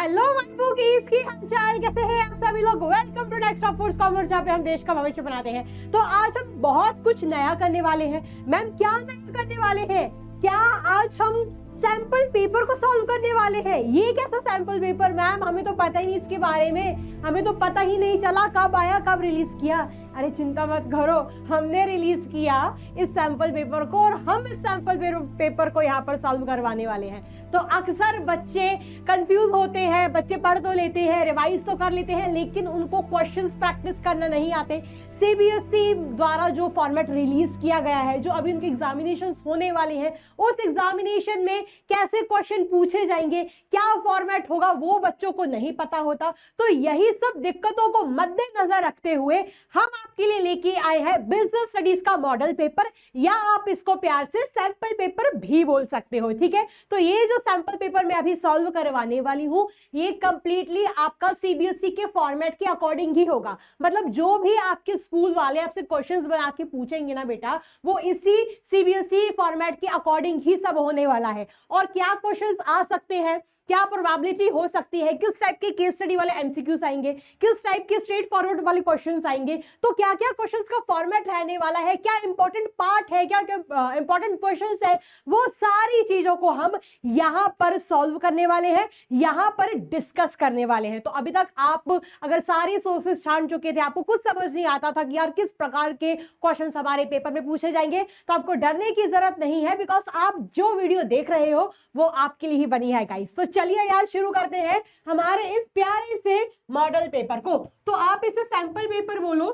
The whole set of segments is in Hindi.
हेलो माय बुकीज की हालचाल कैसे हैं आप सभी लोग। Welcome to next of force commerce, जहाँ पे हम देश का भविष्य बनाते हैं। तो आज हम बहुत कुछ नया करने वाले हैं। मैम क्या नया करने वाले हैं? क्या आज हम सैंपल पेपर को सॉल्व करने वाले हैं। ये कैसा सैंपल पेपर मैम? हमें तो पता ही नहीं इसके बारे में, हमें तो पता ही नहीं चला कब आया कब रिलीज किया। अरे चिंता मत करो, हमने रिलीज किया इस सैंपल पेपर को और हम इस सैंपल पेपर को यहाँ पर सॉल्व करवाने वाले हैं। तो अक्सर बच्चे कंफ्यूज होते हैं, बच्चे पढ़ तो लेते हैं, रिवाइज तो कर लेते हैं, लेकिन उनको क्वेश्चंस प्रैक्टिस करना नहीं आते। सीबीएसई द्वारा जो फॉर्मेट रिलीज किया गया है, जो अभी उनके एग्जामिनेशंस होने वाले हैं, उस एग्जामिनेशन में कैसे क्वेश्चन पूछे जाएंगे, क्या फॉर्मेट होगा, वो बच्चों को नहीं पता होता। तो यही सब दिक्कतों को मद्देनजर रखते हुए हम आपके लिए लेके आए हैं बिजनेस स्टडीज का मॉडल पेपर, या आप इसको प्यार से सैंपल पेपर भी बोल सकते हो। ठीक है, तो ये जो सैंपल पेपर मैं अभी सॉल्व करवाने वाली हूं, ये कंप्लीटली आपका सीबीएसई के फॉर्मेट के अकॉर्डिंग ही होगा। मतलब जो भी आपके स्कूल वाले आपसे क्वेश्चंस बना के पूछेंगे ना बेटा, वो इसी सीबीएसई फॉर्मेट के अकॉर्डिंग ही सब होने वाला है। और क्या क्वेश्चंस आ सकते हैं, क्या प्रोबेबिलिटी हो सकती है, किस टाइप के केस स्टडी वाले एमसीक्यूज आएंगे, किस टाइप के स्ट्रेट फॉरवर्ड वाले क्वेश्चंस आएंगे, तो क्या क्या क्वेश्चंस का फॉर्मेट रहने वाला है, क्या इंपॉर्टेंट पार्ट है, क्या क्या इंपॉर्टेंट क्वेश्चंस है, वो सारी चीजों को हम यहां पर सॉल्व करने वाले हैं, यहां पर डिस्कस करने वाले हैं। तो अभी तक आप अगर सारे सोर्सेस छान चुके थे, आपको कुछ समझ नहीं आता था कि यार किस प्रकार के क्वेश्चन हमारे पेपर में पूछे जाएंगे, तो आपको डरने की जरूरत नहीं है, बिकॉज आप जो वीडियो देख रहे हो वो आपके लिए ही बनी है गाइस। तो चलिए यार शुरू करते हैं हमारे इस प्यारे से मॉडल पेपर को। तो आप इसे सैंपल पेपर बोलो,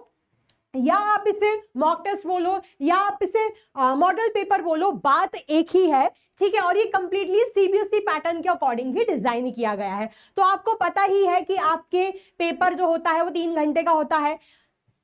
या आप इसे मॉक टेस्ट बोलो, या आप इसे मॉडल पेपर बोलो, बात एक ही है। ठीक है, और ये कंप्लीटली सीबीएसई पैटर्न के अकॉर्डिंग ही डिजाइन किया गया है। तो आपको पता ही है कि आपके पेपर जो होता है वो 3 घंटे का होता है,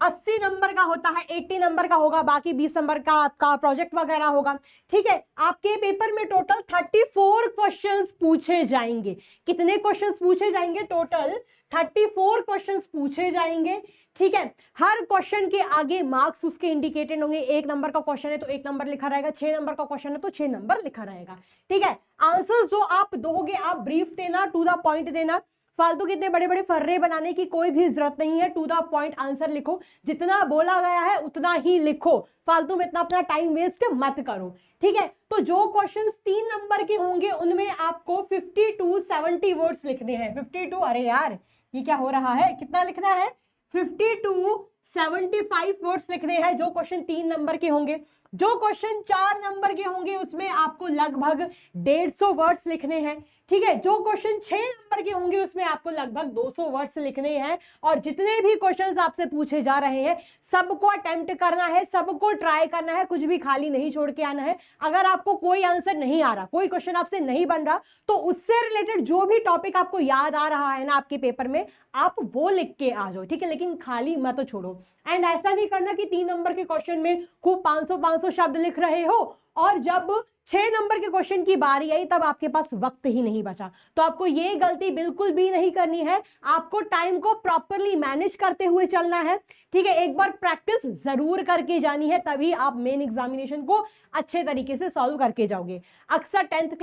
80 नंबर का होता है, 80 नंबर का होगा, बाकी 20 नंबर का आपका प्रोजेक्ट वगैरह होगा। ठीक है, आपके पेपर में टोटल 34 क्वेश्चंस पूछे जाएंगे। कितने क्वेश्चंस पूछे जाएंगे? टोटल 34 क्वेश्चंस पूछे जाएंगे। ठीक है, हर क्वेश्चन के आगे मार्क्स उसके इंडिकेटेड होंगे। 1 नंबर का क्वेश्चन है तो 1 नंबर लिखा रहेगा, 6 नंबर का क्वेश्चन है तो 6 नंबर लिखा रहेगा। ठीक है, आंसर जो आप दोगे, आप ब्रीफ देना, टू द पॉइंट देना, फालतू के इतने बड़े बड़े फर्रे बनाने की कोई भी जरूरत नहीं है। टू द पॉइंट आंसर लिखो, जितना बोला गया है उतना ही लिखो, फालतू में इतना अपना टाइम वेस्ट मत करो। ठीक है, तो जो क्वेश्चंस 3 नंबर के होंगे उनमें आपको 50 to 70 वर्ड्स लिखने हैं। 52, अरे यार ये क्या हो रहा है, कितना लिखना है? 50 to 75 वर्ड्स लिखने हैं जो क्वेश्चन 3 नंबर के होंगे। जो क्वेश्चन 4 नंबर के होंगे उसमें आपको लगभग 150 वर्ड्स लिखने हैं। ठीक है, जो क्वेश्चन 6 नंबर के होंगे उसमें आपको लगभग 200 वर्ड्स लिखने हैं। और जितने भी क्वेश्चंस आपसे पूछे जा रहे हैं सबको अटेम्प्ट करना है, सबको ट्राई करना है, कुछ भी खाली नहीं छोड़ के आना है। अगर आपको कोई आंसर नहीं आ रहा, कोई क्वेश्चन आपसे नहीं बन रहा, तो उससे रिलेटेड जो भी टॉपिक आपको याद आ रहा है ना आपके पेपर में, आप वो लिख के आ जाओ। ठीक है, लेकिन खाली मत छोड़ो। एंड ऐसा नहीं करना कि 3 नंबर के क्वेश्चन में खूब 500 शब्द लिख रहे हो और जब 6 नंबर के क्वेश्चन की बारी आई तब आपके पास वक्त ही नहीं बचा। तो आपको ये गलती बिल्कुल भी नहीं करनी है। आपको टाइम को प्रॉपरली मैनेज करते हुए चलना है। ठीक है, एक बार प्रैक्टिस जरूर करके जानी है, तभी आप मेन एग्जामिनेशन को अच्छे तरीके से सॉल्व करके जाओगे। अक्सर 12th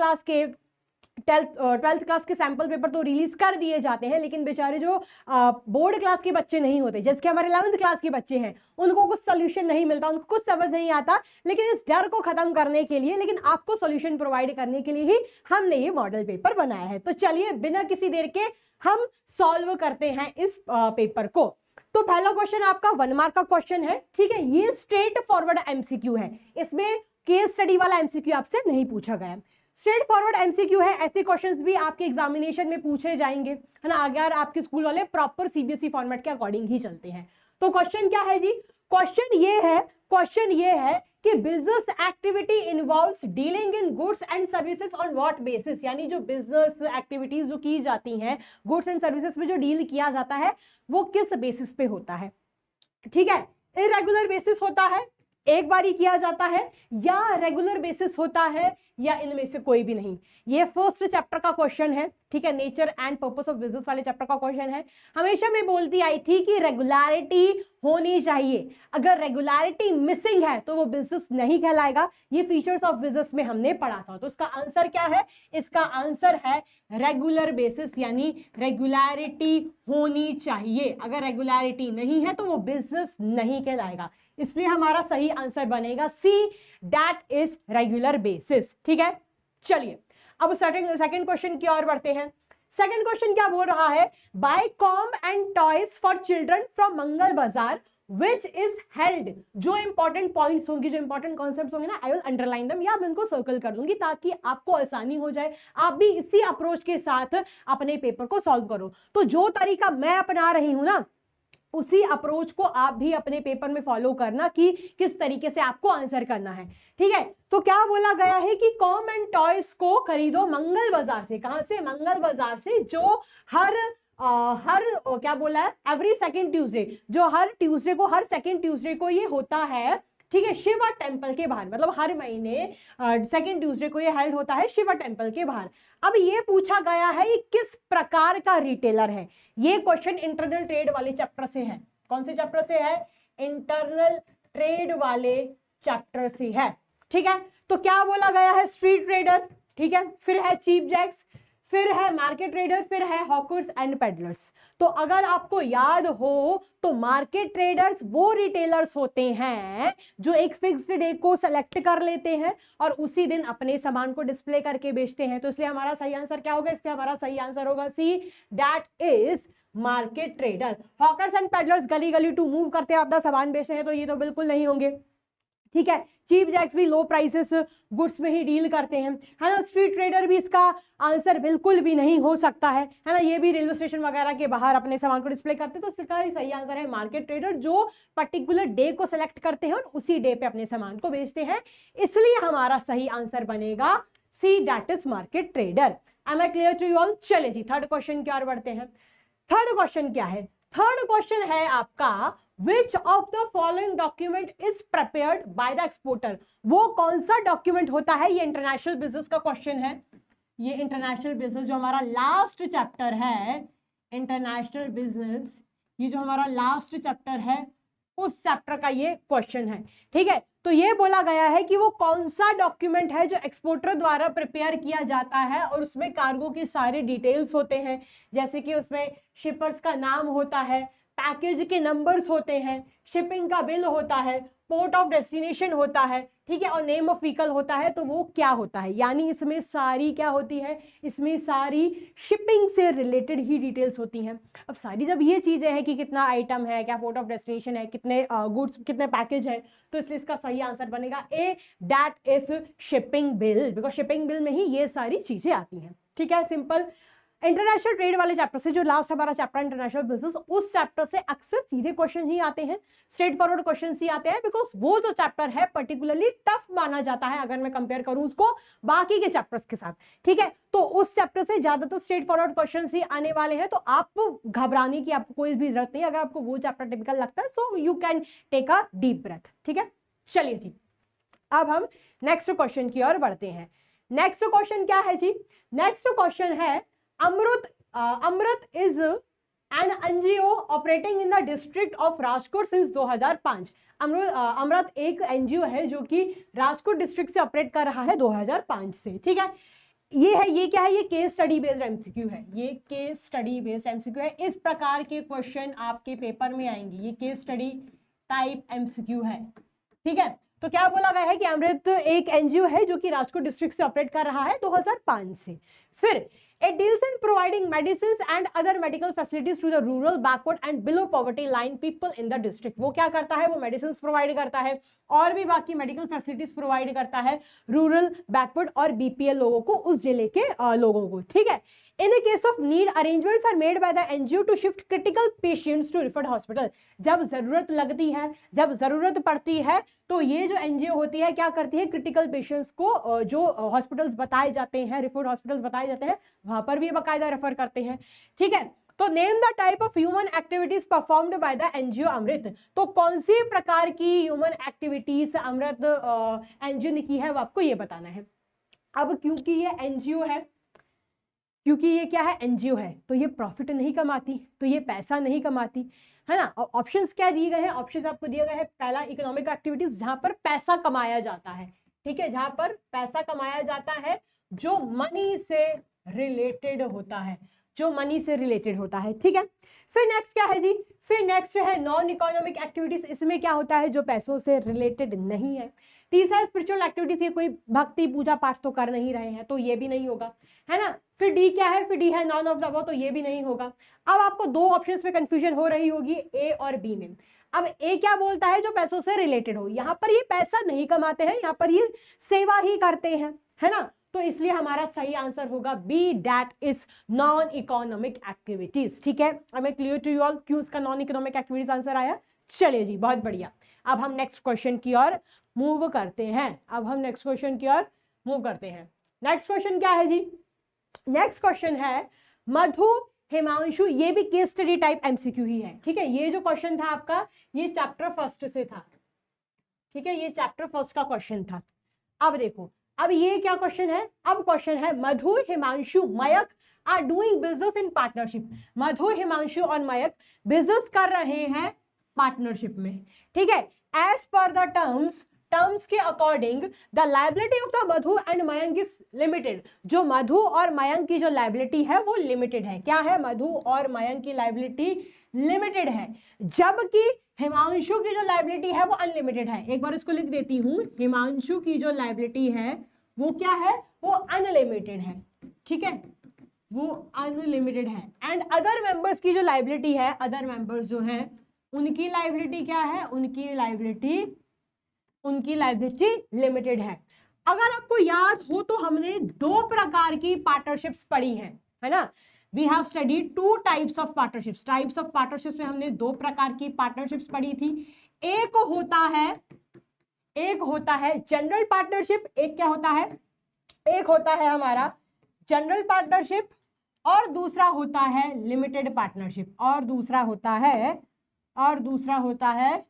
क्लास के सैंपल पेपर तो रिलीज कर दिए जाते हैं, लेकिन बेचारे जो बोर्ड क्लास के बच्चे नहीं होते, जैसे हमारे 11th क्लास के बच्चे हैं, उनको कुछ सोल्यूशन नहीं मिलता, उनको कुछ समझ नहीं आता। लेकिन इस डर को खत्म करने के लिए, लेकिन आपको सोल्यूशन प्रोवाइड करने के लिए ही हमने ये मॉडल पेपर बनाया है। तो चलिए बिना किसी देर के हम सॉल्व करते हैं इस पेपर को। तो पहला क्वेश्चन आपका 1 मार्क का क्वेश्चन है। ठीक है, ये स्ट्रेट फॉरवर्ड एमसीक्यू है, इसमें केस स्टडी वाला एमसीक्यू आपसे नहीं पूछा गया। स्ट्रेट फॉरवर्ड एमसीक्यू है, ऐसे क्वेश्चंस भी आपके एग्जामिनेशन में पूछे जाएंगे, है ना, अगर आपके स्कूल वाले प्रॉपर सीबीएसई फॉर्मेट के अकॉर्डिंग ही चलते हैं। तो क्वेश्चन क्या है जी? क्वेश्चन ये है कि business activity involves dealing in goods and services on what basis, यानी जो बिजनेस एक्टिविटीज जो की जाती हैं, गुड्स एंड सर्विसेज में जो डील किया जाता है वो किस बेसिस पे होता है। ठीक है, इरेगुलर बेसिस होता है, एक बार ही किया जाता है, या रेगुलर बेसिस होता है, या इनमें से कोई भी नहीं? ये फर्स्ट चैप्टर का क्वेश्चन है, ठीक है, nature and purpose of business वाले चैप्टर का क्वेश्चन है। हमेशा मैं बोलती आई थी कि रेगुलरिटी होनी चाहिए, अगर रेगुलरिटी मिसिंग है तो वो बिजनेस नहीं कहलाएगा। ये फीचर्स ऑफ बिजनेस में हमने पढ़ा था। तो इसका आंसर क्या है? इसका आंसर है रेगुलर बेसिस, यानी रेगुलरिटी होनी चाहिए। अगर रेगुलरिटी नहीं है तो वो बिजनेस नहीं कहलाएगा, इसलिए हमारा सही आंसर बनेगा C, that is regular basis. ठीक है, चलिए अब सेकंड क्वेश्चन की ओर बढ़ते हैं। सेकंड क्वेश्चन क्या बोल रहा है? Buy comb and toys for children from Mangal Bazaar which is held. जो इंपॉर्टेंट पॉइंट्स होंगे, जो इंपॉर्टेंट कॉन्सेप्ट्स होंगे ना, आई विल अंडरलाइन देम, या मैं उनको सर्कल कर दूंगी ताकि आपको आसानी हो जाए, आप भी इसी अप्रोच के साथ अपने पेपर को सॉल्व करो। तो जो तरीका मैं अपना रही हूं ना, उसी अप्रोच को आप भी अपने पेपर में फॉलो करना कि किस तरीके से आपको आंसर करना है। ठीक है, तो क्या बोला गया है कि कॉम एंड टॉयज को खरीदो मंगल बाजार से। कहां से? मंगल बाजार से, जो हर क्या बोला है, एवरी सेकेंड ट्यूसडे, जो हर ट्यूसडे को, हर सेकेंड ट्यूसडे को ये होता है, ठीक है, शिवा टेम्पल के बाहर। मतलब हर महीने सेकेंड ट्यूसडे को ये हेल्ड होता है शिवा टेम्पल के बाहर। अब ये पूछा गया है ये किस प्रकार का रिटेलर है। ये क्वेश्चन इंटरनल ट्रेड वाले चैप्टर से है। कौन से चैप्टर से है? इंटरनल ट्रेड वाले चैप्टर से है। ठीक है, तो क्या बोला गया है? स्ट्रीट ट्रेडर, ठीक है, फिर है चीप जैक्स, फिर है मार्केट ट्रेडर, फिर है हॉकर्स एंड पेडलर्स। तो अगर आपको याद हो तो मार्केट ट्रेडर्स वो रिटेलर्स होते हैं जो एक फिक्स्ड डे को सेलेक्ट कर लेते हैं और उसी दिन अपने सामान को डिस्प्ले करके बेचते हैं। तो इसलिए हमारा सही आंसर क्या होगा? इसलिए हमारा सही आंसर होगा C, that is market trader. Hawkers and peddlers गली गली टू मूव करते हैं, अपना सामान बेचते हैं, तो ये तो बिल्कुल नहीं होंगे। ठीक है, चीप जैक्स भी लो प्राइसेस गुड्स में ही डील करते हैं, है ना। स्ट्रीट ट्रेडर भी इसका आंसर बिल्कुल भी नहीं हो सकता है ना। ये भी रेलवे स्टेशन वगैरह के बाहर अपने सामान को डिस्प्ले करते हैं। तो इसका ही सही आंसर है मार्केट ट्रेडर, जो पर्टिकुलर डे को सिलेक्ट करते हैं और उसी डे पे अपने सामान को बेचते हैं। इसलिए हमारा सही आंसर बनेगा C, that is market trader. Am I clear to you all? चलिए जी, थर्ड क्वेश्चन की ओर बढ़ते हैं। थर्ड क्वेश्चन क्या है? थर्ड क्वेश्चन है आपका, Which of the following document is prepared by the exporter? वो कौन सा डॉक्यूमेंट होता है? ये इंटरनेशनल बिजनेस का क्वेश्चन है। ये इंटरनेशनल बिजनेस जो हमारा लास्ट चैप्टर है, इंटरनेशनल बिजनेस, ये जो हमारा लास्ट चैप्टर है उस चैप्टर का ये क्वेश्चन है। ठीक है, तो ये बोला गया है कि वो कौन सा डॉक्यूमेंट है जो एक्सपोर्टर द्वारा प्रिपेयर किया जाता है और उसमें कार्गो की सारी डिटेल्स होते हैं, जैसे कि उसमें शिपर्स का नाम होता है, पैकेज के नंबर्स होते हैं, शिपिंग का बिल होता है, पोर्ट ऑफ डेस्टिनेशन होता है, ठीक है, और नेम ऑफ व्हीकल होता है। तो वो क्या होता है? यानी इसमें सारी क्या होती है? इसमें सारी शिपिंग से रिलेटेड ही डिटेल्स होती हैं। अब सारी जब ये चीजें हैं कि कितना आइटम है, क्या पोर्ट ऑफ डेस्टिनेशन है, कितने गुड्स, कितने पैकेज है, तो इसलिए इसका सही आंसर बनेगा A, that is shipping bill, because shipping bill में ही ये सारी चीजें आती हैं। ठीक है, सिंपल। इंटरनेशनल ट्रेड वाले चैप्टर से, जो लास्ट हमारा चैप्टर इंटरनेशनल बिजनेस, उस चैप्टर से अक्सर सीधे क्वेश्चन ही आते हैं, स्ट्रेट फॉरवर्ड क्वेश्चन ही आते हैं, बिकॉज वो जो चैप्टर है पर्टिकुलरली टफ माना जाता है अगर मैं कंपेयर करूं उसको बाकी के चैप्टर्स के साथ। ठीक है, तो उस चैप्टर से ज्यादातर स्ट्रेट फॉरवर्ड क्वेश्चन ही आने वाले हैं। तो आप घबराने की आपको कोई भी जरूरत नहीं। अगर आपको वो चैप्टर टिपिकल लगता है, so you can take a deep breath. ठीक है, चलिए जी, अब हम नेक्स्ट क्वेश्चन की ओर बढ़ते हैं। नेक्स्ट क्वेश्चन क्या है जी? नेक्स्ट क्वेश्चन है, Amrit is an NGO operating in the district of Rajkot since 2005। Amrit एक एनजीओ है जो कि राजकोट डिस्ट्रिक्ट से ऑपरेट कर रहा है 2005 से। ठीक है, ये क्या है? ये केस स्टडी बेस्ड एमसीक्यू है। ये केस स्टडी बेस्ड एमसीक्यू है। इस प्रकार के क्वेश्चन आपके पेपर में आएंगे। ये केस स्टडी टाइप एमसीक्यू है। ठीक है, तो क्या बोला गया है कि अमृत एक एनजीओ है जो कि राजकोट डिस्ट्रिक्ट से ऑपरेट कर रहा है 2005 से। फिर it deals in providing medicines and other medical facilities to the rural, backward and below poverty line people in the district। वो क्या करता है? वो medicines प्रोवाइड करता है और भी बाकी मेडिकल फैसिलिटीज प्रोवाइड करता है रूरल, बैकवर्ड और बीपीएल लोगों को, उस जिले के लोगों को। ठीक है, in a case of need arrangements are made by the NGO to shift critical patients to referred hospital. जब जरूरत लगती है, जब जरूरत पड़ती है, तो ये जो एनजीओ होती है क्या करती है? क्रिटिकल पेशेंट्स को जो हॉस्पिटल्स बताए जाते हैं, रिफर्ड हॉस्पिटल्स बताए जाते हैं, वहां पर भी बाकायदा रेफर करते हैं। ठीक है, तो name the type of human activities performed by the NGO Amrit. तो कौन सी प्रकार की ह्यूमन एक्टिविटीज अमृत एनजीओ ने की है, वो आपको ये बताना है। अब क्योंकि ये एनजीओ है, क्योंकि ये क्या है, एनजीओ है, तो ये प्रॉफिट नहीं कमाती, तो ये पैसा नहीं कमाती, है ना। और ऑप्शंस क्या दिए गए हैं, ऑप्शंस आपको दिए गए हैं, पहला इकोनॉमिक एक्टिविटीज जहां पर पैसा कमाया जाता है, ठीक है, जहां पर पैसा कमाया जाता है, जो मनी से रिलेटेड होता है, जो मनी से रिलेटेड होता है, ठीक है। फिर नेक्स्ट क्या है जी, फिर नेक्स्ट है नॉन इकोनॉमिक एक्टिविटीज, इसमें क्या होता है, जो पैसों से रिलेटेड नहीं है। तीसरा स्पिरिचुअल एक्टिविटीज, ये कोई भक्ति पूजा पाठ तो कर नहीं रहे हैं, तो ये भी नहीं होगा, है ना। फिर डी क्या है, फिर डी है नॉन ऑफ द अबव, तो ये भी नहीं होगा। अब आपको दो ऑप्शंस में कंफ्यूजन हो रही होगी, ए और बी में। अब ए क्या बोलता है, जो पैसों से रिलेटेड हो, यहां पर ये पैसा नहीं कमाते हैं, यहां पर ये सेवा ही करते हैं, है ना, तो इसलिए हमारा सही आंसर होगा B, that is non economic activities, ठीक है। I am clear to you all क्यों इसका नॉन इकोनॉमिक एक्टिविटीज आंसर आया। चलिए जी, बहुत बढ़िया। अब हम नेक्स्ट क्वेश्चन की ओर मूव करते हैं, अब हम नेक्स्ट क्वेश्चन की ओर मूव करते हैं। नेक्स्ट क्वेश्चन क्या है जी, नेक्स्ट क्वेश्चन है मधु हिमांशु, ये भी केस स्टडी टाइप एमसीक्यू ही है, ठीक है। ये जो क्वेश्चन था आपका, ये चैप्टर फर्स्ट से था, ठीक है, ये चैप्टर फर्स्ट का क्वेश्चन था। अब देखो, अब ये क्या क्वेश्चन है, अब क्वेश्चन है Madhu Himanshu Mayak are doing business in partnership, Madhu Himanshu और मयक बिजनेस कर रहे हैं पार्टनरशिप में, ठीक है। एज पर द टर्म्स के according the liability of the Madhu and Mayank is limited, जो मधु और मयंक की जो लायबिलिटी है वो लिमिटेड है। क्या है, मधु और मयंक की लायबिलिटी लिमिटेड है, जबकि हिमांशु की जो लायबिलिटी है वो अनलिमिटेड है। एक बार इसको लिख देती हूं, हिमांशु की जो लायबिलिटी है वो क्या है, वो अनलिमिटेड है, ठीक है, वो अनलिमिटेड है। एंड अदर मेंबर्स की जो लायबिलिटी है, अदर मेंबर्स जो है उनकी लायबिलिटी क्या है, उनकी लायबिलिटी लिमिटेड है। अगर आपको याद हो तो हमने दो प्रकार की पार्टनरशिप्स पढ़ी हैं, है ना। We have studied two types of partnerships, types of partnerships में हमने दो प्रकार की पार्टनरशिप्स पढ़ी थी। एक होता है जनरल पार्टनरशिप, एक क्या होता है, एक होता है हमारा जनरल पार्टनरशिप, और दूसरा होता है लिमिटेड पार्टनरशिप, और दूसरा होता है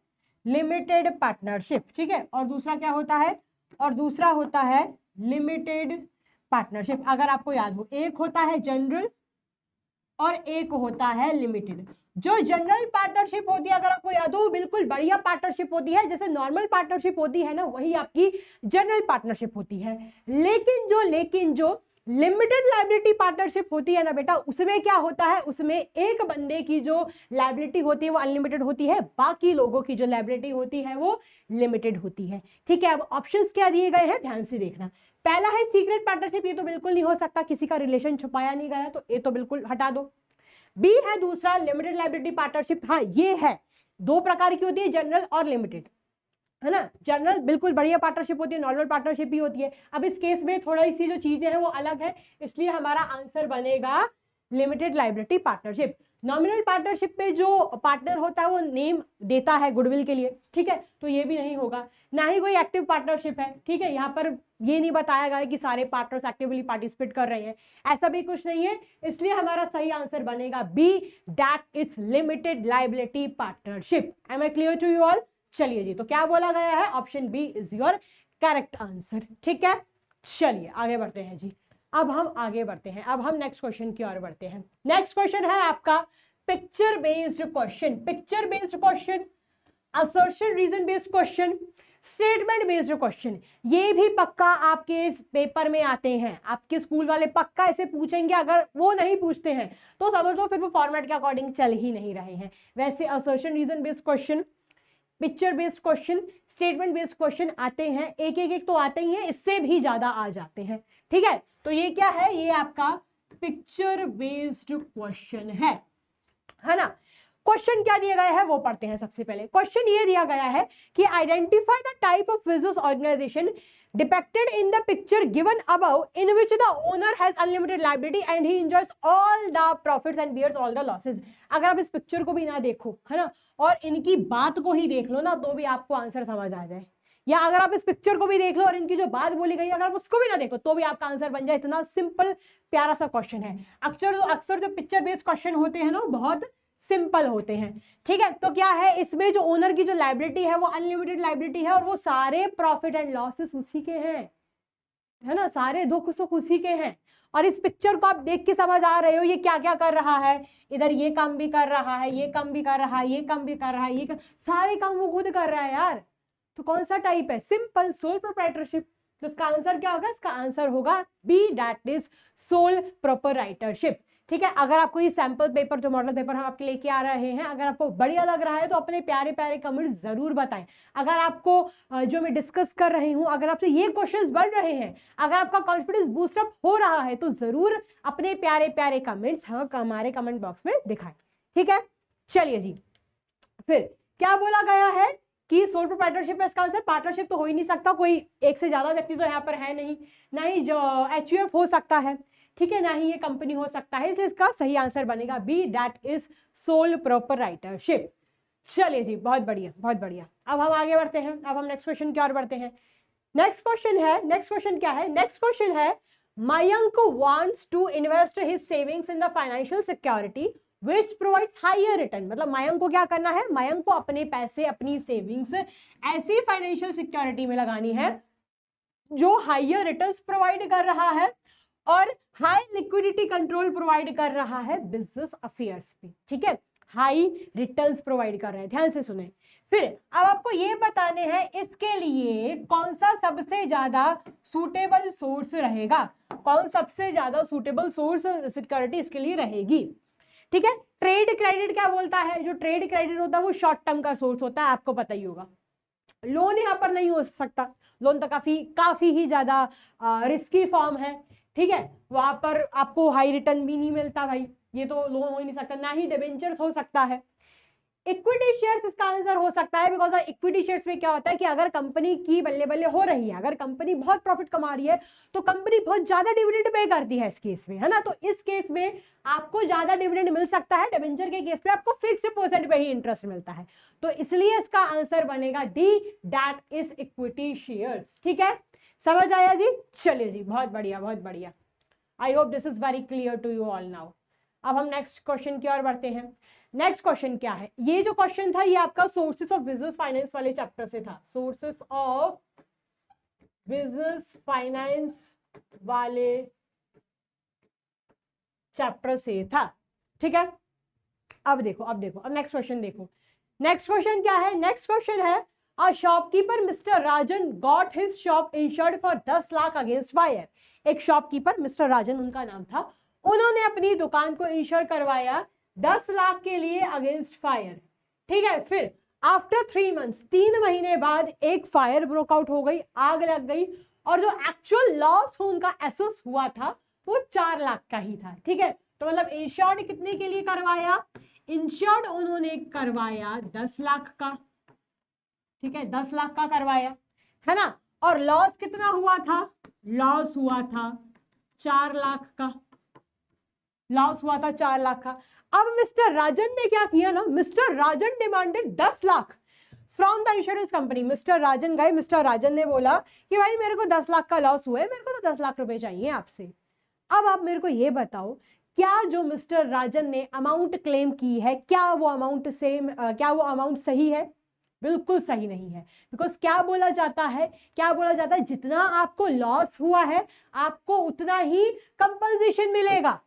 लिमिटेड पार्टनरशिप, ठीक है। और दूसरा क्या होता है, और दूसरा होता है लिमिटेड पार्टनरशिप। अगर आपको याद हो, एक होता है जनरल और एक होता है लिमिटेड। जो जनरल पार्टनरशिप होती है, अगर आपको याद हो, बिल्कुल बढ़िया पार्टनरशिप होती है, जैसे नॉर्मल पार्टनरशिप होती है ना, वही आपकी जनरल पार्टनरशिप होती है। लेकिन जो लिमिटेड लायबिलिटी पार्टनरशिप होती है ना बेटा, उसमें क्या होता है, उसमें एक बंदे की जो लायबिलिटी होती है वो अनलिमिटेड होती है, बाकी लोगों की जो लायबिलिटी होती है वो लिमिटेड होती है, ठीक है। अब ऑप्शंस क्या दिए गए हैं, ध्यान से देखना। पहला है सीक्रेट पार्टनरशिप, ये तो बिल्कुल नहीं हो सकता, किसी का रिलेशन छुपाया नहीं गया, तो ये तो बिल्कुल हटा दो। बी है दूसरा लिमिटेड लायबिलिटी पार्टनरशिप, हाँ ये है, दो प्रकार की होती है, जनरल और लिमिटेड, है ना। जनरल बिल्कुल बढ़िया पार्टनरशिप होती है, नॉर्मल पार्टनरशिप भी होती है। अब इस केस में थोड़ा सी जो चीजें हैं वो अलग है, इसलिए हमारा आंसर बनेगा limited liability partnership. Nominal partnership में जो पार्टनर होता है वो नेम देता है गुडविल के लिए, ठीक है, तो ये भी नहीं होगा। ना ही कोई एक्टिव पार्टनरशिप है, ठीक है, यहाँ पर ये नहीं बताया गया है कि सारे पार्टनर्स एक्टिवली पार्टिसिपेट कर रहे हैं, ऐसा भी कुछ नहीं है, इसलिए हमारा सही आंसर बनेगा B, that is limited liability partnership. Am I clear to you all. चलिए जी, तो क्या बोला गया है, option B is your correct answer, ठीक है। चलिए आगे बढ़ते हैं जी, अब हम आगे बढ़ते हैं, अब हम नेक्स्ट क्वेश्चन की ओर बढ़ते हैं। नेक्स्ट क्वेश्चन है आपका picture based question, picture based question, assertion reason based question, statement based question. ये भी पक्का आपके पेपर में आते हैं, आपके स्कूल वाले पक्का ऐसे पूछेंगे, अगर वो नहीं पूछते हैं तो समझ लो फिर वो फॉर्मेट के अकॉर्डिंग चल ही नहीं रहे हैं। वैसे assertion reason based question, picture based question, statement based question आते हैं, एक तो आते ही हैं, इससे भी ज्यादा आ जाते हैं, ठीक है। तो ये क्या है, ये आपका पिक्चर बेस्ड क्वेश्चन है ना। क्वेश्चन क्या दिया गया है वो पढ़ते हैं। सबसे पहले क्वेश्चन ये दिया गया है कि identify the type of business organisation depicted in the picture given above in which the owner has unlimited liability and he enjoys all the profits and bears all the losses। अगर आप इस पिक्चर को भी ना देखो, है ना, और इनकी बात को ही देख लो ना, तो भी आपको आंसर समझ आ जाए, या अगर आप इस पिक्चर को भी देख लो और इनकी जो बात बोली गई है अगर आप उसको भी ना देखो तो भी आपका आंसर बन जाए। इतना सिंपल प्यारा सा क्वेश्चन है। अक्सर जो पिक्चर बेस्ड क्वेश्चन होते हैं ना बहुत सिंपल होते हैं, ठीक है। तो क्या है, इसमें जो ओनर की जो लायबिलिटी है वो अनलिमिटेड लायबिलिटी है और वो सारे प्रॉफिट एंड लॉसेस उसी के हैं, है ना, सारे दुख सुख उसी के हैं। और इस पिक्चर को आप देख के समझ आ रहे हो ये क्या क्या कर रहा है, इधर ये काम भी कर रहा है, ये काम भी कर रहा है, ये काम भी कर रहा है, सारे काम वो खुद कर रहा है यार। तो कौन सा टाइप है, सिंपल सोल प्रोप्राइटरशिप। तो इसका आंसर क्या होगा, इसका आंसर होगा B, that is sole proprietorship. ठीक है, अगर आपको ये सैंपल पेपर जो मॉडल पेपर हम आपके लेके आ रहे हैं अगर आपको बढ़िया लग रहा है तो अपने प्यारे प्यारे कमेंट जरूर बताएं। अगर आपको जो मैं डिस्कस कर रही हूं अगर आपसे ये क्वेश्चंस बन रहे हैं, अगर आपका कॉन्फिडेंस बूस्टअप हो रहा है तो जरूर अपने प्यारे प्यारे कमेंट्स हमारे कमेंट बॉक्स में दिखाएं। ठीक है, चलिए जी, फिर क्या बोला गया है कि सोल प्रोप्राइटरशिप है इसका आंसर। पार्टनरशिप तो हो ही नहीं सकता, कोई एक से ज्यादा व्यक्ति तो यहाँ पर है नहीं, ना ही जो एचयूएफ हो सकता है, ठीक है, ना ही ये कंपनी हो सकता है, इसलिए इसका सही आंसर बनेगा B, that is sole proprietorship. चलिए जी, बहुत बढ़िया बहुत बढ़िया। अब हम आगे बढ़ते हैं, अब हम नेक्स्ट क्वेश्चन की ओर बढ़ते हैं। नेक्स्ट क्वेश्चन क्या है, नेक्स्ट क्वेश्चन है Mayank wants to invest his savings in the financial security which provides higher return। मतलब मयंक को क्या करना है, मयंक को अपने पैसे अपनी सेविंग्स ऐसी फाइनेंशियल सिक्योरिटी में लगानी है जो हाइयर रिटर्न्स प्रोवाइड कर रहा है और हाई लिक्विडिटी कंट्रोल प्रोवाइड कर रहा है बिजनेस अफेयर्स पे। ठीक है, हाई रिटर्न्स प्रोवाइड कर रहा है, ध्यान से सुने। फिर अब आपको ये बताने हैं इसके लिए कौन सा सबसे ज्यादा सूटेबल सोर्स रहेगा, कौन सबसे ज्यादा सूटेबल सोर्स सिक्योरिटी इसके लिए रहेगी। ठीक है, ट्रेड क्रेडिट क्या बोलता है, जो ट्रेड क्रेडिट होता है वो शॉर्ट टर्म का सोर्स होता है, आपको पता ही होगा। लोन यहाँ पर नहीं हो सकता, लोन तो काफी ही ज्यादा रिस्की फॉर्म है। ठीक है, वहां पर आपको हाई रिटर्न भी नहीं मिलता भाई, ये तो लोन हो ही नहीं सकता। ना ही डिबेंचर्स हो सकता है। इक्विटी शेयर्स इसका आंसर हो सकता है, बिकॉज इक्विटी शेयर्स में क्या होता है कि अगर कंपनी की बल्ले बल्ले हो रही है, अगर कंपनी बहुत प्रॉफिट कमा रही है तो कंपनी बहुत ज्यादा डिविडेंड पे करती है इस केस में, है ना। तो इस केस में आपको ज्यादा डिविडेंड मिल सकता है, डिबेंचर के केस में आपको फिक्स्ड परसेंट पे ही इंटरेस्ट मिलता है। तो इसलिए इसका आंसर बनेगा D, that is equity shares. ठीक है, समझ आया जी। चलिए जी, बहुत बढ़िया बहुत बढ़िया। I hope this is very clear to you all now. अब हम नेक्स्ट क्वेश्चन की ओर बढ़ते हैं। नेक्स्ट क्वेश्चन क्या है, ये जो क्वेश्चन था ये आपका सोर्सेस ऑफ बिजनेस फाइनेंस वाले चैप्टर से था, सोर्सेस ऑफ बिजनेस फाइनेंस वाले चैप्टर से था। ठीक है, अब नेक्स्ट क्वेश्चन देखो। नेक्स्ट क्वेश्चन क्या है, नेक्स्ट क्वेश्चन है a shopkeeper mister Rajan got his shop insured for 10 lakh against fire. एक शॉपकीपर मिस्टर राजन उनका नाम था, उन्होंने अपनी दुकान को इंश्योर करवाया 10 लाख के लिए अगेंस्ट फायर। ठीक है, फिर आफ्टर 3 मंथ्स 3 महीने बाद एक फायर ब्रोक आउट हो गई, आग लग गई, और जो एक्चुअल लॉस उनका एसेस हुआ था वो 4 लाख का ही था। ठीक है, तो मतलब इंश्योर्ड कितने के लिए करवाया, इंश्योर्ड उन्होंने करवाया 10 लाख का। ठीक है, 10 लाख का करवाया, है ना, और लॉस कितना हुआ था, लॉस हुआ था 4 लाख का, लॉस हुआ था 4 लाख का। अब मिस्टर राजन ने क्या किया ना, mister Rajan demanded 10 lakh from the insurance company. Mister Rajan गए, मिस्टर राजन ने बोला कि भाई मेरे को 10 लाख का लॉस हुआ है, मेरे को तो 10 लाख रुपए चाहिए आपसे। अब आप मेरे को ये बताओ, क्या जो मिस्टर राजन ने अमाउंट क्लेम की है, क्या वो अमाउंट सेम, क्या वो अमाउंट सही है? बिल्कुल सही नहीं है। बिकॉज क्या बोला जाता है, जितना आपको लॉस हुआ है आपको उतना ही कंपनसेशन मिलेगा।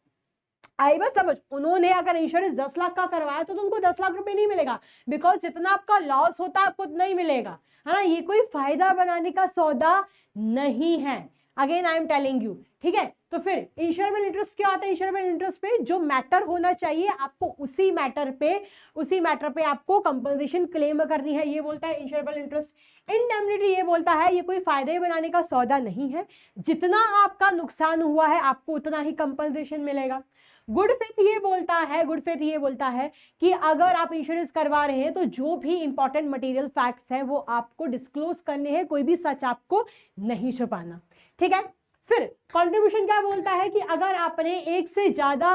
आई बस समझ, उन्होंने अगर इंश्योरेंस 10 लाख का करवाया तो उनको 10 लाख रुपए नहीं मिलेगा, बिकॉज जितना आपका लॉस होता है आपको उतना ही मिलेगा, है ना। ये कोई फायदा बनाने का सौदा नहीं है, again I am telling you. ठीक है, तो फिर इंश्योरेबल इंटरेस्ट क्या होता है, इंश्योरेबल इंटरेस्ट पे जो मैटर होना चाहिए आपको उसी मैटर पे आपको कंपनसेशन क्लेम करनी है, ये बोलता है इंश्योरेबल इंटरेस्ट। इंडेमनिटी ये बोलता है ये कोई फायदे बनाने का सौदा नहीं है, जितना आपका नुकसान हुआ है आपको उतना ही कंपनसेशन मिलेगा। गुड फेथ ये बोलता है कि अगर आप इंश्योरेंस करवा रहे हैं तो जो भी इंपॉर्टेंट मटेरियल फैक्ट्स है वो आपको डिस्क्लोज करने हैं, कोई भी सच आपको नहीं छुपाना। ठीक है, फिर कंट्रीब्यूशन क्या बोलता है कि अगर आपने एक से ज्यादा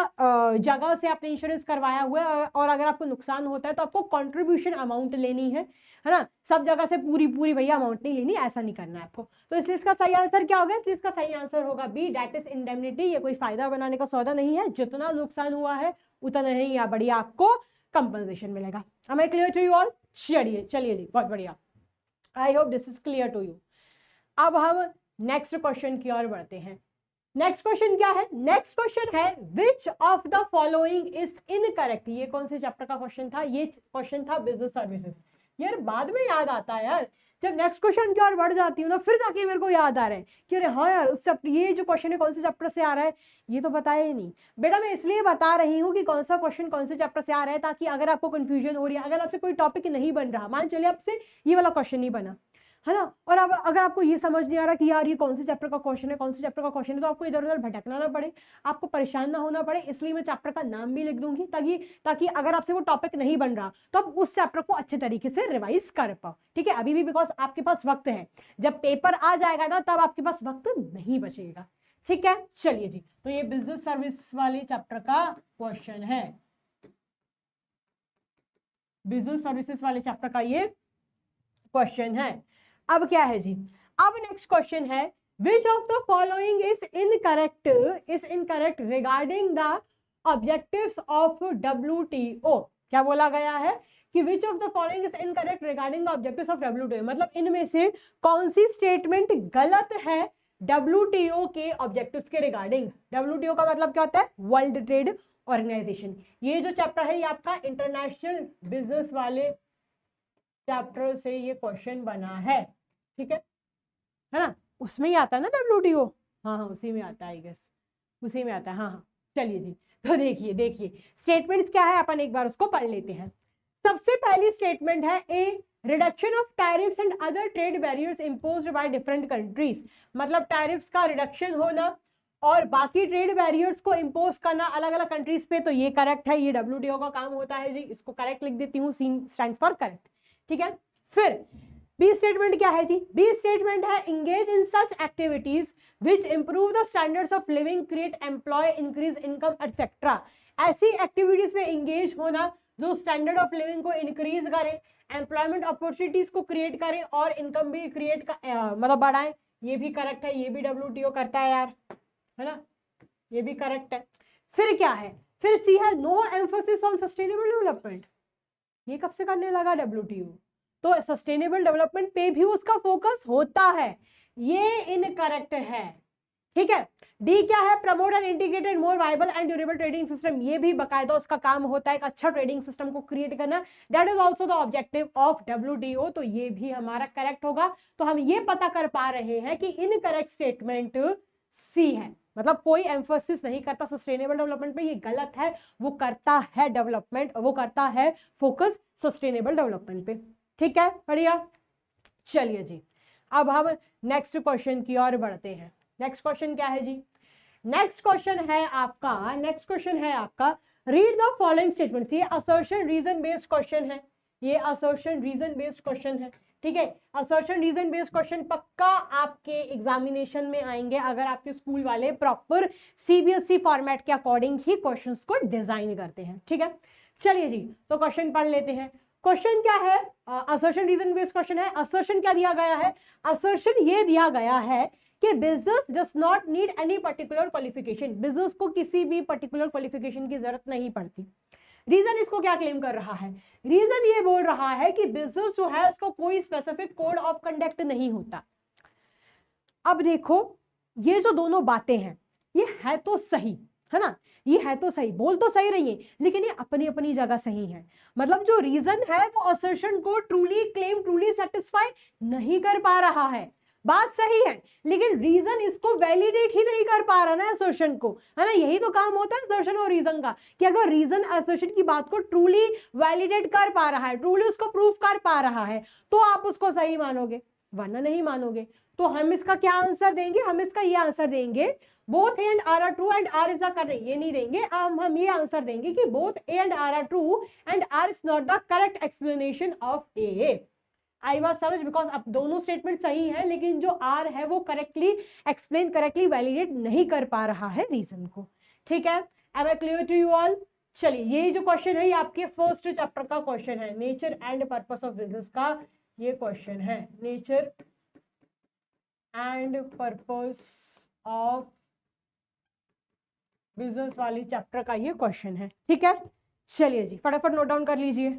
जगह से आपने इंश्योरेंस करवाया हुआ है और अगर आपको नुकसान होता है तो आपको कंट्रीब्यूशन अमाउंट लेनी है ना, सब जगह से पूरी भैया अमाउंट नहीं लेनी, ऐसा नहीं करना है आपको। तो इसलिए इसका सही आंसर क्या होगा, इसलिए इसका सही आंसर होगा बी, दैट इज इंडेमनिटी। ये कोई फायदा बनाने का सौदा नहीं है, जितना नुकसान हुआ है उतना ही या बढ़िया आपको कंपनसेशन मिलेगा। Am I clear to you all? चलिए जी, बहुत बढ़िया, I hope this is clear to you. अब हम नेक्स्ट क्वेश्चन की ओर बढ़ते हैं। नेक्स्ट क्वेश्चन क्या है? नेक्स्ट क्वेश्चन है which of the following is incorrect. ये कौन से चैप्टर का क्वेश्चन था? ये क्वेश्चन था बिजनेस सर्विसेज। यार बाद में याद आता है यार, जब नेक्स्ट क्वेश्चन की ओर बढ़ जाती हूँ ना फिर जाके मेरे को याद आ रहा है कि अरे हाँ यार उस चैप्टर, ये जो क्वेश्चन है कौन से चैप्टर से आ रहा है ये तो बताया ही नहीं। बेटा मैं इसलिए बता रही हूँ कि कौन सा क्वेश्चन कौन से चैप्टर से आ रहा है, ताकि अगर आपको कंफ्यूजन हो रही है, अगर आपसे कोई टॉपिक नहीं बन रहा, मान चलिए आपसे ये वाला क्वेश्चन नहीं बना है ना, और अब अगर आपको ये समझ नहीं आ रहा कि यार ये कौन से चैप्टर का क्वेश्चन है, कौन से चैप्टर का क्वेश्चन है, तो आपको इधर उधर भटकना ना पड़े, आपको परेशान ना होना पड़े, इसलिए मैं चैप्टर का नाम भी लिख दूंगी ताकि अगर आपसे वो टॉपिक नहीं बन रहा तो आप उस चैप्टर को अच्छे तरीके से रिवाइज कर पाओ। ठीक है, अभी भी बिकॉज आपके पास वक्त है, जब पेपर आ जाएगा ना तब आपके पास वक्त नहीं बचेगा। ठीक है, चलिए जी, तो ये बिजनेस सर्विस वाले चैप्टर का क्वेश्चन है, बिजनेस सर्विसेज वाले चैप्टर का ये क्वेश्चन है। अब क्या है जी, अब नेक्स्ट क्वेश्चन है which of the following is incorrect regarding the objectives of WTO। क्या बोला गया है कि विच of the following is incorrect regarding the objectives of WTO, मतलब इनमें से कौन सी स्टेटमेंट गलत है WTO के ऑब्जेक्टिव्स के रिगार्डिंग। WTO का मतलब क्या होता है? World Trade Organization. ये जो चैप्टर है ये आपका इंटरनेशनल बिजनेस वाले चैप्टर से ये क्वेश्चन बना है। ठीक है ना, उसमें ही आता है ना WTO। हाँ उसी में आता है, आई गेस उसी में आता है। हाँ चलिए जी, तो देखिए स्टेटमेंट्स क्या है, अपन एक बार उसको पढ़ लेते हैं। सबसे पहली स्टेटमेंट है A reduction of tariffs and other trade barriers imposed by different countries, मतलब टैरिफ्स का रिडक्शन होना और बाकी ट्रेड बैरियर्स को इम्पोज करना अलग अलग कंट्रीज पे, तो ये करेक्ट है, ये WTO का काम होता है जी। इसको करेक्ट लिख देती हूँ, सी स्टैंड्स फॉर करेक्ट। ठीक है, फिर बी स्टेटमेंट क्या है जी? बी स्टेटमेंट है engage in such activities which improve the standards of living, create employ, increase income etcetera. ऐसी एक्टिविटीज में इंगेज होना जो स्टैंडर्ड ऑफ लिविंग को इंक्रीज करे, एम्प्लॉयमेंट अपॉर्चुनिटीज को क्रिएट करे और इनकम भी क्रिएट मतलब बढ़ाए, ये भी करेक्ट है, ये भी WTO करता है यार, है ना, ये भी करेक्ट है। फिर क्या है? फिर सी है no emphasis on sustainable development. ये कब से करने लगा WTO? तो सस्टेनेबल डेवलपमेंट पे भी उसका फोकस होता है, ये इनकरेक्ट है। ठीक है, डी क्या है? Promote and integrated more viable and durable trading system. ये भी बकायदा उसका काम होता है एक अच्छा ट्रेडिंग सिस्टम को क्रिएट करना, that is also the objective of WTO, तो ये भी हमारा करेक्ट होगा। तो हम ये पता कर पा रहे हैं कि इनकरेक्ट स्टेटमेंट सी है, मतलब कोई एम्फोसिस नहीं करता सस्टेनेबल डेवलपमेंट पे, ये गलत है। वो करता है डेवलपमेंट, वो करता है फोकस सस्टेनेबल डेवलपमेंट पे। ठीक है, बढ़िया। चलिए जी, अब हम नेक्स्ट क्वेश्चन की ओर बढ़ते हैं। नेक्स्ट क्वेश्चन क्या है जी? नेक्स्ट क्वेश्चन है आपका रीड द फॉलोइंग स्टेटमेंट्स। ये असर्शन रीजन बेस्ड क्वेश्चन है, ये असर्शन रीजन बेस्ड क्वेश्चन है। ठीक है, असर्शन रीजन बेस्ड क्वेश्चन पक्का आपके एग्जामिनेशन में आएंगे अगर आपके स्कूल वाले प्रॉपर CBSE फॉर्मेट के अकॉर्डिंग ही क्वेश्चंस को डिजाइन करते हैं। ठीक है, चलिए जी, तो क्वेश्चन पढ़ लेते हैं। क्वेश्चन क्या है? असर्शन रीजन बेस्ड क्वेश्चन है। असर्शन क्या दिया गया है? असर्शन ये दिया गया है कि business does not need any particular qualification, business को किसी भी पर्टिकुलर क्वालिफिकेशन की जरूरत नहीं पड़ती। रीजन इसको क्या क्लेम कर रहा है? रीजन ये बोल रहा है कि बिजनेस जो है उसको कोई स्पेसिफिक कोड ऑफ कंडक्ट नहीं होता। अब देखो, ये जो दोनों बातें हैं ये है तो सही, है ना, ये है तो सही, बोल तो सही रही है, लेकिन ये अपनी अपनी जगह सही है। मतलब जो रीजन है वो असर्शन को ट्रूली क्लेम, ट्रूली सेटिस्फाई नहीं कर पा रहा है। बात सही है, लेकिन रीजन इसको वैलिडेट ही नहीं कर पा रहा ना असर्शन को, है ना। यही तो काम होता है असर्शन और रीजन का, कि अगर रीजन असर्शन की बात को ट्रूली वैलिडेट कर पा रहा है, ट्रूली उसको प्रूव कर पा रहा है, तो आप उसको सही मानोगे, वरना नहीं मानोगे। तो हम इसका क्या आंसर देंगे? हम इसका ये आंसर देंगे both A and R are true and R is the correct, ये नहीं देंगे। हम ये आंसर देंगे कि both A and R are true and R is not the correct explanation of A। आई बात समझ? बिकॉज अब दोनों स्टेटमेंट सही है, लेकिन जो R है वो करेक्टली एक्सप्लेन, करेक्टली वैलिडेट नहीं कर पा रहा है रीजन को। ठीक है, am I clear to you all? चलिए, ये जो क्वेश्चन है ये आपके फर्स्ट चैप्टर का क्वेश्चन है, nature and purpose of business का ये क्वेश्चन है, nature and purpose of business वाली चैप्टर का ये क्वेश्चन है। ठीक है, चलिए जी, फटाफट नोट डाउन कर लीजिए।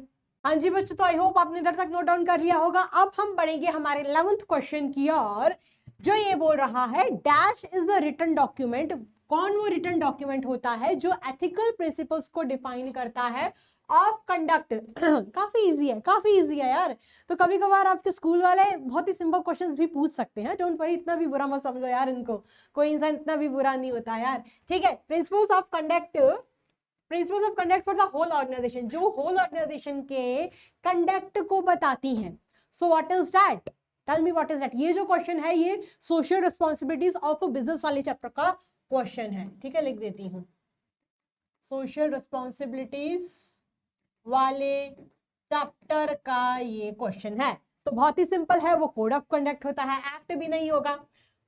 हाँ जी बच्चों, तो आई होप आपने इधर तक नोट डाउन कर लिया होगा। अब हम बढ़ेंगे हमारे 11th क्वेश्चन की ओर। जो ये बोल रहा है dash is the written document, कौन वो रिटन डॉक्यूमेंट होता है जो एथिकल प्रिंसिपल्स को डिफाइन करता है ऑफ कंडक्ट। काफी इजी है यार। तो कभी कभार आपके स्कूल वाले बहुत ही सिंपल क्वेश्चंस भी पूछ सकते हैं, डोंट वरी, इतना भी बुरा मत समझो यार इनको, कोई इंसान इतना भी बुरा नहीं होता यार, ठीक है। Principles of conduct for the whole organisation, जो होल ऑर्गेनाइजेशन के कंडक्ट को बताती हैं। So what is that, tell me what is that. ये जो क्वेश्चन है ये social responsibilities of a business वाले चैप्टर का क्वेश्चन है, ठीक है, लिख देती हूँ। सोशल रिस्पॉन्सिबिलिटीज वाले चैप्टर का ये क्वेश्चन है। तो बहुत ही सिंपल है, वो कोड ऑफ कंडक्ट होता है, एक्ट भी नहीं होगा,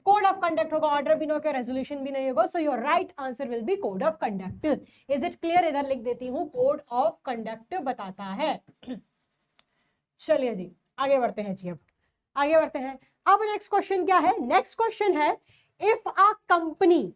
कोड ऑफ कंडक्ट होगा, ऑर्डर भी नहीं होगा, रेजोल्यूशन भी नहीं होगा। So your right answer will be code of conduct. Is it clear? इधर लिख देती हूँ, कोड ऑफ कंडक्ट बताता है। चलिए जी आगे बढ़ते हैं जी, अब आगे बढ़ते हैं। अब नेक्स्ट क्वेश्चन क्या है? नेक्स्ट क्वेश्चन है, if a company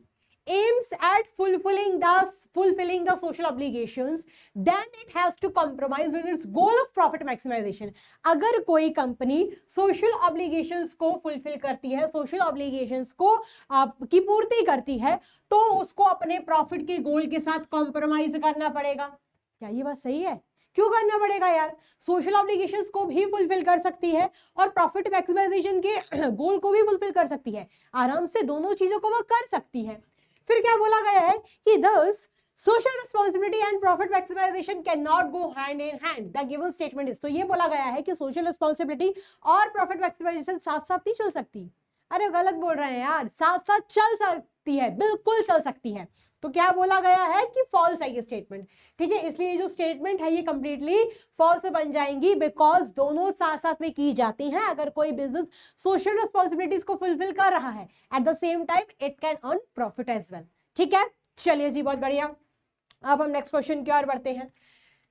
aims at fulfilling the social obligations, then it has to compromise with its goal of profit maximization। अगर कोई कंपनी सोशल ऑब्लिगेशंस को फुलफिल करती है, सोशल ऑब्लिगेशंस को की पूर्ति करती है, तो उसको अपने प्रॉफिट के गोल के साथ कॉम्प्रोमाइज करना पड़ेगा। क्या ये बात सही है? क्यों करना पड़ेगा यार? सोशल ऑब्लिगेशंस को भी फुलफिल कर सकती है और प्रॉफिट मैक्सिमाइजेशन के गोल को भी फुलफिल कर सकती है, आराम से दोनों चीजों को वो कर सकती है। फिर क्या बोला गया है कि thus social responsibility and profit maximization cannot go hand in hand, the given statement is। तो ये बोला गया है कि सोशल रिस्पॉन्सिबिलिटी और प्रॉफिट मैक्सिमाइजेशन साथ साथ नहीं चल सकती। अरे गलत बोल रहे हैं यार, साथ साथ चल सकती है, बिल्कुल चल सकती है। तो क्या बोला गया है कि फॉल्स है ये स्टेटमेंट, ठीक है। इसलिए जो स्टेटमेंट है ये कंप्लीटली फॉल्स बन जाएंगी, बिकॉज दोनों साथ साथ में की जाती हैं। अगर कोई बिजनेस सोशल रिस्पॉन्सिबिलिटीज को फुलफिल कर रहा है, at the same time it can earn profit as well, ठीक है। चलिए जी बहुत बढ़िया, अब हम नेक्स्ट क्वेश्चन की ओर बढ़ते हैं।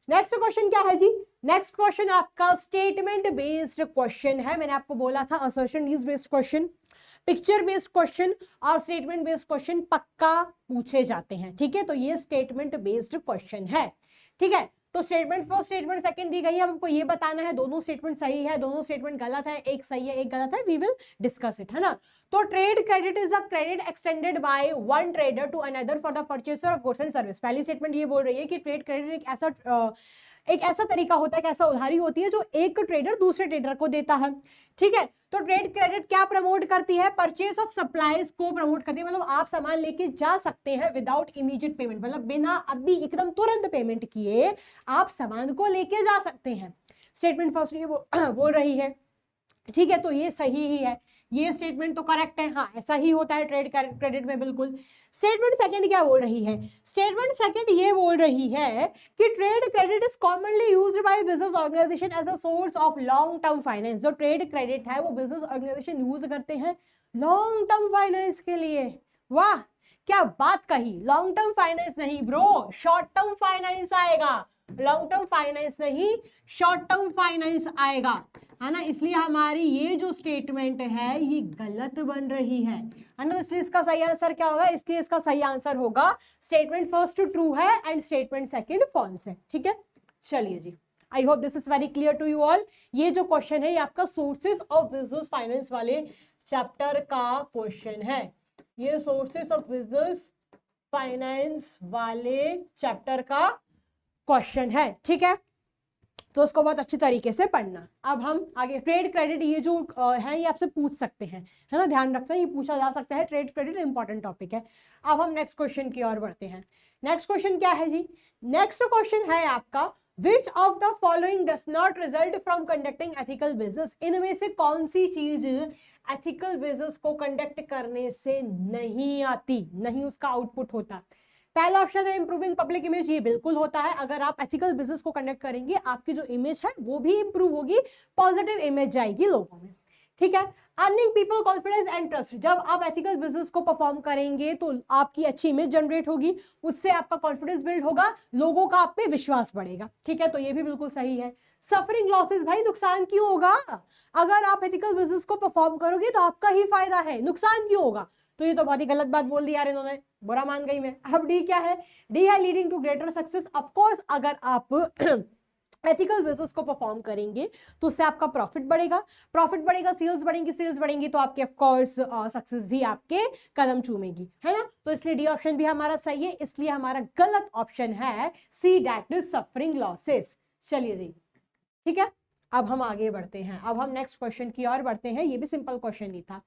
नेक्स्ट क्वेश्चन क्या है जी? नेक्स्ट क्वेश्चन आपका स्टेटमेंट बेस्ड क्वेश्चन है। मैंने आपको बोला था assertion is based question, picture based question और स्टेटमेंट बेस्ड क्वेश्चन पक्का पूछे जाते हैं, ठीक है। तो ये स्टेटमेंट बेस्ड क्वेश्चन है, ठीक है। तो स्टेटमेंट फर्स्ट स्टेटमेंट सेकंड दी गई है, अब हमको ये बताना है दोनों स्टेटमेंट सही है, दोनों स्टेटमेंट गलत है, एक सही है एक गलत है, वी विल डिस्कस इट, है ना। तो trade credit is a credit extended by one trader to another for the purchaser of goods and service. पहली स्टेटमेंट ये बोल रही है कि ट्रेड क्रेडिट एक ऐसा तरीका होता है, एक ऐसा उधारी होती है जो एक ट्रेडर दूसरे ट्रेडर को देता है, ठीक है। तो ट्रेड क्रेडिट क्या प्रमोट करती है? परचेस ऑफ सप्लाईज को प्रमोट करती है, मतलब आप सामान लेके जा सकते हैं विदाउट इमीडिएट पेमेंट, मतलब बिना अभी एकदम तुरंत पेमेंट किए आप सामान को लेके जा सकते हैं। स्टेटमेंट फर्स्ट ये बोल रही है, ठीक है। तो ये सही ही है, ये स्टेटमेंट तो करेक्ट है, हाँ ऐसा ही होता है ट्रेड क्रेडिट में, बिल्कुल। स्टेटमेंट सेकंड क्या बोल रही है? स्टेटमेंट सेकंड ये बोल रही है कि trade credit is commonly used by business organisation as a source of long term finance. जो ट्रेड क्रेडिट है वो बिजनेस ऑर्गेनाइजेशन यूज करते हैं लॉन्ग टर्म फाइनेंस के लिए। वाह क्या बात कही, लॉन्ग टर्म फाइनेंस नहीं ब्रो, शॉर्ट टर्म फाइनेंस आएगा, लॉन्ग टर्म फाइनेंस नहीं शॉर्ट टर्म फाइनेंस आएगा, है ना। इसलिए हमारी ये जो स्टेटमेंट है ये गलत बन रही है ना। इसलिए इसका सही आंसर क्या होगा? इसलिए इसका सही आंसर होगा स्टेटमेंट फर्स्ट ट्रू है एंड स्टेटमेंट सेकंड फॉल्स है, ठीक है। चलिए जी, I hope this is very clear to you all. ये जो क्वेश्चन है ये आपका सोर्सेस ऑफ बिजनेस फाइनेंस वाले चैप्टर का क्वेश्चन है, ये सोर्सेस ऑफ बिजनेस फाइनेंस वाले चैप्टर का क्वेश्चन है, ठीक है। तो उसको बहुत अच्छी तरीके से पढ़ना। अब हम आगे ट्रेड क्रेडिट ये जो है ये आपसे पूछ सकते हैं, है ना, ध्यान रखना ये पूछा जा सकता है, ट्रेड क्रेडिट इंपॉर्टेंट टॉपिक है। अब हम नेक्स्ट क्वेश्चन की ओर बढ़ते हैं। नेक्स्ट क्वेश्चन क्या है जी? नेक्स्ट क्वेश्चन है आपका विच of the following does not result from conducting ethical business. इनमें से कौन सी चीज एथिकल बिजनेस को कंडक्ट करने से नहीं आती, नहीं उसका आउटपुट होता? पहला ऑप्शन है इंप्रूविंग पब्लिक इमेज, ये बिल्कुल होता है। अगर आप एथिकल बिजनेस को कंडक्ट करेंगे आपकी जो इमेज है वो भी इंप्रूव होगी, पॉजिटिव इमेज जाएगी लोगों में, ठीक है। Earning people confidence and trust, जब आप एथिकल बिजनेस को परफॉर्म करेंगे तो आपकी अच्छी इमेज जनरेट होगी, उससे आपका कॉन्फिडेंस बिल्ड होगा, लोगों का आप पे विश्वास बढ़ेगा, ठीक है। तो ये भी बिल्कुल सही है। सफरिंग लॉसेस, भाई नुकसान क्यों होगा? अगर आप एथिकल बिजनेस को परफॉर्म करोगे तो आपका ही फायदा है, नुकसान क्यों होगा? तो ये तो बहुत ही गलत बात बोल दी यार इन्होंने, बुरा मान गई मैं। अब डी क्या है? डी है leading to greater success. Of course अगर आप एथिकल बिजनेस को परफॉर्म करेंगे तो उससे आपका प्रॉफिट बढ़ेगा, प्रॉफिट बढ़ेगा, सेल्स बढ़ेंगी, सेल्स बढ़ेंगी तो आपके ऑफ कोर्स सक्सेस भी आपके कदम चूमेगी, है ना। तो इसलिए डी ऑप्शन भी हमारा सही है, इसलिए हमारा गलत ऑप्शन है सी, दैट इज सफरिंग लॉसेस। चलिए जी, ठीक है, अब हम आगे बढ़ते हैं, अब हम नेक्स्ट क्वेश्चन की ओर बढ़ते हैं। ये भी सिंपल क्वेश्चन ही था।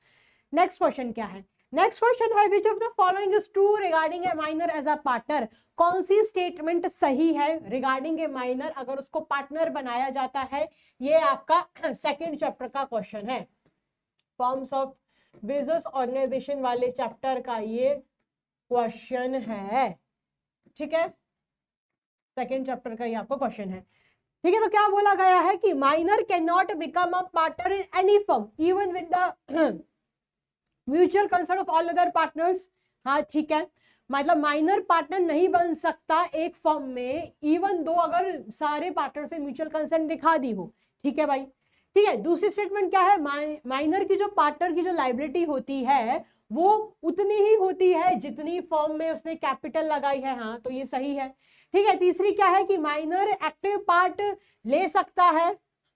नेक्स्ट क्वेश्चन क्या है? नेक्स्ट क्वेश्चन है which of the following is true regarding a minor as a partner. कौन सी स्टेटमेंट सही है रिगार्डिंग ए माइनर, अगर उसको पार्टनर बनाया जाता है? ये आपका सेकंड चैप्टर का क्वेश्चन है, फॉर्म्स ऑफ बिजनेस ऑर्गेनाइजेशन वाले चैप्टर का ये क्वेश्चन है, ठीक है, सेकंड चैप्टर का ये आपका क्वेश्चन है, ठीक है। तो क्या बोला गया है कि minor can not become a partner in any firm even with the mutual concern of all other partners. हाँ ठीक है, मतलब माइनर पार्टनर नहीं बन सकता एक फर्म में इवन दो अगर सारे पार्टनर से म्यूचुअल कंसर्न दिखा दी हो, ठीक है भाई, ठीक है। दूसरी स्टेटमेंट क्या है? माइनर की जो पार्टनर की जो लायबिलिटी होती है वो उतनी ही होती है जितनी फर्म में उसने कैपिटल लगाई है। हाँ, तो ये सही है, ठीक है। तीसरी क्या है कि माइनर एक्टिव पार्ट ले सकता है?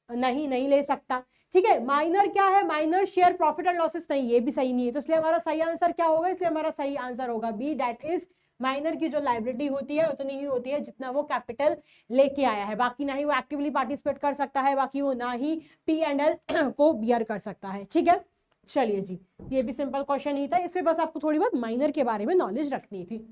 नहीं, नहीं ले सकता, ठीक है। माइनर क्या है? Minor share profit and losses, नहीं, ये भी सही नहीं है। तो इसलिए हमारा सही आंसर क्या होगा? इसलिए हमारा सही आंसर होगा बी, दैट इज माइनर की जो लायबिलिटी होती है उतनी ही होती है जितना वो कैपिटल लेके आया है, बाकी ना ही वो एक्टिवली पार्टिसिपेट कर सकता है, बाकी वो ना ही P&L को बियर कर सकता है, ठीक है। चलिए जी, ये भी सिंपल क्वेश्चन ही था, इसमें बस आपको थोड़ी बहुत माइनर के बारे में नॉलेज रखनी थी।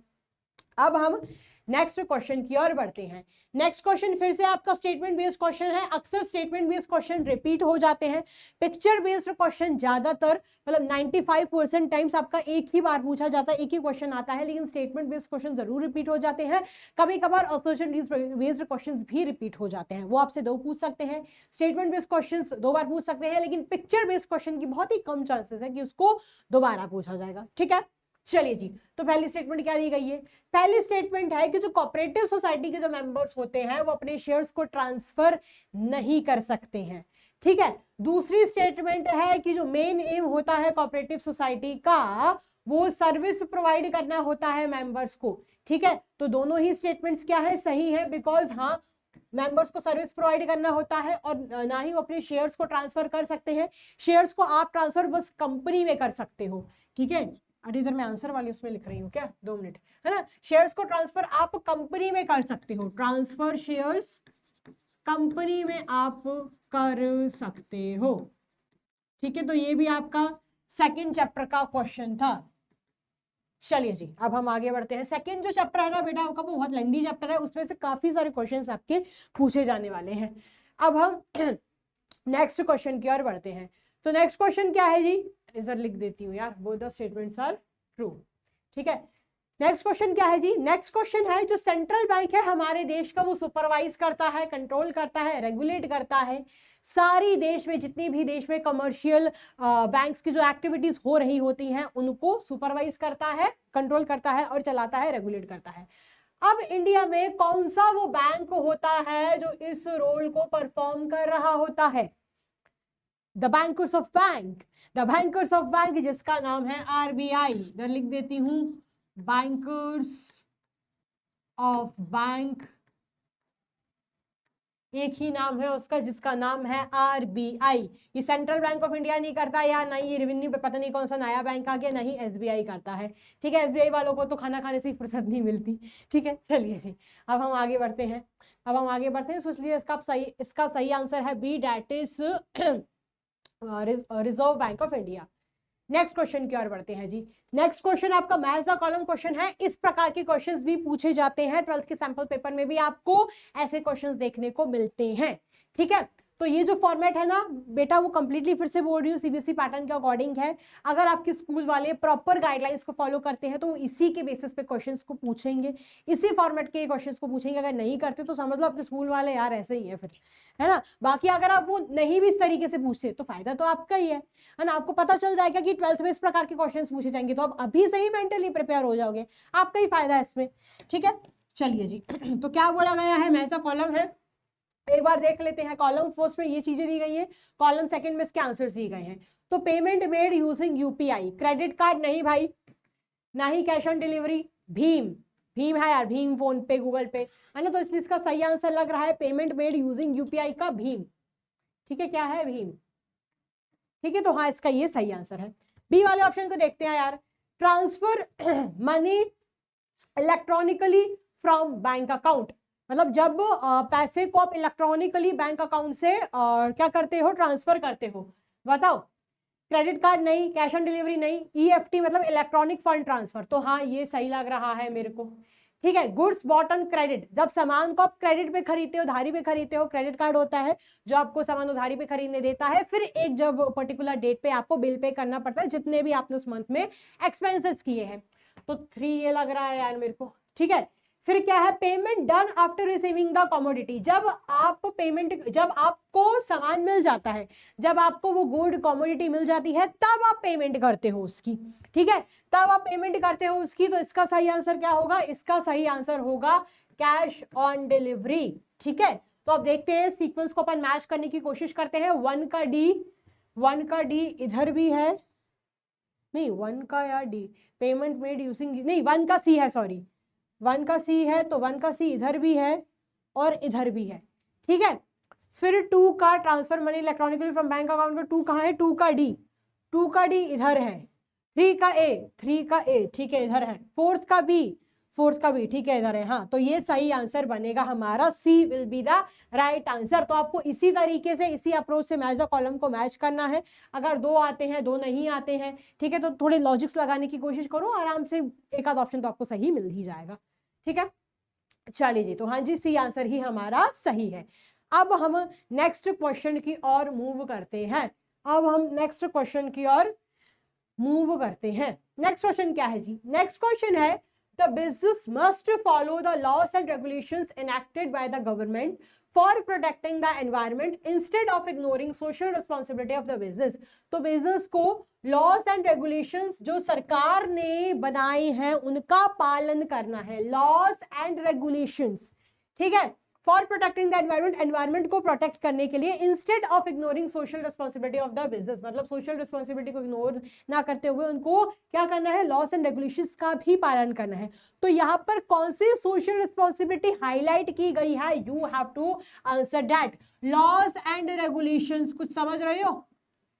अब हम नेक्स्ट क्वेश्चन की ओर बढ़ते हैं। नेक्स्ट क्वेश्चन फिर से आपका स्टेटमेंट बेस्ड क्वेश्चन है। अक्सर स्टेटमेंट बेस्ड क्वेश्चन रिपीट हो जाते हैं, पिक्चर बेस्ड क्वेश्चन ज्यादातर मतलब 95% टाइम्स आपका एक ही बार पूछा जाता है, एक ही क्वेश्चन आता है, लेकिन स्टेटमेंट बेस्ड क्वेश्चन जरूर रिपीट हो जाते हैं। कभी कभार असोसिएशन बेस्ड क्वेश्चन भी रिपीट हो जाते हैं, वो आपसे 2 पूछ सकते हैं। स्टेटमेंट बेस्ड क्वेश्चन 2 बार पूछ सकते हैं, लेकिन पिक्चर बेस्ड क्वेश्चन की बहुत ही कम चांसेस है कि उसको दोबारा पूछा जाएगा, ठीक है। चलिए जी, तो पहली स्टेटमेंट क्या दी गई है? पहली स्टेटमेंट है कि जो कोऑपरेटिव सोसाइटी के जो मेंबर्स होते हैं वो अपने शेयर्स को ट्रांसफर नहीं कर सकते हैं, ठीक है। दूसरी स्टेटमेंट है कि जो मेन एम होता है कोऑपरेटिव सोसाइटी का वो सर्विस प्रोवाइड करना होता है मेंबर्स को, ठीक है। तो दोनों ही स्टेटमेंट्स क्या है? सही है, बिकॉज हाँ, मेंबर्स को सर्विस प्रोवाइड करना होता है और ना ही वो अपने शेयर्स को ट्रांसफर कर सकते हैं। शेयर्स को आप ट्रांसफर बस कंपनी में कर सकते हो, ठीक है। अरे इधर मैं आंसर वाली उसमें लिख रही हूँ क्या, 2 मिनट, है ना। शेयर्स को ट्रांसफर आप कंपनी में कर सकते हो, ट्रांसफर शेयर्स कंपनी में आप कर सकते हो, ठीक है। तो ये भी आपका सेकंड चैप्टर का क्वेश्चन था। चलिए जी, अब हम आगे बढ़ते हैं। सेकंड जो चैप्टर है ना बेटा आपका बहुत लेंथी चैप्टर है, उसमें से काफी सारे क्वेश्चंस आपके पूछे जाने वाले हैं। अब हम नेक्स्ट क्वेश्चन की ओर बढ़ते हैं। तो नेक्स्ट क्वेश्चन क्या है जी? इधर लिख देती हूँ यार, both the statements are true, ठीक है। नेक्स्ट क्वेश्चन क्या है जी? नेक्स्ट क्वेश्चन है जो सेंट्रल बैंक है हमारे देश का वो सुपरवाइज करता है, कंट्रोल करता है, रेगुलेट करता है सारी देश में जितनी भी देश में कमर्शियल बैंक्स की जो एक्टिविटीज हो रही होती हैं उनको सुपरवाइज करता है, कंट्रोल करता है और चलाता है, रेगुलेट करता है। अब इंडिया में कौन सा वो बैंक होता है जो इस रोल को परफॉर्म कर रहा होता है? The bankers of bank, the bankers of bank जिसका नाम है RBI, इधर लिख देती हूं बैंकर्स ऑफ बैंक, एक ही नाम है उसका जिसका नाम है RBI। ये सेंट्रल बैंक ऑफ इंडिया नहीं करता, या नहीं ये रेवेन्यू पे पता नहीं कौन सा नया बैंक आ गया, नहीं SBI करता है, ठीक है। SBI वालों को तो खाना खाने से ही फुर्सत नहीं मिलती, ठीक है। चलिए जी, अब हम आगे बढ़ते हैं, तो इसलिए इसका सही आंसर है B, that is Reserve Bank of India. Next question की ओर बढ़ते हैं जी। नेक्स्ट क्वेश्चन आपका मैथ्स का कॉलम क्वेश्चन है। इस प्रकार के क्वेश्चंस भी पूछे जाते हैं, 12th के सैंपल पेपर में भी आपको ऐसे क्वेश्चंस देखने को मिलते हैं, ठीक है। तो ये जो फॉर्मेट है ना बेटा वो कंप्लीटली फिर से बोल रही हूँ CBSE पैटर्न के अकॉर्डिंग है। अगर आपके स्कूल वाले प्रॉपर गाइडलाइंस को फॉलो करते हैं तो वो इसी के बेसिस पे क्वेश्चंस को पूछेंगे, इसी फॉर्मेट के क्वेश्चंस को पूछेंगे। अगर नहीं करते तो समझ लो आपके स्कूल वाले यार ऐसे ही है फिर, है ना। बाकी अगर आप वो नहीं भी इस तरीके से पूछते तो फायदा तो आपका ही है ना। आपको पता चल जाएगा कि 12th में इस प्रकार के क्वेश्चन पूछे जाएंगे तो आप अभी से ही मेंटली प्रिपेयर हो जाओगे, आपका ही फायदा है इसमें, ठीक है। चलिए जी, तो क्या बोला गया है? मैथ्स का कॉलम है, एक बार देख लेते हैं। कॉलम फर्स्ट में ये चीजें दी गई है, कॉलम सेकंड में इसके आंसर्स दिए गए हैं। तो payment made using UPI, credit card नहीं भाई, ना ही cash on delivery, Bhim, Bhim है यार, भीम, फोन पे, गूगल पे, है ना, तो इसलिए इसका सही आंसर लग रहा है पेमेंट मेड यूजिंग यूपीआई का भीम। ठीक है, क्या है, भीम। ठीक है, तो हाँ इसका ये सही आंसर है। बी वाले ऑप्शन को देखते हैं यार, transfer money electronically from bank account, मतलब जब पैसे को आप इलेक्ट्रॉनिकली बैंक अकाउंट से क्या करते हो, ट्रांसफर करते हो, बताओ। क्रेडिट कार्ड नहीं, कैश ऑन डिलीवरी नहीं, ईएफटी मतलब इलेक्ट्रॉनिक फंड ट्रांसफर, तो हाँ ये सही लग रहा है मेरे को। ठीक है, गुड्स बॉट ऑन क्रेडिट, जब सामान को आप क्रेडिट पे खरीदते हो, उधारी पे खरीदते हो, क्रेडिट कार्ड होता है जो आपको सामान उधारी पे खरीदने देता है, फिर एक जब पर्टिकुलर डेट पे आपको बिल पे करना पड़ता है जितने भी आपने उस मंथ में एक्सपेंसेस किए हैं। तो 3 ये लग रहा है यार मेरे को। ठीक है, फिर क्या है, payment done after receiving the commodity, जब आप पेमेंट, जब आपको सामान मिल जाता है, जब आपको वो गुड कमोडिटी मिल जाती है तब आप पेमेंट करते हो उसकी। ठीक है, तब आप पेमेंट करते हो उसकी, तो इसका सही आंसर क्या होगा, इसका सही आंसर होगा कैश ऑन डिलीवरी। ठीक है, तो अब देखते हैं सीक्वेंस को अपन मैच करने की कोशिश करते हैं। 1 का डी इधर भी है, नहीं 1 का या डी, पेमेंट मेड यूजिंग, नहीं 1 का सी है, सॉरी 1 का सी है, तो 1 का सी इधर भी है और इधर भी है। ठीक है, फिर 2 का transfer money electronically from bank account, 2 कहाँ है, 2 का डी इधर है, 3 का ए, ठीक है इधर है, 4th का बी, ठीक है इधर है। हाँ, तो ये सही आंसर बनेगा हमारा, C will be the right answer. तो आपको इसी तरीके से, इसी अप्रोच से मैच द कॉलम को मैच करना है। अगर 2 आते हैं, 2 नहीं आते हैं, ठीक है, तो थोड़े लॉजिक्स लगाने की कोशिश करो, आराम से एक आध ऑप्शन तो आपको सही मिल ही जाएगा। ठीक है, चलिए जी, तो हाँ जी सी आंसर ही हमारा सही है। अब हम नेक्स्ट क्वेश्चन की ओर मूव करते हैं। नेक्स्ट क्वेश्चन क्या है जी, नेक्स्ट क्वेश्चन है, the business must follow the laws and regulations enacted by the government for protecting the environment instead of ignoring social responsibility of the business। तो बिजनेस को लॉस एंड रेगुलेशंस जो सरकार ने बनाए हैं उनका पालन करना है, लॉस एंड रेगुलेशंस। ठीक है, for protecting the environment, environment को प्रोटेक्ट करने के लिए, instead of ignoring social responsibility of the business, मतलब सोशल रिस्पॉन्सिबिलिटी को इग्नोर ना करते हुए उनको क्या करना है, लॉस एंड रेगुलेशंस का भी पालन करना है। तो यहाँ पर कौन सी सोशल रिस्पॉन्सिबिलिटी हाईलाइट की गई है, you have to answer that. Laws and regulations, कुछ समझ रहे हो,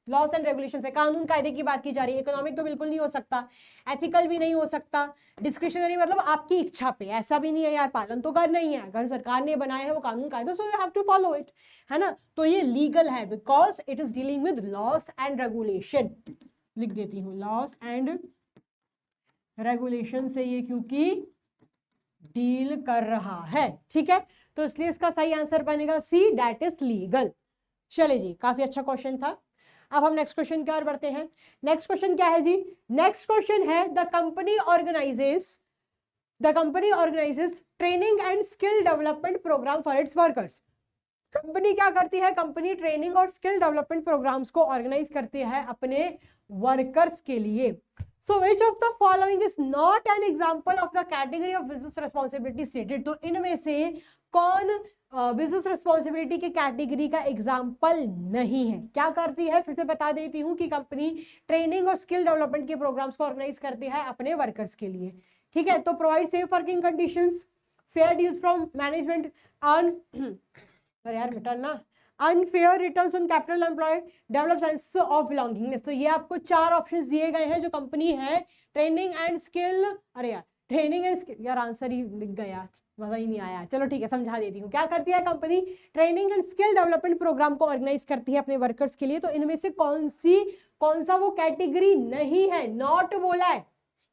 लॉस एंड रेगुलेशन से कानून कायदे की बात की जा रही है। इकोनॉमिक तो बिल्कुल नहीं हो सकता, एथिकल भी नहीं हो सकता, डिस्क्रिशनरी मतलब आपकी इच्छा पे, ऐसा भी नहीं है यार, पालन तो करना ही है, अगर सरकार ने बनाया है वो कानून कायदे, so you have to follow it, है ना। तो ये लीगल है because it is dealing with laws and regulation. लिख देती हूँ, लॉस एंड रेगुलेशन से ये क्योंकि डील कर रहा है। ठीक है, तो इसलिए इसका सही आंसर बनेगा सी, दैट इज लीगल। चले जी, काफी अच्छा क्वेश्चन था। अब हम नेक्स्ट क्वेश्चन की ओर बढ़ते हैं। नेक्स्ट क्वेश्चन क्या है जी, नेक्स्ट क्वेश्चन है, the company organises training and skill development programme for its workers. Company क्या करती है, कंपनी ट्रेनिंग और स्किल डेवलपमेंट प्रोग्राम्स को ऑर्गेनाइज करती है अपने वर्कर्स के लिए। So which of the following is not an example of the category of business responsibility stated? तो इनमें से कौन बिजनेस रिस्पॉन्सिबिलिटी के कैटेगरी का एग्जाम्पल नहीं है। क्या करती है, फिर से बता देती हूँ कि कंपनी ट्रेनिंग और स्किल डेवलपमेंट के प्रोग्राम्स को ऑर्गेनाइज करती है अपने वर्कर्स के लिए। ठीक है, तो provide safe working conditions, fair deals from management, अरे यार मिटा ना, unfair returns on capital employ, develop sense of belongingness. तो ये आपको 4 ऑप्शंस दिए गए हैं जो कंपनी है, ट्रेनिंग एंड स्किल, अरे यार ट्रेनिंग एंड स्किल, यार आंसर ही लिख गया, मजा ही नहीं आया। चलो ठीक है, समझा देती हूँ। क्या करती है company, training and skill development programme को ऑर्गेनाइज करती है अपने वर्कर्स के लिए। तो इनमें से कौन सा वो कैटेगरी नहीं है, नॉट बोला है,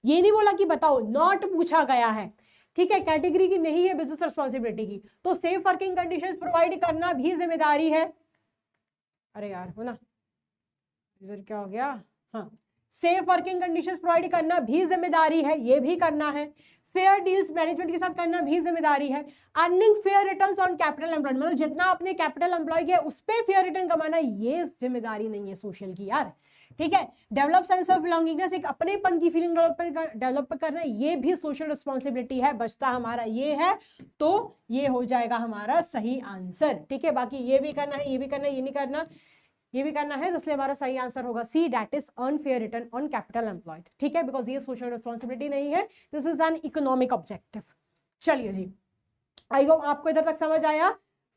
ये नहीं बोला कि बताओ, नॉट पूछा गया है। ठीक है, कैटेगरी की नहीं है बिजनेस रिस्पॉन्सिबिलिटी की, तो सेफ वर्किंग कंडीशंस प्रोवाइड करना भी जिम्मेदारी है। अरे यार हो ना, इधर क्या हो गया, हाँ, सेफ वर्किंग कंडीशंस प्रोवाइड करना भी जिम्मेदारी है, ये भी करना है। फेयर डील्स मैनेजमेंट के साथ करना भी जिम्मेदारी है। Earning fair returns on capital employed, मतलब जितना आपने कैपिटल एम्प्लॉय किया उस पे फेयर रिटर्न कमाना, ये जिम्मेदारी नहीं है सोशल की यार। ठीक है, डेवलप सेंस ऑफ बिलोंगिंगनेस, एक अपनेपन की फीलिंग डेवलप करना, ये भी सोशल रिस्पॉन्सिबिलिटी है। बचता हमारा ये है, तो ये हो जाएगा हमारा सही आंसर। ठीक है, बाकी ये भी करना है, ये भी करना है, ये नहीं करना, ये भी करना है, तो इसलिए हमारा सही आंसर होगा C, that is unfair return on capital employed. ठीक है, बिकॉज ये सोशल रिस्पॉन्सिबिलिटी नहीं है, this is an economic objective. चलिए जी, आई होप आपको इधर तक समझ आया,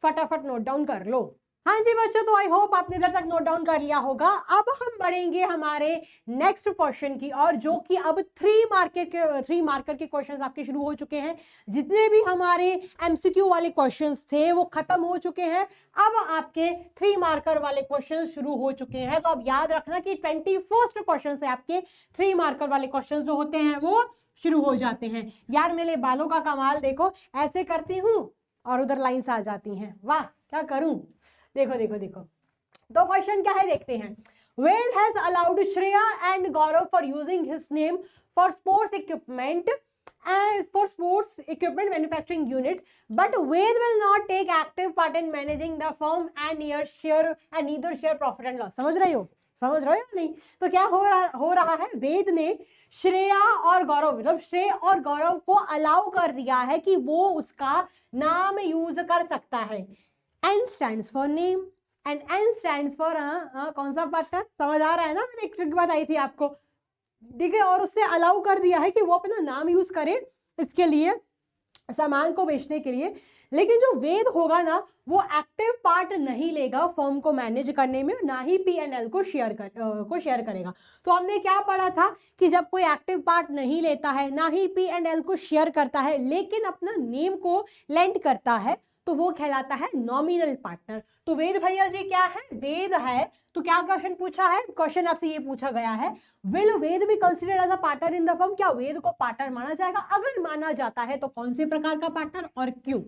फटाफट नोट डाउन कर लो। हाँ जी बच्चों, तो आई होप आपने इधर तक नोट डाउन कर लिया होगा। अब हम बढ़ेंगे हमारे नेक्स्ट क्वेश्चन की और, जो कि अब 3 मार्कर के क्वेश्चंस आपके शुरू हो चुके हैं। जितने भी हमारे एमसीक्यू वाले क्वेश्चंस थे वो खत्म हो चुके हैं, अब आपके 3 मार्कर वाले क्वेश्चन शुरू हो चुके हैं। तो अब याद रखना कि 21st क्वेश्चन से आपके 3 मार्कर वाले क्वेश्चन जो होते हैं वो शुरू हो जाते हैं। यार मेरे बालों का कमाल देखो, ऐसे करती हूँ और उधर लाइंस आ जाती हैं, वाह क्या करूं। देखो देखो देखो, तो क्वेश्चन क्या है देखते हैं। Ved has allowed Shreya and Gaurav for using his name for sports equipment and for sports equipment manufacturing unit, but Ved will not take active part in managing the firm and neither share profit and loss। समझ रहे हो या नहीं? तो क्या हो रहा है, वेद ने श्रेया और गौरव, मतलब श्रेय और गौरव को अलाउ कर दिया है कि वो उसका नाम यूज कर सकता है। N stands for name and N stands for कौन सा पार्टनर, समझ आ रहा है ना, मैंने एक ट्रिक बताई थी आपको, ठीक है। और उससे अलाउ कर दिया है कि वो अपना नाम यूज करे इसके लिए, सामान को बेचने के लिए। लेकिन जो वेद होगा ना, वो एक्टिव पार्ट नहीं लेगा फर्म को मैनेज करने में, ना ही P&L को शेयर करेगा। तो हमने क्या पढ़ा था कि जब कोई एक्टिव पार्ट नहीं लेता है, ना ही P&L को शेयर करता है, लेकिन अपना नेम को लेंड करता है, तो वो कहलाता है नॉमिनल पार्टनर। तो वेद भैया जी क्या है, वेद है। तो क्या क्वेश्चन पूछा है, क्वेश्चन आपसे ये पूछा गया है, will Ved be considered as a partner in the firm, क्या वेद को पार्टनर माना जाएगा? अगर माना जाता है तो कौन से प्रकार का पार्टनर और क्यों?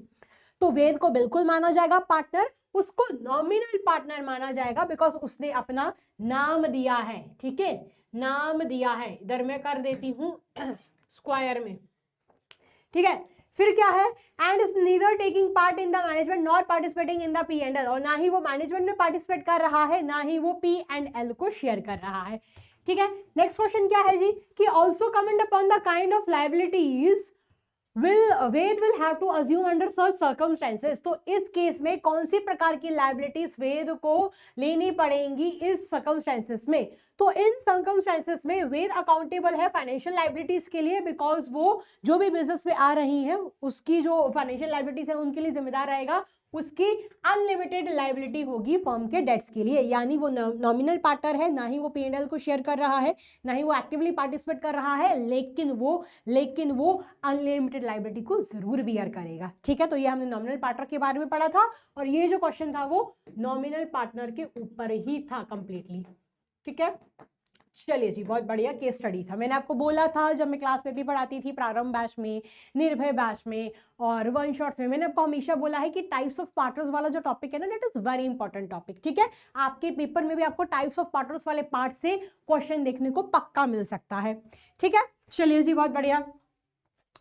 तो वेद को बिल्कुल माना जाएगा पार्टनर, उसको नॉमिनल पार्टनर माना जाएगा बिकॉज उसने अपना नाम दिया है। ठीक है, नाम दिया है, इधर मैं कर देती हूं स्क्वायर में। ठीक है, फिर क्या है, and is neither taking part in the management not participating in the P&L, और ना ही वो मैनेजमेंट में पार्टिसिपेट कर रहा है, ना ही वो P&L को शेयर कर रहा है। ठीक है, नेक्स्ट क्वेश्चन क्या है जी, कि also comment upon the kind of liabilities Ved will have to assume under such circumstances. तो इस केस में कौन सी प्रकार की लायबिलिटीज वेद को लेनी पड़ेंगी इस सर्कमस्टेंसेस में? तो इन सर्कमस्टेंसेस में वेद अकाउंटेबल है फाइनेंशियल लायबिलिटीज के लिए, बिकॉज वो जो भी बिजनेस में आ रही है उसकी जो फाइनेंशियल लायबिलिटीज है उनके लिए जिम्मेदार रहेगा। उसकी अनलिमिटेड लायबिलिटी होगी फर्म के डेट्स के लिए, यानी वो नॉमिनल पार्टनर है, ना ही वो P&L को शेयर कर रहा है, ना ही वो एक्टिवली पार्टिसिपेट कर रहा है, लेकिन वो अनलिमिटेड लायबिलिटी को जरूर बियर करेगा। ठीक है, तो ये हमने नॉमिनल पार्टनर के बारे में पढ़ा था, और ये जो क्वेश्चन था वो नॉमिनल पार्टनर के ऊपर ही था कंप्लीटली। ठीक है, चलिए जी, बहुत बढ़िया केस स्टडी था। मैंने आपको बोला था जब मैं क्लास में भी पढ़ाती थी, प्रारंभ बैच में, निर्भय बैच में और वन शॉट्स में, मैंने आपको हमेशा बोला है कि टाइप्स ऑफ पार्टनर्स वाला जो टॉपिक है ना, that is very important topic. ठीक है, आपके पेपर में भी आपको टाइप्स ऑफ पार्टनर्स वाले पार्ट से क्वेश्चन देखने को पक्का मिल सकता है। ठीक है, चलिए जी, बहुत बढ़िया,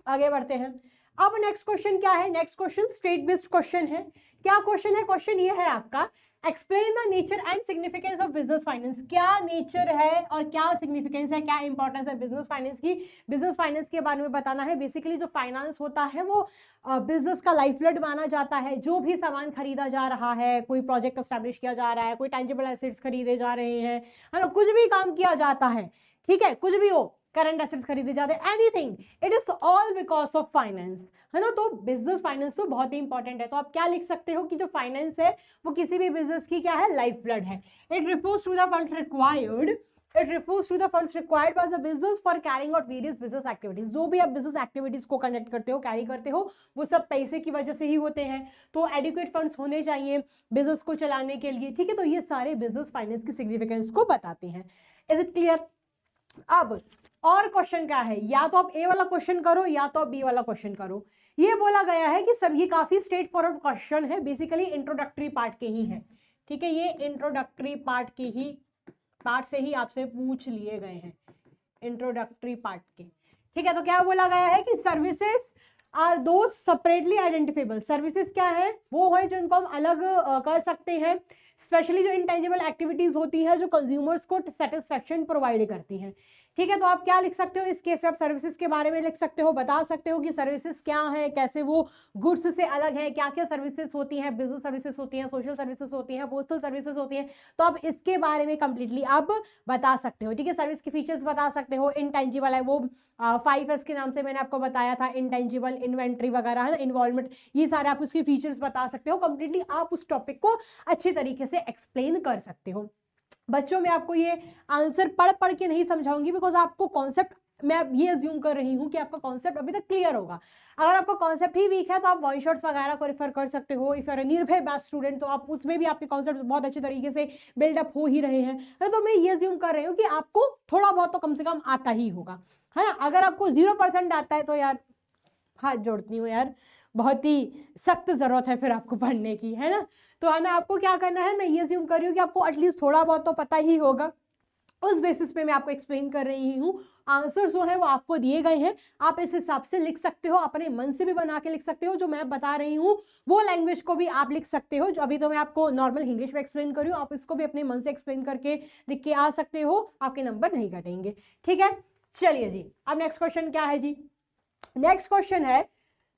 आगे बढ़ते हैं। अब नेक्स्ट क्वेश्चन क्या है, next question state based question है। क्या क्वेश्चन है, क्वेश्चन ये है आपका, explain the nature and significance of business finance. क्या नेचर है और क्या सिग्निफिकेंस है, क्या इंपॉर्टेंस है बिजनेस फाइनेंस की? बिजनेस फाइनेंस के बारे में बताना है। बेसिकली जो फाइनेंस होता है वो बिजनेस का लाइफ ब्लड माना जाता है। जो भी सामान खरीदा जा रहा है, कोई प्रोजेक्ट एस्टैब्लिश किया जा रहा है, कोई टेंजिबल एसेट्स खरीदे जा रहे हैं, है ना, कुछ भी काम किया जाता है, ठीक है, कुछ भी हो, करंट एसेट्स खरीदे जाते हैं, anything, it is all because of finance, है ना। तो बिजनेस फाइनेंस तो बहुत ही इंपॉर्टेंट है। तो आप क्या लिख सकते हो कि जो फाइनेंस है वो किसी भी बिजनेस की क्या है, लाइफ ब्लड है। It refers to the funds required by the business for carrying out various business activities. जो भी आप बिजनेस एक्टिविटीज को कंडक्ट करते हो, कैरी करते हो, वो सब पैसे की वजह से ही होते हैं। तो एडिक्वेट फंड्स होने चाहिए बिजनेस को चलाने के लिए। ठीक है, तो ये सारे बिजनेस फाइनेंस की सिग्निफिकेंस को बताते हैं। Is it clear? अब और क्वेश्चन क्या है, या तो आप ए वाला क्वेश्चन करो या तो आप बी वाला क्वेश्चन करो। ये बोला गया है कि सब ये काफी स्ट्रेट फॉरवर्ड क्वेश्चन है, बेसिकली इंट्रोडक्टरी पार्ट के ही है। ठीक है, ये इंट्रोडक्टरी पार्ट से ही आपसे पूछ लिए गए हैं, इंट्रोडक्टरी पार्ट के। ठीक है, तो क्या बोला गया है कि सर्विसेज आर दो सेपरेटली आइडेंटिफेबल। सर्विसेज क्या है, वो है जिनको हम अलग कर सकते हैं, स्पेशली जो इंटेंजिबल एक्टिविटीज होती हैं जो कंज्यूमर्स को सेटिस्फेक्शन प्रोवाइड करती हैं। ठीक है। तो आप क्या लिख सकते हो इस केस में, आप सर्विसेज के बारे में लिख सकते हो, बता सकते हो कि सर्विसेज क्या है, कैसे वो गुड्स से अलग है, क्या क्या सर्विसेज होती हैं, बिजनेस सर्विसेज होती हैं, सोशल सर्विसेज होती हैं, पोस्टल सर्विसेज होती हैं। तो आप इसके बारे में कंप्लीटली आप बता सकते हो। ठीक है, सर्विस के फीचर्स बता सकते हो, इनटेंजिबल है वो 5S के नाम से मैंने आपको बताया था, इनटेंजिबल, इन्वेंट्री वगैरह है ना, इन्वॉल्वमेंट, ये सारे आप उसके फीचर्स बता सकते हो। कंप्लीटली आप उस टॉपिक को अच्छे तरीके से एक्सप्लेन कर सकते हो। बच्चों में आपको ये आंसर पढ़ पढ़ के नहीं समझाऊंगी, बिकॉज आपको कॉन्सेप्ट, मैं ये अज्यूम कर रही हूँ कि आपका कॉन्सेप्ट अभी तक क्लियर होगा। अगर आपका कॉन्सेप्ट ही वीक है तो आप वन शॉट्स वगैरह को रेफर कर सकते हो। इफ यूर निर्भय बैच स्टूडेंट तो आप उसमें भी आपके कॉन्सेप्ट बहुत अच्छे तरीके से बिल्डअप हो ही रहे हैं। तो मैं ये अज्यूम कर रही हूँ कि आपको थोड़ा बहुत तो कम से कम आता ही होगा, है ना। अगर आपको 0% आता है तो यार हाथ जोड़ती हूँ यार, बहुत ही सख्त जरूरत है फिर आपको पढ़ने की, है ना। तो है ना, आपको क्या करना है, मैं ये अज्यूम कर रही हूँ कि आपको एटलीस्ट थोड़ा बहुत तो पता ही होगा। उस बेसिस पे मैं आपको एक्सप्लेन कर रही हूँ। आंसर जो है वो आपको दिए गए हैं, आप इस हिसाब से लिख सकते हो, अपने मन से भी बना के लिख सकते हो। जो मैं बता रही हूँ वो लैंग्वेज को भी आप लिख सकते हो, जो अभी तो मैं आपको नॉर्मल इंग्लिश में एक्सप्लेन कर रही हूँ, आप इसको भी अपने मन से एक्सप्लेन करके लिख के आ सकते हो, आपके नंबर नहीं कटेंगे। ठीक है, चलिए जी, अब नेक्स्ट क्वेश्चन क्या है जी। नेक्स्ट क्वेश्चन है,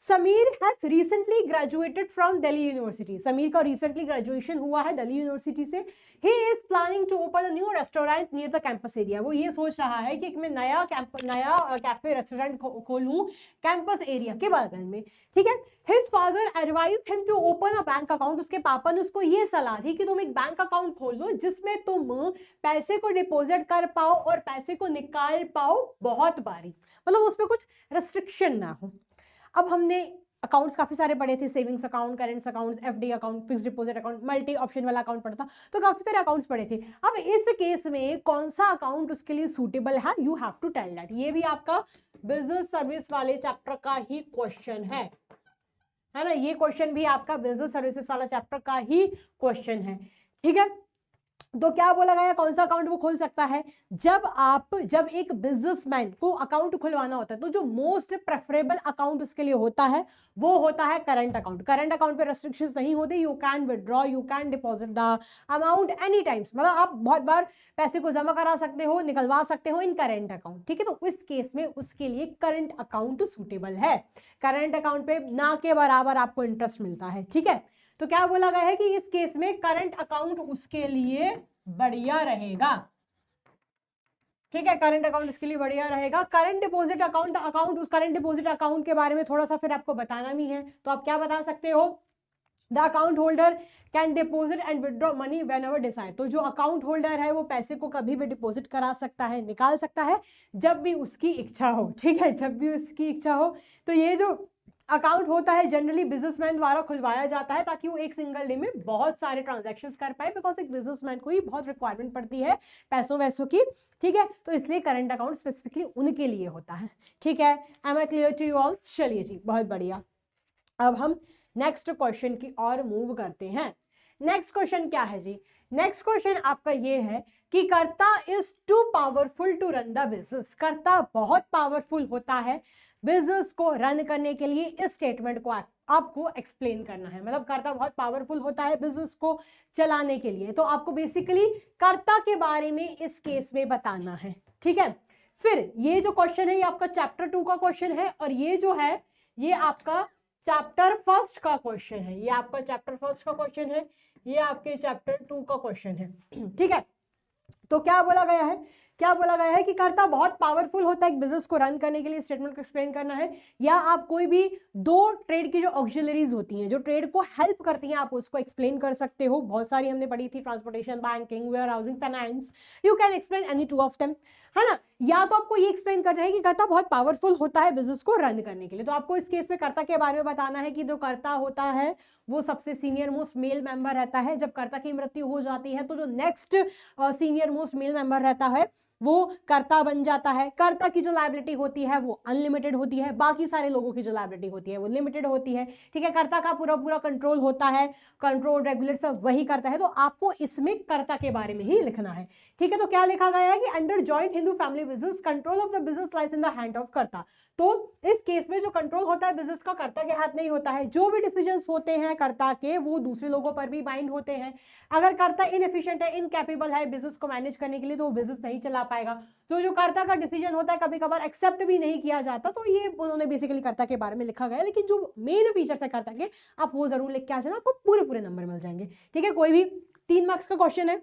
Sameer has recently graduated from Delhi university. Sameer का रिसेंटली ग्रेजुएशन हुआ है दिल्ली यूनिवर्सिटी से। He is planning to open a new restaurant near the campus area. वो ये सोच रहा है कि मैं नया कैफे रेस्टोरेंट खोलूं कैंपस एरिया के बगल में। ठीक है, his father advised him to open a bank account. उसके पापा ने उसको ये सलाह दी कि तुम एक बैंक अकाउंट खोल लो जिसमें तुम पैसे को डिपॉजिट कर पाओ और पैसे को निकाल पाओ बहुत बारी, मतलब उसमें कुछ रेस्ट्रिक्शन ना हो। अब हमने अकाउंट्स काफी सारे पढ़े थे, savings account, currents accounts, FD account, fixed deposit account, multi option वाला अकाउंट पढ़ा था, तो काफी सारे अकाउंट्स पढ़े थे। अब इस केस में कौन सा अकाउंट उसके लिए सूटेबल है, you have to tell that. ये भी आपका बिजनेस सर्विस वाले चैप्टर का ही क्वेश्चन है ना। ये क्वेश्चन भी आपका बिजनेस सर्विसेज वाला चैप्टर का ही क्वेश्चन है। ठीक है, तो क्या बोला गया, कौन सा अकाउंट वो खोल सकता है। जब एक बिजनेसमैन को अकाउंट खुलवाना होता है तो जो मोस्ट प्रेफरेबल अकाउंट उसके लिए होता है वो होता है करंट अकाउंट। करंट अकाउंट पे रेस्ट्रिक्शंस नहीं होते, you can withdraw, you can deposit the amount any times, मतलब आप बहुत बार पैसे को जमा करा सकते हो, निकलवा सकते हो इन करंट अकाउंट। ठीक है, तो इस केस में उसके लिए करंट अकाउंट सूटेबल है। करंट अकाउंट पे ना के बराबर आपको इंटरेस्ट मिलता है। ठीक है, तो क्या बोला गया है कि इस केस में करंट अकाउंट उसके लिए बढ़िया रहेगा। ठीक है, करंट अकाउंट उसके लिए बढ़िया रहेगा। करंट डिपॉजिट अकाउंट उस करंट डिपॉजिट अकाउंट के बारे में थोड़ा सा फिर आपको बताना भी है, तो आप क्या बता सकते हो, the account holder can deposit and withdraw money when ever decide. तो जो अकाउंट होल्डर है वो पैसे को कभी भी डिपॉजिट करा सकता है, निकाल सकता है जब भी उसकी इच्छा हो। ठीक है, जब भी उसकी इच्छा हो। तो ये जो अकाउंट होता है जनरली बिजनेसमैन द्वारा खुलवाया जाता है ताकि वो एक सिंगल डे में बहुत सारे ट्रांजैक्शंस कर पाए, बिकॉज एक बिजनेसमैन को ही बहुत रिक्वायरमेंट पड़ती है पैसों वैसों की। ठीक है, तो इसलिए करंट अकाउंट स्पेसिफिकली उनके लिए होता है। ठीक है, am I clear to you all. चलिए जी, बहुत बढ़िया। अब हम नेक्स्ट क्वेश्चन की ओर मूव करते हैं। नेक्स्ट क्वेश्चन क्या है जी, नेक्स्ट क्वेश्चन आपका ये है कि karta is too powerful to run the business. Karta बहुत पावरफुल होता है बिजनेस को रन करने के लिए। इस स्टेटमेंट को आपको एक्सप्लेन करना है, मतलब कर्ता बहुत पावरफुल होता है बिजनेस को चलाने के लिए, तो आपको बेसिकली कर्ता के बारे में इस केस में बताना है। ठीक है, फिर ये जो क्वेश्चन है ये आपका चैप्टर 2 का क्वेश्चन है, और ये जो है ये आपका चैप्टर 1 का क्वेश्चन है। ये आपका चैप्टर 1 का क्वेश्चन है, ये आपके चैप्टर 2 का क्वेश्चन है। ठीक है, तो क्या बोला गया है, क्या बोला गया है कि कर्ता बहुत पावरफुल होता है एक बिजनेस को रन करने के लिए। स्टेटमेंट को एक्सप्लेन करना है, या आप कोई भी दो ट्रेड की जो ऑक्सिलरीज होती हैं जो ट्रेड को हेल्प करती हैं आप उसको एक्सप्लेन कर सकते हो। बहुत सारी हमने पढ़ी थी, transportation, banking, warehousing, finance, you can explain any two of them, है ना। या तो आपको ये एक्सप्लेन करना है कि कर्ता बहुत पावरफुल होता है बिजनेस को रन करने के लिए, तो आपको इस केस में कर्ता के बारे में बताना है कि जो कर्ता होता है वो सबसे सीनियर मोस्ट मेल मेंबर रहता है। जब कर्ता की मृत्यु हो जाती है तो जो next senior most male member रहता है वो कर्ता बन जाता है। कर्ता की जो लायबिलिटी होती है वो अनलिमिटेड होती है, बाकी सारे लोगों की जो लायबिलिटी होती है वो लिमिटेड होती है। ठीक है, कर्ता का पूरा पूरा कंट्रोल होता है, कंट्रोल रेगुलेट सब वही करता है, तो आपको इसमें कर्ता के बारे में ही लिखना है। ठीक है, तो क्या लिखा गया है कि under joint Hindu family business control of the business lies in the hand of कर्ता। तो इस केस में जो कंट्रोल होता है बिजनेस का कर्ता के हाथ नहीं होता है। जो भी डिसीजंस होते हैं कर्ता के वो दूसरे लोगों पर भी बाइंड होते हैं। अगर कर्ता इनएफिशिएंट है, इनकैपेबल है बिजनेस को मैनेज करने के लिए, तो वो बिजनेस नहीं चला पाएगा। तो जो कर्ता का डिसीजन होता है कभी कभार एक्सेप्ट भी नहीं किया जाता, तो ये उन्होंने बेसिकली कर्ता के बारे में लिखा गया है। लेकिन जो मेन फीचर्स है कर्ता के, आप वो जरूर लिख के आ जाना, आपको पूरे पूरे नंबर मिल जाएंगे। ठीक है, कोई भी 3 मार्क्स का क्वेश्चन है,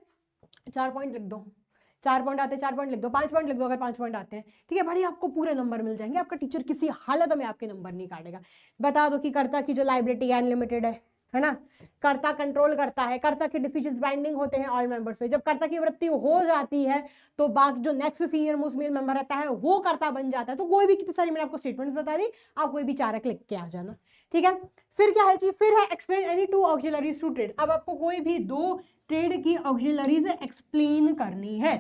4 पॉइंट लिख दो, 4 पॉइंट आते हैं 4 पॉइंट लिख दो, 5 पॉइंट लिख दो अगर 5 पॉइंट आते हैं। ठीक है, बड़ी आपको पूरे नंबर मिल जाएंगे, आपका टीचर किसी हालत में आपके नंबर नहीं काटेगा। बता दो कि कर्ता की जो लायबिलिटी है अनलिमिटेड है ना, कर्ता कंट्रोल करता है, कर्ता के डिसीजंस बाइंडिंग होते हैं ऑल मेंबर्स पे। जब कर्ता की वृत्ति हो जाती है तो बाकी जो next senior most male member रहता है वो कर्ता बन जाता है। तो कोई भी, कितनी सारी मैंने आपको स्टेटमेंट बता दी, आप कोई भी 4 लिख के आ जाना। ठीक है, फिर क्या है जी, फिर है explain any 2 auxiliaries to trade. अब आपको कोई भी 2 ट्रेड की ऑक्सिलरीज एक्सप्लेन करनी है।